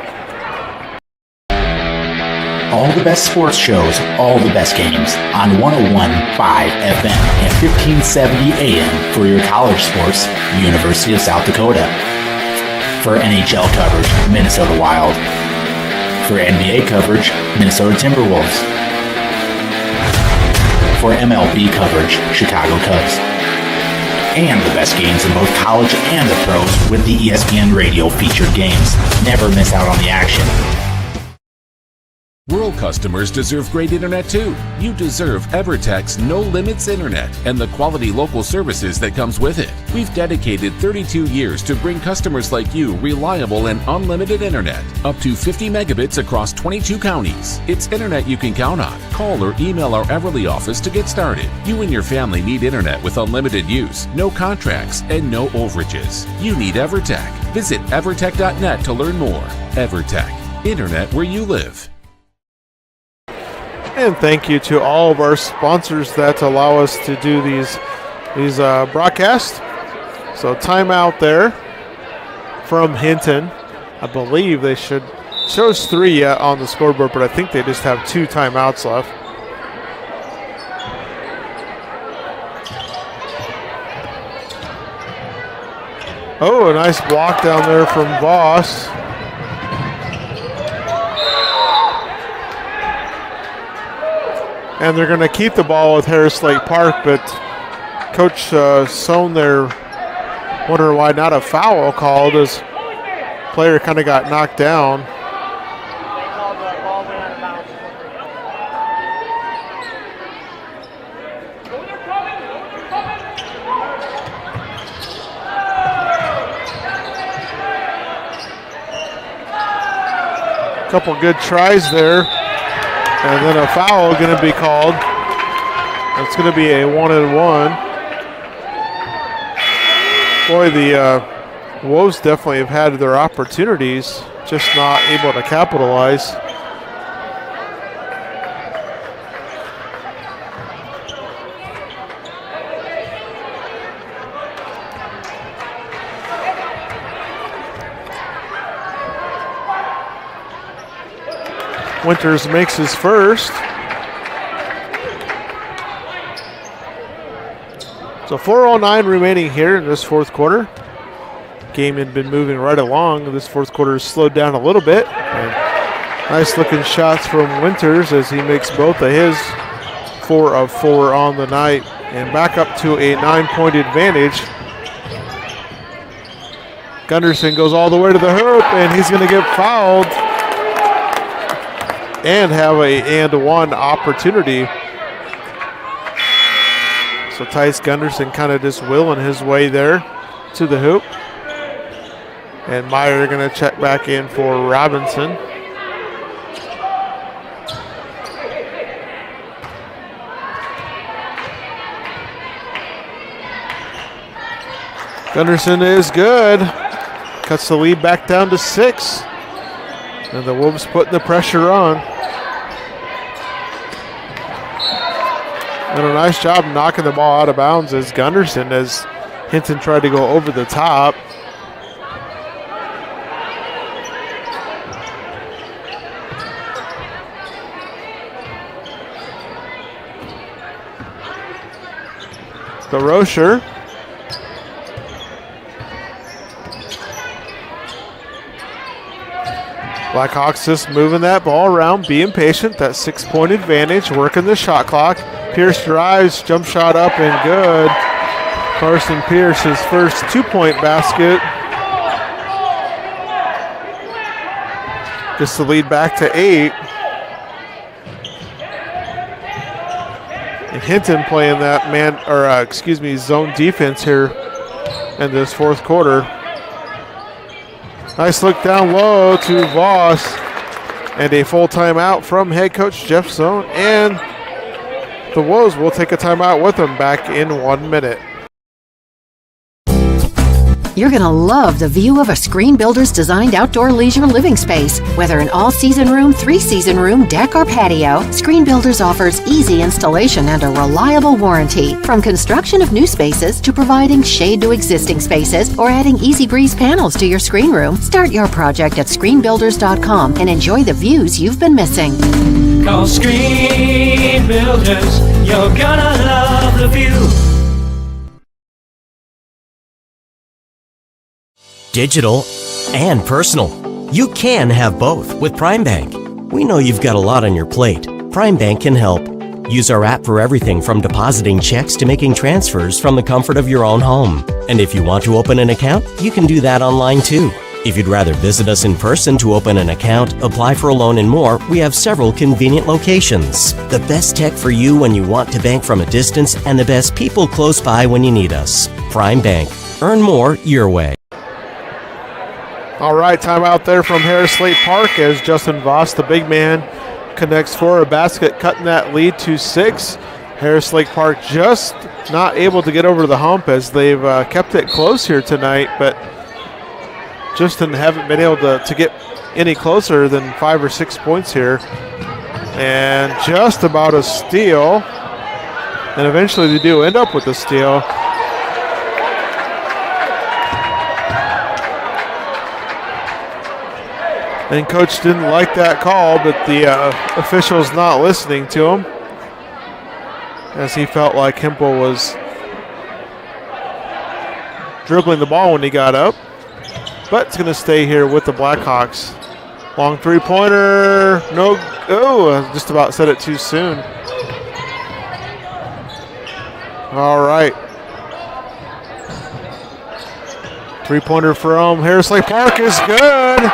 All the best sports shows, all the best games on 101.5 FM and 1570 AM for your college sports, University of South Dakota. For NHL coverage, Minnesota Wild. For NBA coverage, Minnesota Timberwolves. For MLB coverage, Chicago Cubs. And the best games in both college and the pros with the ESPN Radio featured games. Never miss out on the action. Rural customers deserve great internet too. You deserve EverTech's no limits internet and the quality local services that comes with it. We've dedicated 32 years to bring customers like you reliable and unlimited internet, up to 50 megabits across 22 counties. It's internet you can count on. Call or email our Everly office to get started. You and your family need internet with unlimited use, no contracts, and no overages. You need EverTech. Visit evertech.net to learn more. EverTech, internet where you live. And thank you to all of our sponsors that allow us to do these broadcasts. So timeout there from Hinton. I believe they shows 3 yet on the scoreboard, but I think they just have 2 timeouts left. Oh, a nice block down there from Voss. And they're going to keep the ball with Harris Lake Park, but Coach Sohn there wondering why not a foul called as player kind of got knocked down. Couple good tries there. And then a foul going to be called. It's going to be a 1-and-1. Boy, the Wolves definitely have had their opportunities, just not able to capitalize. Winters makes his first. So 4:09 remaining here in this fourth quarter. Game had been moving right along. This fourth quarter has slowed down a little bit. And nice looking shots from Winters as he makes both of his 4 of 4 on the night. And back up to a 9-point advantage. Gunderson goes all the way to the hoop and he's going to get fouled. And have a and-one opportunity. So Tice Gunderson kind of just willing his way there to the hoop. And Meyer going to check back in for Robinson. Gunderson is good. Cuts the lead back down to 6. And the Wolves putting the pressure on. And a nice job knocking the ball out of bounds as Gunderson, as Hinton tried to go over the top. The Rocher. Blackhawks just moving that ball around, being patient. That 6-point advantage, working the shot clock. Pierce drives, jump shot up and good. Carson Pierce, his first 2-point basket. Just to lead back to 8. And Hinton playing that zone defense here in this fourth quarter. Nice look down low to Voss. And a full timeout from head coach Jeff Sohn. And the Wolves will take a timeout with them back in 1 minute. You're going to love the view of a Screen Builder's designed outdoor leisure living space. Whether an all-season room, 3-season room, deck, or patio, Screen Builders offers easy installation and a reliable warranty. From construction of new spaces to providing shade to existing spaces or adding Easy Breeze panels to your screen room, start your project at screenbuilders.com and enjoy the views you've been missing. Call Screen Builders, you're gonna love the view. Digital and personal. You can have both with Prime Bank. We know you've got a lot on your plate. Prime Bank can help. Use our app for everything from depositing checks to making transfers from the comfort of your own home. And if you want to open an account, you can do that online too. If you'd rather visit us in person to open an account, apply for a loan and more, we have several convenient locations. The best tech for you when you want to bank from a distance and the best people close by when you need us. Prime Bank. Earn more your way. All right, timeout there from Harris Slate Park as Justin Voss, the big man, connects for a basket, cutting that lead to 6. Harris Lake Park just not able to get over the hump as they've kept it close here tonight, but just haven't been able to get any closer than 5 or 6 points here. And just about a steal. And eventually they do end up with a steal. And coach didn't like that call, but the official's not listening to him, as he felt like Hempel was dribbling the ball when he got up. But it's going to stay here with the Blackhawks. Long three-pointer. No. Oh, I just about said it too soon. All right. Three-pointer from Harris Lake Park is good.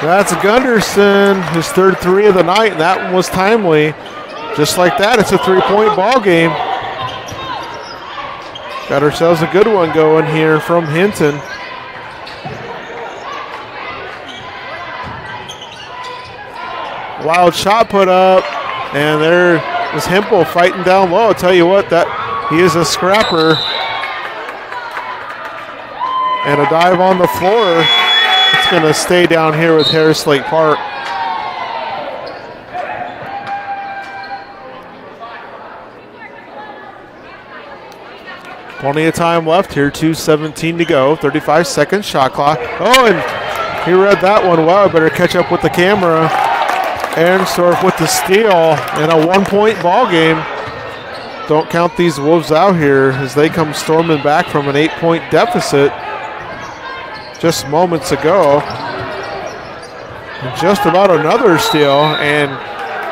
That's Gunderson, his third 3 of the night, and that one was timely. Just like that, it's a 3-point ball game. Got ourselves a good one going here from Hinton. Wild shot put up, and there is Hempel fighting down low. I'll tell you what, that he is a scrapper. And a dive on the floor. It's going to stay down here with Harris Lake Park. Plenty of time left here, 2:17 to go, 35 seconds shot clock. Oh, and he read that one well. Better catch up with the camera. Arensdorf with the steal and a 1-point ball game. Don't count these Wolves out here as they come storming back from an 8-point deficit just moments ago. And just about another steal, and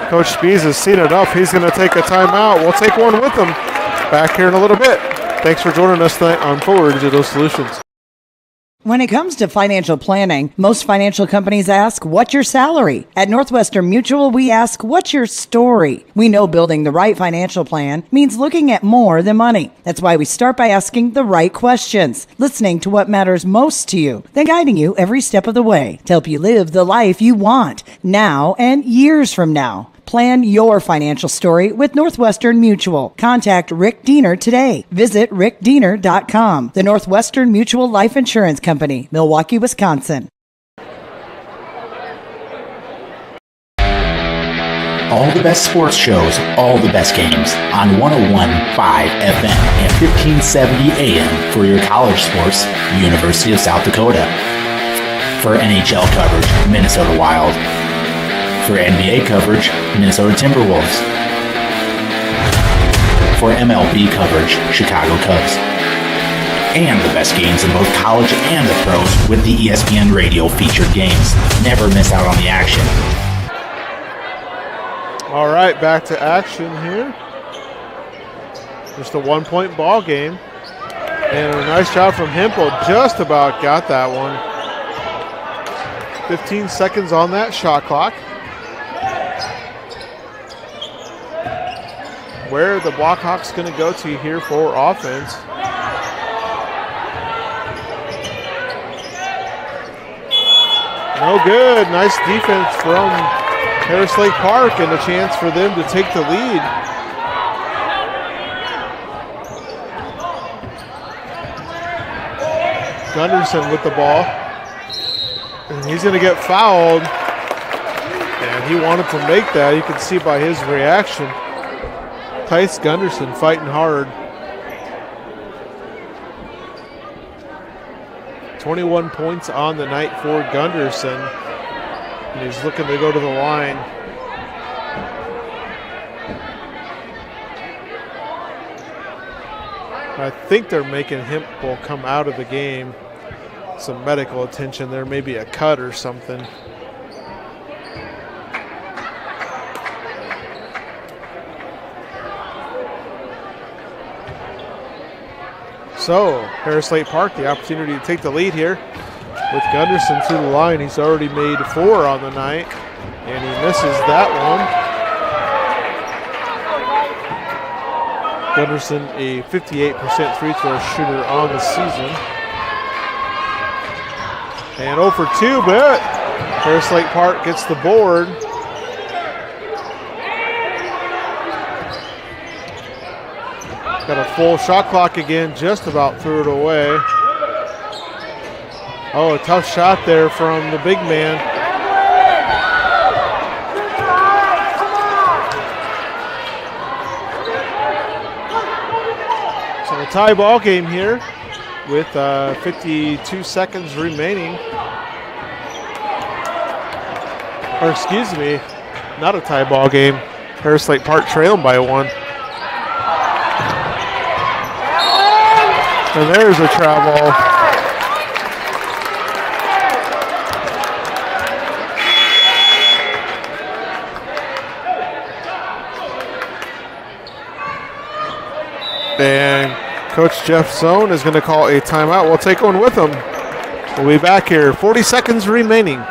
Coach Spies has seen enough. He's going to take a timeout. We'll take one with him back here in a little bit. Thanks for joining us tonight on Forward Digital Solutions. When it comes to financial planning, most financial companies ask, what's your salary? At Northwestern Mutual, we ask, what's your story? We know building the right financial plan means looking at more than money. That's why we start by asking the right questions, listening to what matters most to you, then guiding you every step of the way to help you live the life you want, now and years from now. Plan your financial story with Northwestern Mutual. Contact Rick Diener today. Visit rickdiener.com. The Northwestern Mutual Life Insurance Company, Milwaukee, Wisconsin. All the best sports shows, all the best games on 101.5 FM and 1570 AM for your college sports, University of South Dakota. For NHL coverage, Minnesota Wild. For NBA coverage, Minnesota Timberwolves. For MLB coverage, Chicago Cubs. And the best games in both college and the pros with the ESPN Radio featured games. Never miss out on the action. All right, back to action here. Just a 1-point ball game. And a nice job from Hempel. Just about got that one. 15 seconds on that shot clock. Where the Blackhawks going to go to here for offense. No good. Nice defense from Harris Lake Park and a chance for them to take the lead. Gunderson with the ball. And he's going to get fouled. And he wanted to make that. You can see by his reaction. Tice Gunderson fighting hard. 21 points on the night for Gunderson. And he's looking to go to the line. I think they're making Hempel come out of the game. some medical attention there, maybe a cut or something. So, Harris Lake Park, the opportunity to take the lead here with Gunderson through the line. He's already made 4 on the night, and he misses that one. Gunderson, a 58% free throw shooter on the season. And 0 for 2, but Harris Lake Park gets the board. Got a full shot clock again, just about threw it away. Oh, a tough shot there from the big man. So a tie ball game here with 52 seconds remaining. Or excuse me, not a tie ball game. Harris Lake Park trailing by 1. And there's a travel. And Coach Jeff Zone is going to call a timeout. We'll take one with him. We'll be back here. 40 seconds remaining.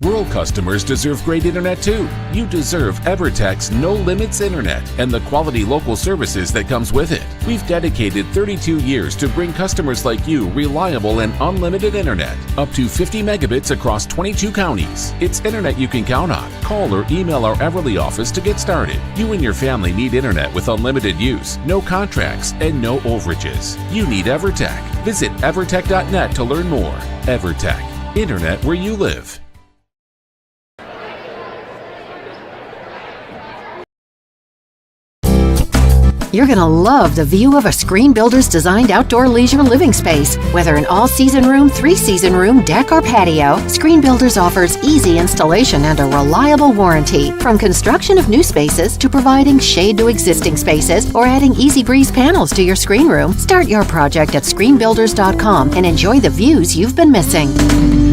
Rural customers deserve great internet too. You deserve EverTech's no limits internet and the quality local services that comes with it. We've dedicated 32 years to bring customers like you reliable and unlimited internet, up to 50 megabits across 22 counties. It's internet you can count on. Call or email our Everly office to get started. You and your family need internet with unlimited use, no contracts, and no overages. You need EverTech. Visit evertech.net to learn more. EverTech, internet where you live. You're going to love the view of a Screen Builder's designed outdoor leisure living space. Whether an all-season room, 3-season room, deck, or patio, Screen Builders offers easy installation and a reliable warranty. From construction of new spaces to providing shade to existing spaces or adding Easy Breeze panels to your screen room, start your project at screenbuilders.com and enjoy the views you've been missing.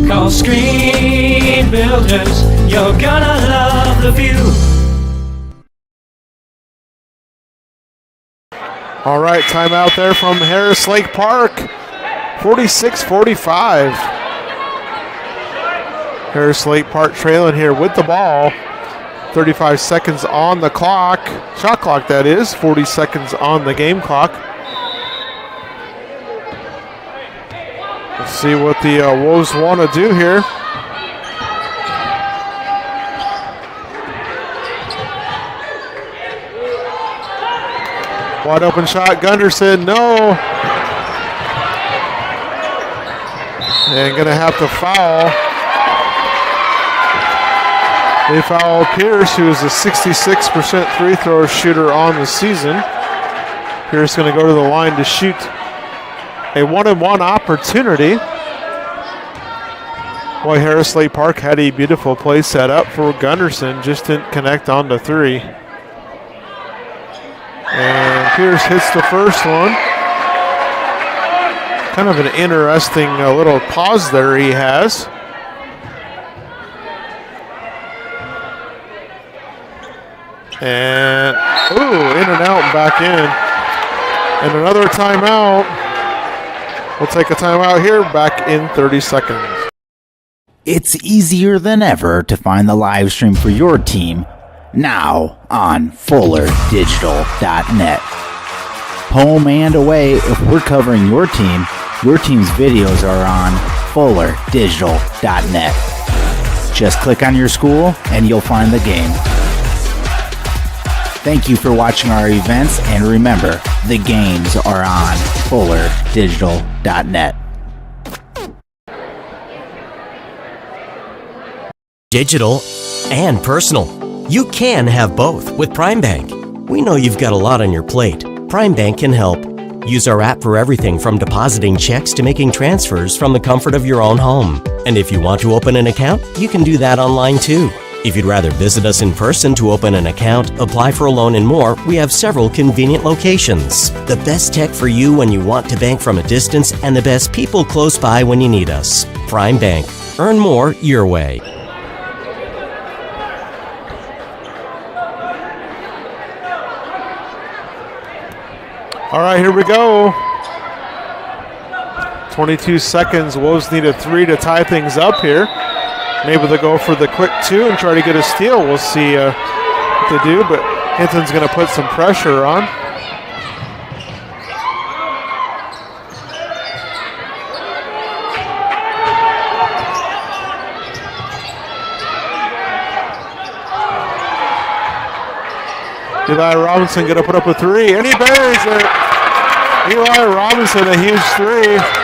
Call Screen Builders, you're gonna love the view. All right, timeout there from Harris Lake Park. 46-45. Harris Lake Park trailing here with the ball. 35 seconds on the clock. Shot clock, that is. 40 seconds on the game clock. Let's see what the Wolves want to do here. Wide open shot, Gunderson, no. And gonna have to foul. They foul Pierce, who is a 66% free throw shooter on the season. Pierce gonna go to the line to shoot a 1-and-1 opportunity. Boy, Harris Lake Park had a beautiful play set up for Gunderson, just didn't connect on the 3. And Pierce hits the first one. Kind of an interesting little pause there he has. And, in and out and back in. And another timeout. We'll take a timeout here, back in 30 seconds. It's easier than ever to find the live stream for your team now on FullerDigital.net. Home and away, if we're covering your team's videos are on FullerDigital.net. Just click on your school and you'll find the game. Thank you for watching our events, and remember, the games are on FullerDigital.net. Digital and personal. You can have both with Prime Bank. We know you've got a lot on your plate. Prime Bank can help. Use our app for everything from depositing checks to making transfers from the comfort of your own home. And if you want to open an account, you can do that online too. If you'd rather visit us in person to open an account, apply for a loan, and more, we have several convenient locations. The best tech for you when you want to bank from a distance, and the best people close by when you need us. Prime Bank. Earn more your way. All right, here we go. 22 seconds. Wolves need a 3 to tie things up here. Maybe they'll go for the quick 2 and try to get a steal. We'll see what they do, but Hinton's going to put some pressure on. Eli Robinson going to put up a 3, and he buries it. Eli Robinson, a huge 3.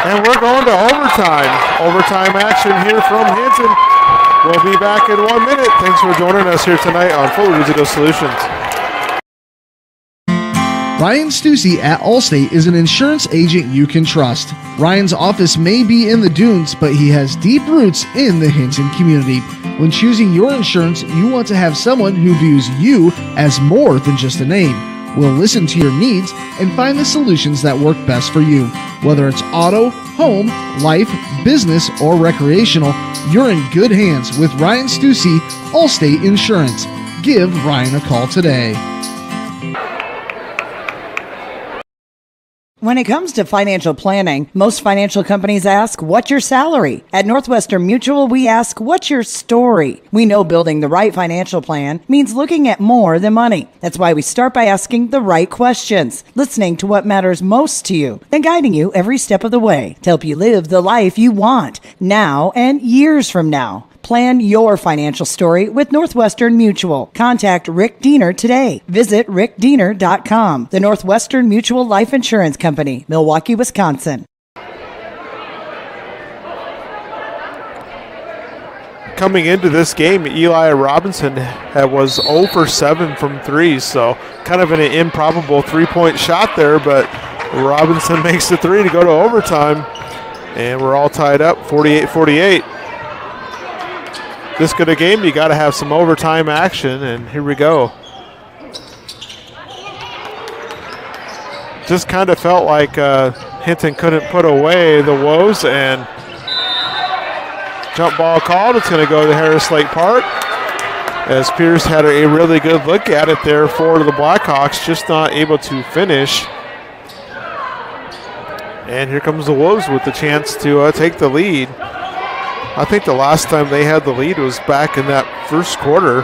And we're going to overtime. Overtime action here from Hinton. We'll be back in 1 minute. Thanks for joining us here tonight on Fuller Digital Solutions. Ryan Stussy at Allstate is an insurance agent you can trust. Ryan's office may be in the dunes, but he has deep roots in the Hinton community. When choosing your insurance, you want to have someone who views you as more than just a name. We'll listen to your needs and find the solutions that work best for you. Whether it's auto, home, life, business, or recreational, you're in good hands with Ryan Stussy, Allstate Insurance. Give Ryan a call today. When it comes to financial planning, most financial companies ask, what's your salary? At Northwestern Mutual, we ask, what's your story? We know building the right financial plan means looking at more than money. That's why we start by asking the right questions, listening to what matters most to you, then guiding you every step of the way to help you live the life you want, now and years from now. Plan your financial story with Northwestern Mutual. Contact Rick Diener today. Visit rickdiener.com. The Northwestern Mutual Life Insurance Company, Milwaukee, Wisconsin. Coming into this game, Eli Robinson was 0 for 7 from 3, so kind of an improbable three-point shot there, but Robinson makes the 3 to go to overtime, and we're all tied up 48-48. This good a game, you got to have some overtime action, and here we go. Just kind of felt like Hinton couldn't put away the Woes, and jump ball called. It's going to go to Harris Lake Park, as Pierce had a really good look at it there for the Blackhawks, just not able to finish. And here comes the Wolves with the chance to take the lead. I think the last time they had the lead was back in that first quarter.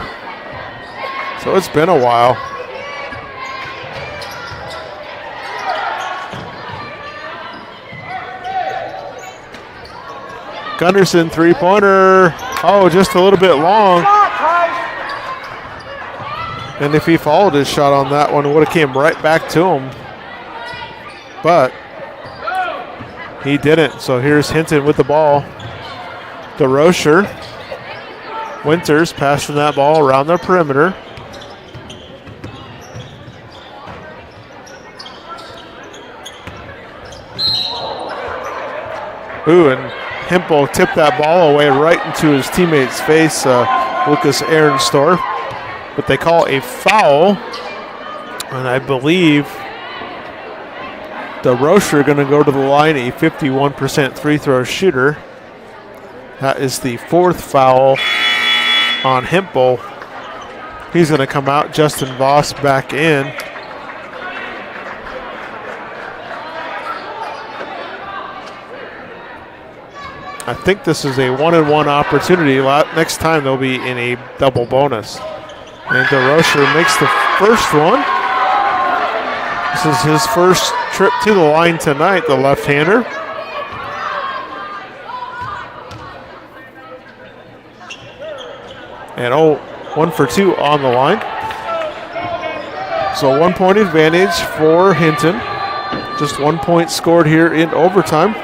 So it's been a while. Gunderson three-pointer. Oh, just a little bit long. And if he followed his shot on that one, it would have came right back to him. But he didn't. So here's Hinton with the ball. DeRocher. Winters passing that ball around the perimeter. Ooh, and Hempel tipped that ball away right into his teammate's face, Lucas Ahrenstorff. But they call a foul, and I believe DeRocher going to go to the line, a 51% free throw shooter. That is the fourth foul on Hempel. He's going to come out. Justin Voss back in. I think this is a one-and-one opportunity. Next time they'll be in a double bonus. And DeRocher makes the first one. This is his first trip to the line tonight, the left-hander. And 1 for 2 on the line. So 1 point advantage for Hinton. Just 1 point scored here in overtime.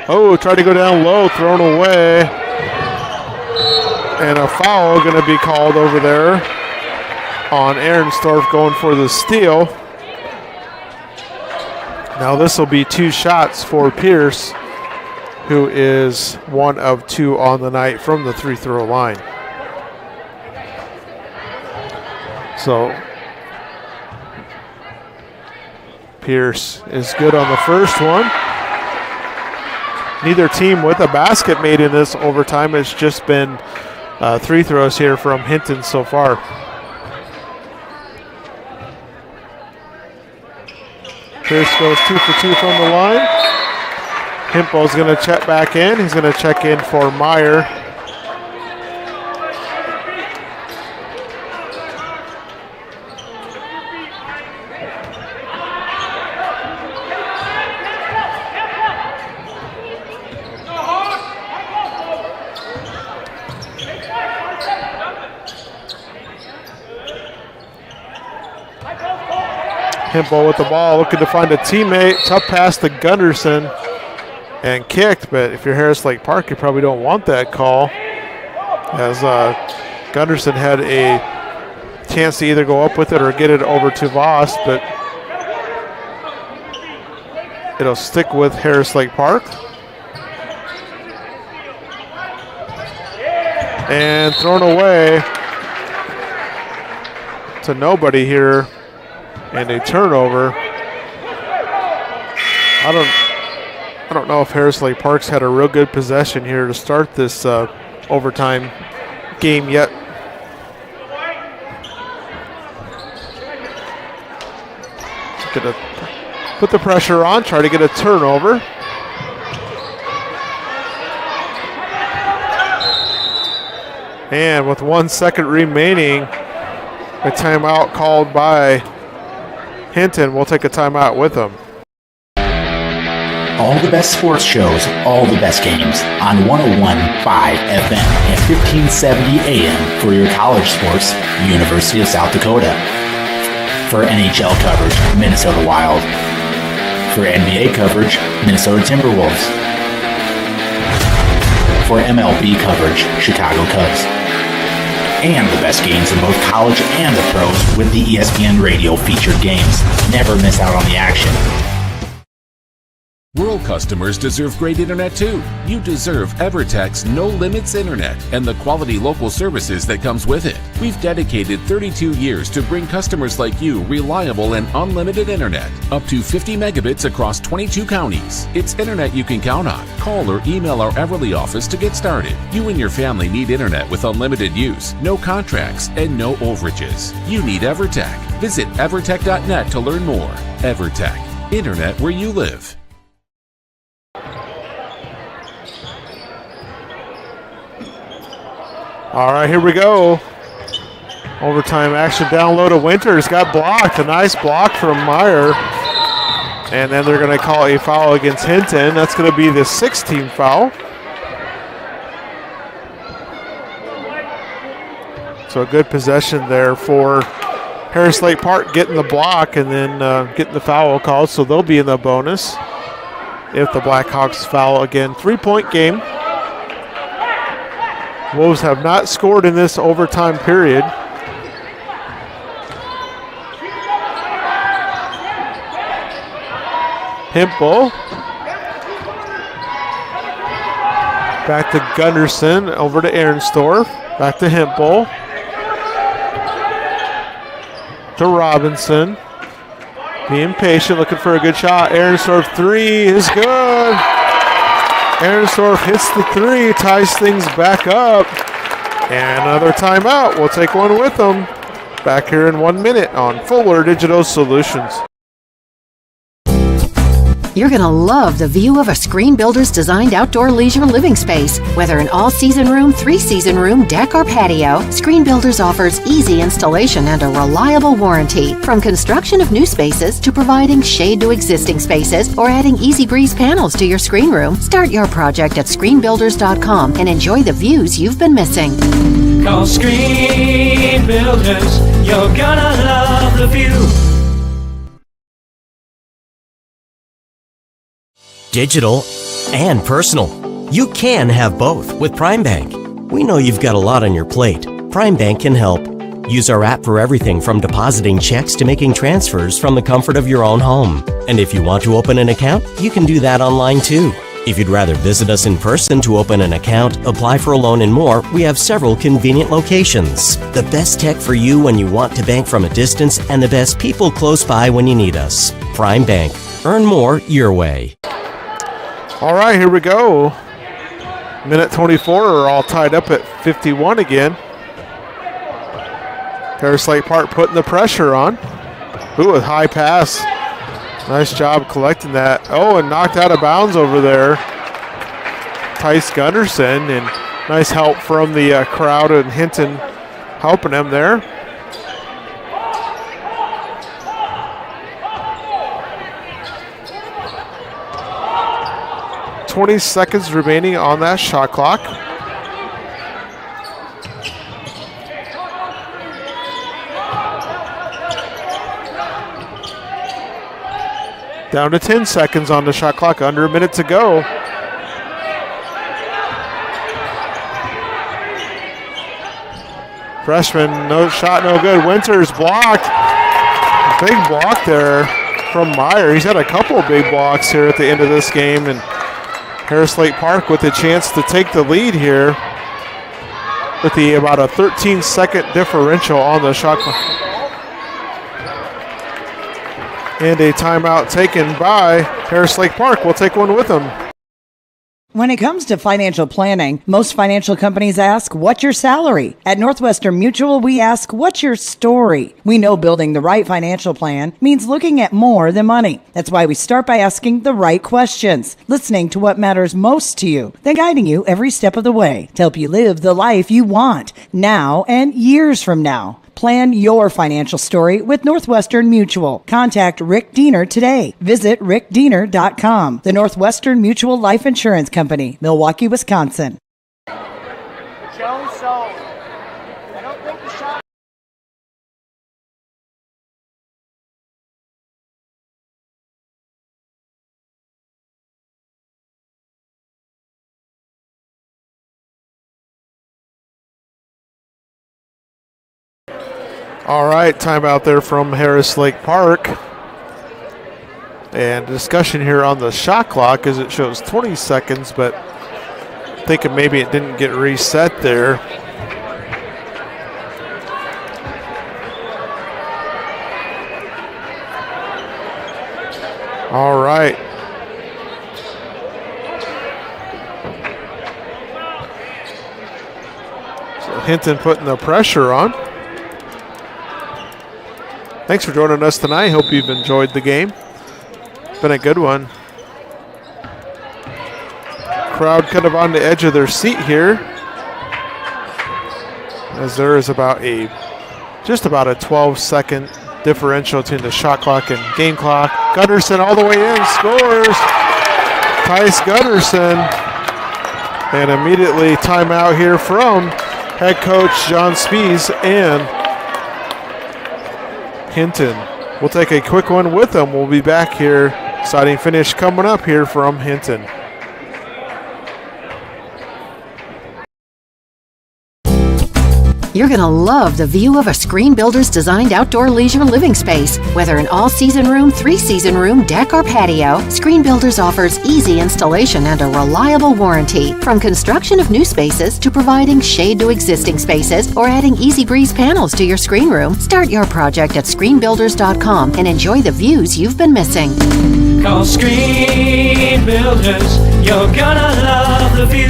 Oh, tried to go down low, thrown away. And a foul going to be called over there on Ahrenstorff going for the steal. Now this will be 2 shots for Pierce, who is 1 of 2 on the night from the free throw line. So Pierce is good on the first one. Neither team with a basket made in this overtime. It's just been 3 throws here from Hinton so far. Pierce goes 2 for 2 from the line. Himpo's going to check back in. He's going to check in for Meyer. Himpo with the ball, looking to find a teammate. Tough pass to Gunderson and kicked, but if you're Harris Lake Park, you probably don't want that call, as Gunderson had a chance to either go up with it or get it over to Voss, but it'll stick with Harris Lake Park. And thrown away to nobody here. And a turnover. I don't know if Harris Lake Park's had a real good possession here to start this overtime game yet. Gonna put the pressure on, try to get a turnover. And with 1 second remaining, a timeout called by Hinton. Will take a timeout with them. All the best sports shows, all the best games on 101.5 FM and 1570 AM for your college sports, University of South Dakota. For NHL coverage, Minnesota Wild. For NBA coverage, Minnesota Timberwolves. For MLB coverage, Chicago Cubs. And the best games in both college and the pros with the ESPN Radio featured games. Never miss out on the action. Rural customers deserve great internet too. You deserve EverTech's No Limits Internet and the quality local services that comes with it. We've dedicated 32 years to bring customers like you reliable and unlimited internet, up to 50 megabits across 22 counties. It's internet you can count on. Call or email our Everly office to get started. You and your family need internet with unlimited use, no contracts, and no overages. You need EverTech. Visit evertech.net to learn more. EverTech, internet where you live. All right, here we go. Overtime action down low to Winters. Got blocked. A nice block from Meyer. And then they're going to call a foul against Hinton. That's going to be the 6th team foul. So a good possession there for Harris Lake Park, getting the block and then getting the foul called. So they'll be in the bonus if the Blackhawks foul again. 3-point game. Wolves have not scored in this overtime period. Himpo. Back to Gunderson, over to Ahrenstorff. Back to Himpo. To Robinson. Being patient, looking for a good shot. Ahrenstorff 3 is good. Ahrenstorff hits the 3, ties things back up. And another timeout. We'll take one with them. Back here in 1 minute on Fuller Digital Solutions. You're going to love the view of a Screen Builder's designed outdoor leisure living space. Whether an all-season room, 3-season room, deck, or patio, Screen Builders offers easy installation and a reliable warranty. From construction of new spaces to providing shade to existing spaces or adding Easy Breeze panels to your screen room, start your project at screenbuilders.com and enjoy the views you've been missing. Call Screen Builders, you're gonna love the view. Digital and personal. You can have both with Prime Bank. We know you've got a lot on your plate. Prime Bank can help. Use our app for everything from depositing checks to making transfers from the comfort of your own home. And if you want to open an account, you can do that online too. If you'd rather visit us in person to open an account, apply for a loan and more, we have several convenient locations. The best tech for you when you want to bank from a distance and the best people close by when you need us. Prime Bank. Earn more your way. All right, here we go. Minute 24 are all tied up at 51 again. Harris Lake Park putting the pressure on. Ooh, a high pass. Nice job collecting that. Oh, and knocked out of bounds over there. Tice Gunderson, and nice help from the crowd in Hinton helping him there. .20 seconds remaining on that shot clock. Down to 10 seconds on the shot clock, under a minute to go. Freshman, no shot, no good. Winters blocked. Big block there from Meyer. He's had a couple of big blocks here at the end of this game, and Harris Lake Park with a chance to take the lead here with the about a 13-second differential on the shot clock. And a timeout taken by Harris Lake Park. We'll take one with them. When it comes to financial planning, most financial companies ask, what's your salary? At Northwestern Mutual, we ask, what's your story? We know building the right financial plan means looking at more than money. That's why we start by asking the right questions, listening to what matters most to you, then guiding you every step of the way to help you live the life you want now and years from now. Plan your financial story with Northwestern Mutual. Contact Rick Diener today. Visit rickdiener.com. The Northwestern Mutual Life Insurance Company, Milwaukee, Wisconsin. All right, timeout there from Harris Lake Park. And discussion here on the shot clock as it shows 20 seconds, but thinking maybe it didn't get reset there. All right. So Hinton putting the pressure on. Thanks for joining us tonight. Hope you've enjoyed the game. Been a good one. Crowd kind of on the edge of their seat here, as there is just about a 12-second differential between the shot clock and game clock. Gunderson all the way in, scores. Tice Gunderson. And immediately timeout here from head coach John Spies and Hinton. We'll take a quick one with them. We'll be back here. Exciting finish coming up here from Hinton. You're going to love the view of a Screen Builder's designed outdoor leisure living space. Whether an all-season room, three-season room, deck, or patio, Screen Builders offers easy installation and a reliable warranty. From construction of new spaces to providing shade to existing spaces or adding Easy Breeze panels to your screen room, start your project at screenbuilders.com and enjoy the views you've been missing. Call Screen Builders, you're gonna love the view.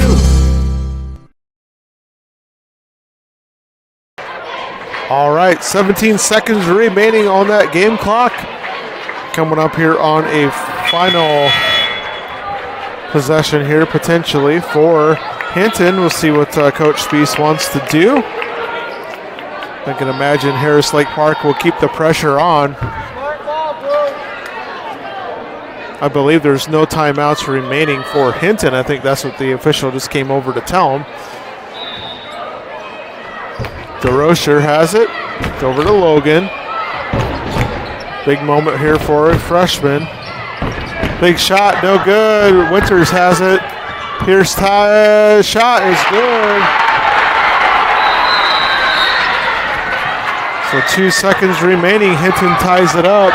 All right, 17 seconds remaining on that game clock. Coming up here on a final possession here potentially for Hinton. We'll see what Coach Spies wants to do. I can imagine Harris Lake Park will keep the pressure on. I believe there's no timeouts remaining for Hinton. I think that's what the official just came over to tell him. DeRocher has it. It's over to Logan. Big moment here for a freshman. Big shot, no good. Winters has it. Pierce shot is good. So 2 seconds remaining. Hinton ties it up.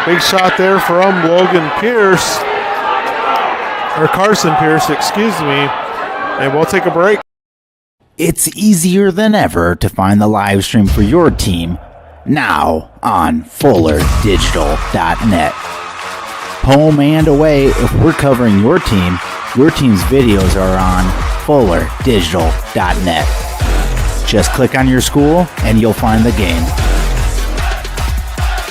Big shot there from Logan Pierce. Or Carson Pierce, excuse me. And we'll take a break. It's easier than ever to find the live stream for your team now on FullerDigital.net. Home and away, if we're covering your team's videos are on FullerDigital.net. Just click on your school and you'll find the game.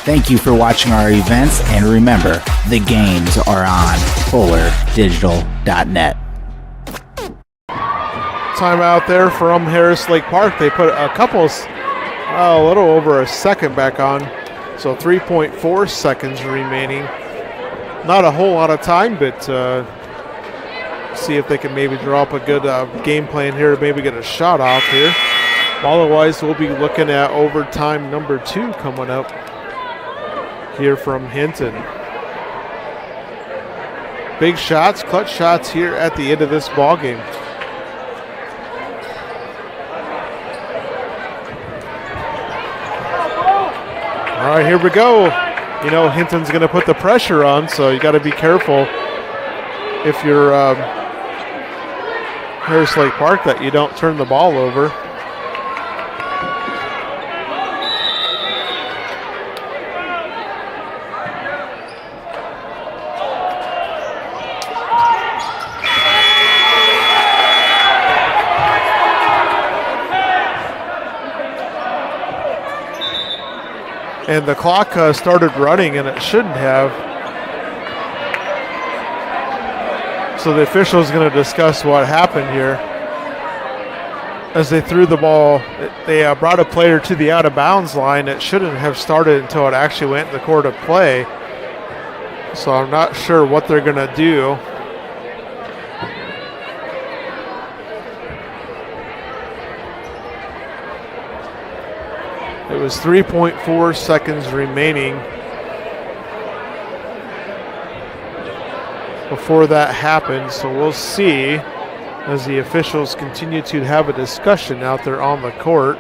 Thank you for watching our events, and remember, the games are on FullerDigital.net. Timeout there from Harris Lake Park. They put a little over a second back on, so 3.4 seconds remaining. Not a whole lot of time, but see if they can maybe draw up a good game plan here to maybe get a shot off here. Otherwise, we'll be looking at overtime number 2 coming up here from Hinton. Big shots, clutch shots here at the end of this ball game. All right, here we go. You know, Hinton's going to put the pressure on, so you got to be careful if you're Harris Lake Park that you don't turn the ball over. And the clock started running, and it shouldn't have. So the official is going to discuss what happened here. As they threw the ball, they brought a player to the out-of-bounds line. It shouldn't have started until it actually went in the court of play. So I'm not sure what they're going to do. It was 3.4 seconds remaining before that happened, so we'll see as the officials continue to have a discussion out there on the court.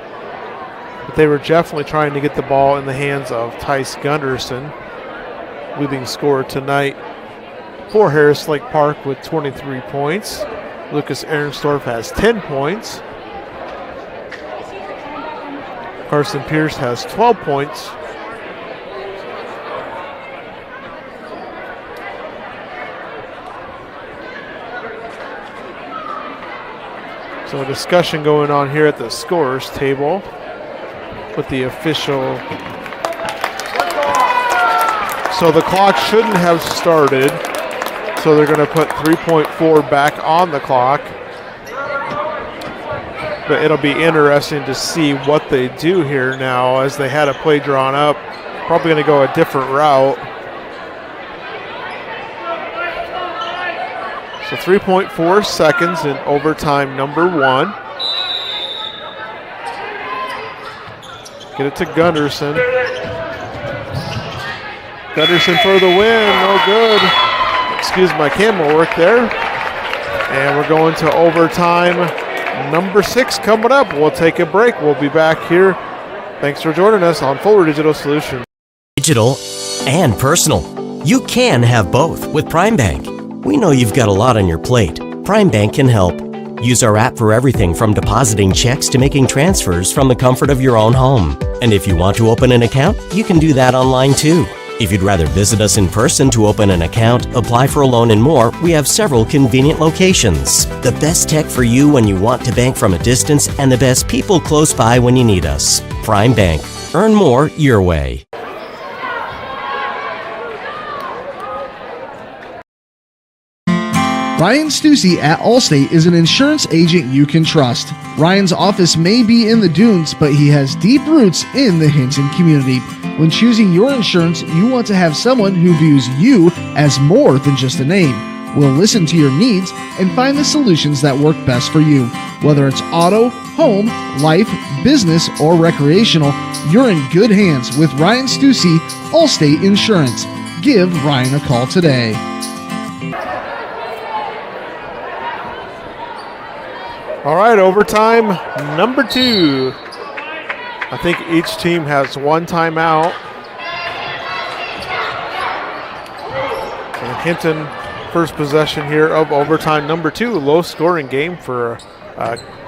But they were definitely trying to get the ball in the hands of Tice Gunderson, leading scorer tonight for Harris Lake Park with 23 points. Lucas Ehrenstorff has 10 points. Carson Pierce has 12 points. So a discussion going on here at the scorers table with the official. So the clock shouldn't have started. So they're going to put 3.4 back on the clock. But it'll be interesting to see what they do here now as they had a play drawn up. Probably going to go a different route. So 3.4 seconds in overtime number 1. Get it to Gunderson. Gunderson for the win, no good. Excuse my camera work there. And we're going to overtime number 6 coming up. We'll take a break. We'll be back here. Thanks for joining us on Fuller Digital Solutions. Digital and personal. You can have both with Prime Bank. We know you've got a lot on your plate. Prime Bank can help. Use our app for everything from depositing checks to making transfers from the comfort of your own home. And if you want to open an account, you can do that online too. If you'd rather visit us in person to open an account, apply for a loan and more, we have several convenient locations. The best tech for you when you want to bank from a distance, and the best people close by when you need us. Prime Bank. Earn more your way. Ryan Stussy at Allstate is an insurance agent you can trust. Ryan's office may be in the Dunes, but he has deep roots in the Hinton community. When choosing your insurance, you want to have someone who views you as more than just a name. We'll listen to your needs and find the solutions that work best for you. Whether it's auto, home, life, business, or recreational, you're in good hands with Ryan Stussy, Allstate Insurance. Give Ryan a call today. All right, overtime number 2. I think each team has one timeout. And Hinton, first possession here of overtime number 2. Low scoring game for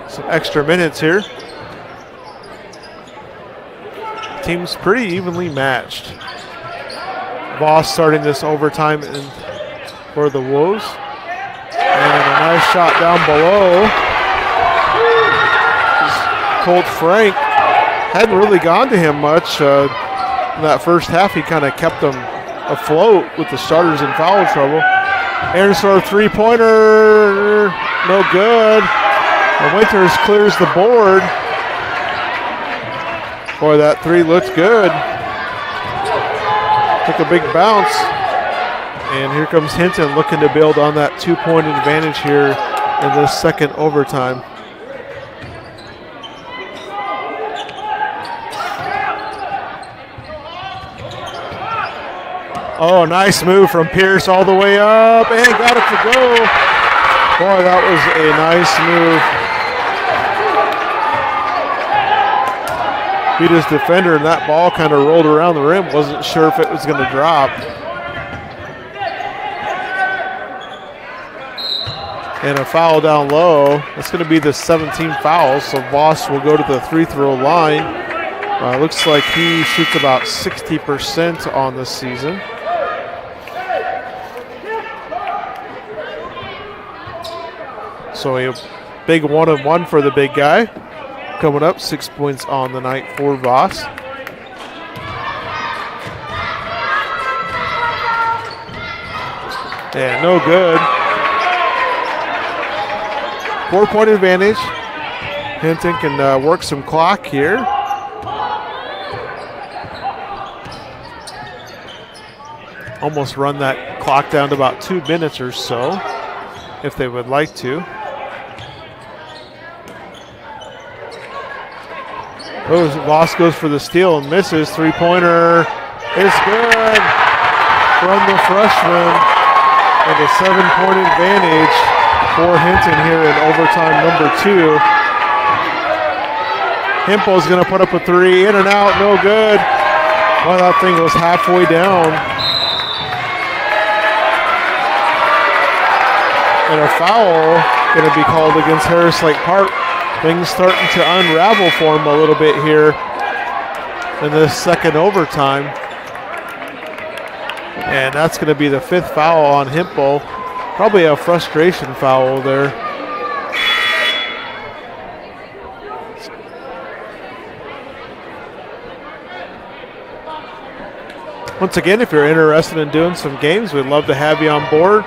some extra minutes here. Team's pretty evenly matched. Voss starting this overtime for the Wolves. And a nice shot down below. Colt Frank hadn't really gone to him much. In that first half, he kind of kept them afloat with the starters in foul trouble. Anderson three-pointer, no good. And Winters clears the board. Boy, that three looks good. Took a big bounce. And here comes Hinton looking to build on that 2-point advantage here in this second overtime. Oh, nice move from Pierce all the way up and got it to go. Boy, that was a nice move. Beat his defender, and that ball kind of rolled around the rim. Wasn't sure if it was going to drop. And a foul down low. That's going to be the 17th foul, so Voss will go to the free throw line. Looks like he shoots about 60% on this season. So a big 1-on-1 for the big guy. Coming up, 6 points on the night for Voss. And no good. 4-point advantage. Hinton can work some clock here. Almost run that clock down to about 2 minutes or so, if they would like to. Voss goes for the steal and misses. Three-pointer is good from the freshman. And a 7-point advantage for Hinton here in overtime number 2. Himple's going to put up a three. In and out, no good. Well, that thing was halfway down. And a foul going to be called against Harris Lake Park. Things starting to unravel for him a little bit here in this second overtime. And that's going to be the 5th foul on Himple. Probably a frustration foul there. Once again, if you're interested in doing some games, we'd love to have you on board.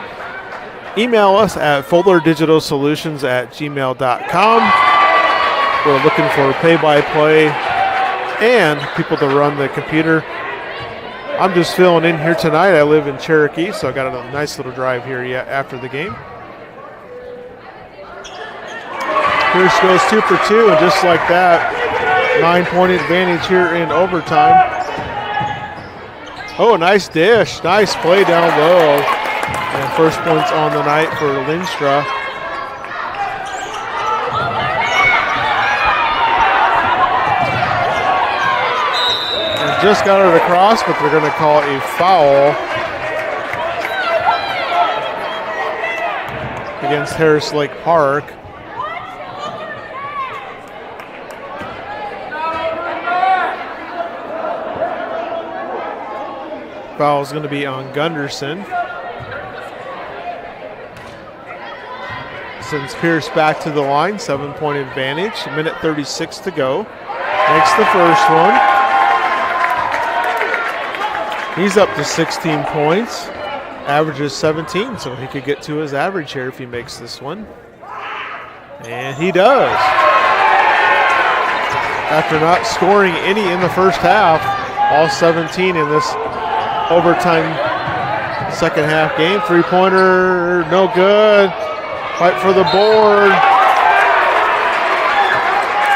Email us at folderdigitalsolutions@gmail.com. We're looking for play-by-play and people to run the computer. I'm just filling in here tonight. I live in Cherokee, so I got a nice little drive here yet after the game. Pierce goes 2 for 2, and just like that, 9-point advantage here in overtime. Oh, nice dish. Nice play down low. And first points on the night for Lindstra. And just got it across, but they're going to call a foul against Harris Lake Park. Foul is going to be on Gunderson. Sends Pierce back to the line, 7-point advantage, 1:36 to go. Makes the first one. He's up to 16 points, averages 17, so he could get to his average here if he makes this one. And he does. After not scoring any in the first half, all 17 in this overtime second half game. Three-pointer, no good. Fight for the board.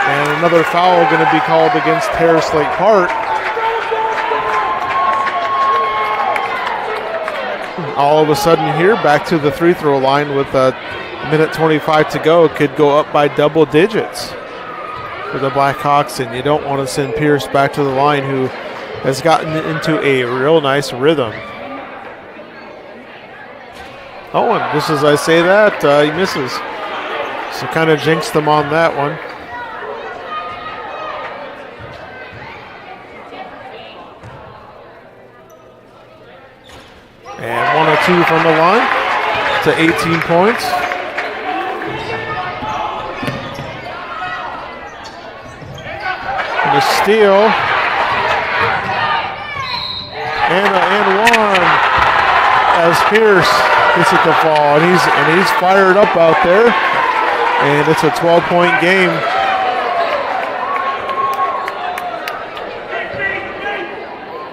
And another foul going to be called against Harris Lake Park. All of a sudden here, back to the free throw line with a 1:25 to go. Could go up by double digits. for the Blackhawks, and you don't want to send Pierce back to the line, who has gotten into a real nice rhythm. Oh, and just as I say that, he misses. So kind of jinxed them on that one. And 1 of 2 from the line to 18 points. And a steal. And one as Pierce gets it to fall. And he's fired up out there. And it's a 12-point game.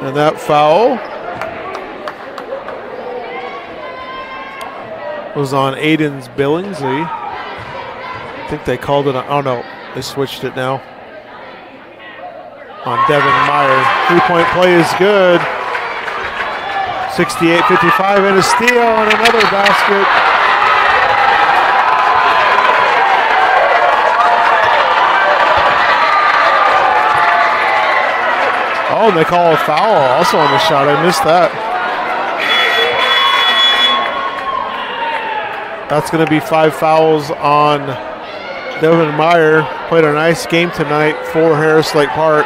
And that foul was on Aiden's Billingsley. I think they called it, oh no, they switched it now. On Devin Meyer. 3-point play is good. 68-55 and a steal and another basket. Oh, and they call a foul also on the shot. I missed that. That's going to be 5 fouls on Devin Meyer. Played a nice game tonight for Harris Lake Park.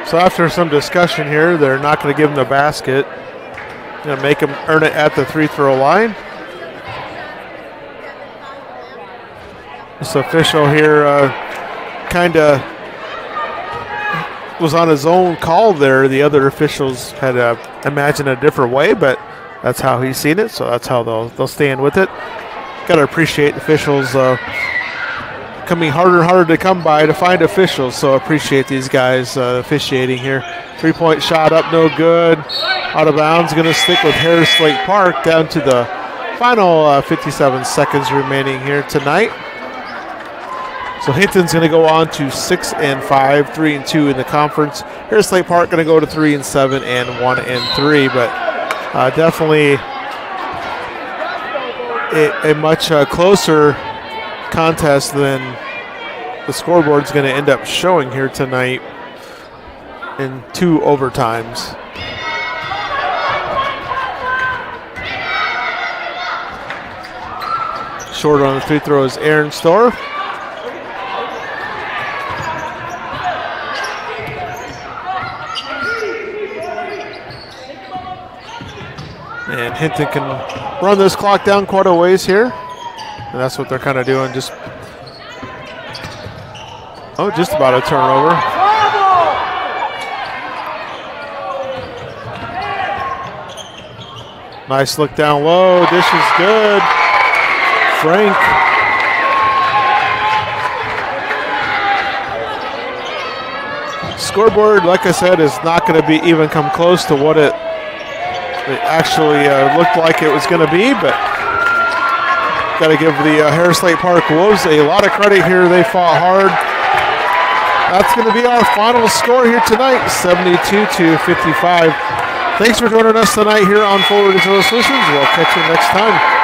So after some discussion here, they're not going to give him the basket. Going to make him earn it at the free throw line. This official here kind of was on his own call there. The other officials had imagined a different way, but that's how he's seen it, so that's how they'll stand with it. Got to appreciate officials coming harder and harder to come by to find officials, so appreciate these guys officiating here. 3-point shot up, no good. Out of bounds, going to stick with Harris Lake Park down to the final 57 seconds remaining here tonight. So Hinton's going to go on to 6-5, 3-2 in the conference. Harris Lake Park going to go to 3-7 and 1-3, but definitely a much closer contest than the scoreboard's going to end up showing here tonight in 2 overtimes. Short on the free throw is Aaron Storr. And Hinton can run this clock down quite a ways here. And that's what they're kind of doing. Just about a turnover. Nice look down low. Dish is good. Frank. Scoreboard, like I said, is not going to be even come close to what it actually looked like it was going to be, but got to give the Harris Lake Park Wolves a lot of credit here. They fought hard. That's going to be our final score here tonight, 72-55. Thanks for joining us tonight here on Forward Digital Solutions. We'll catch you next time.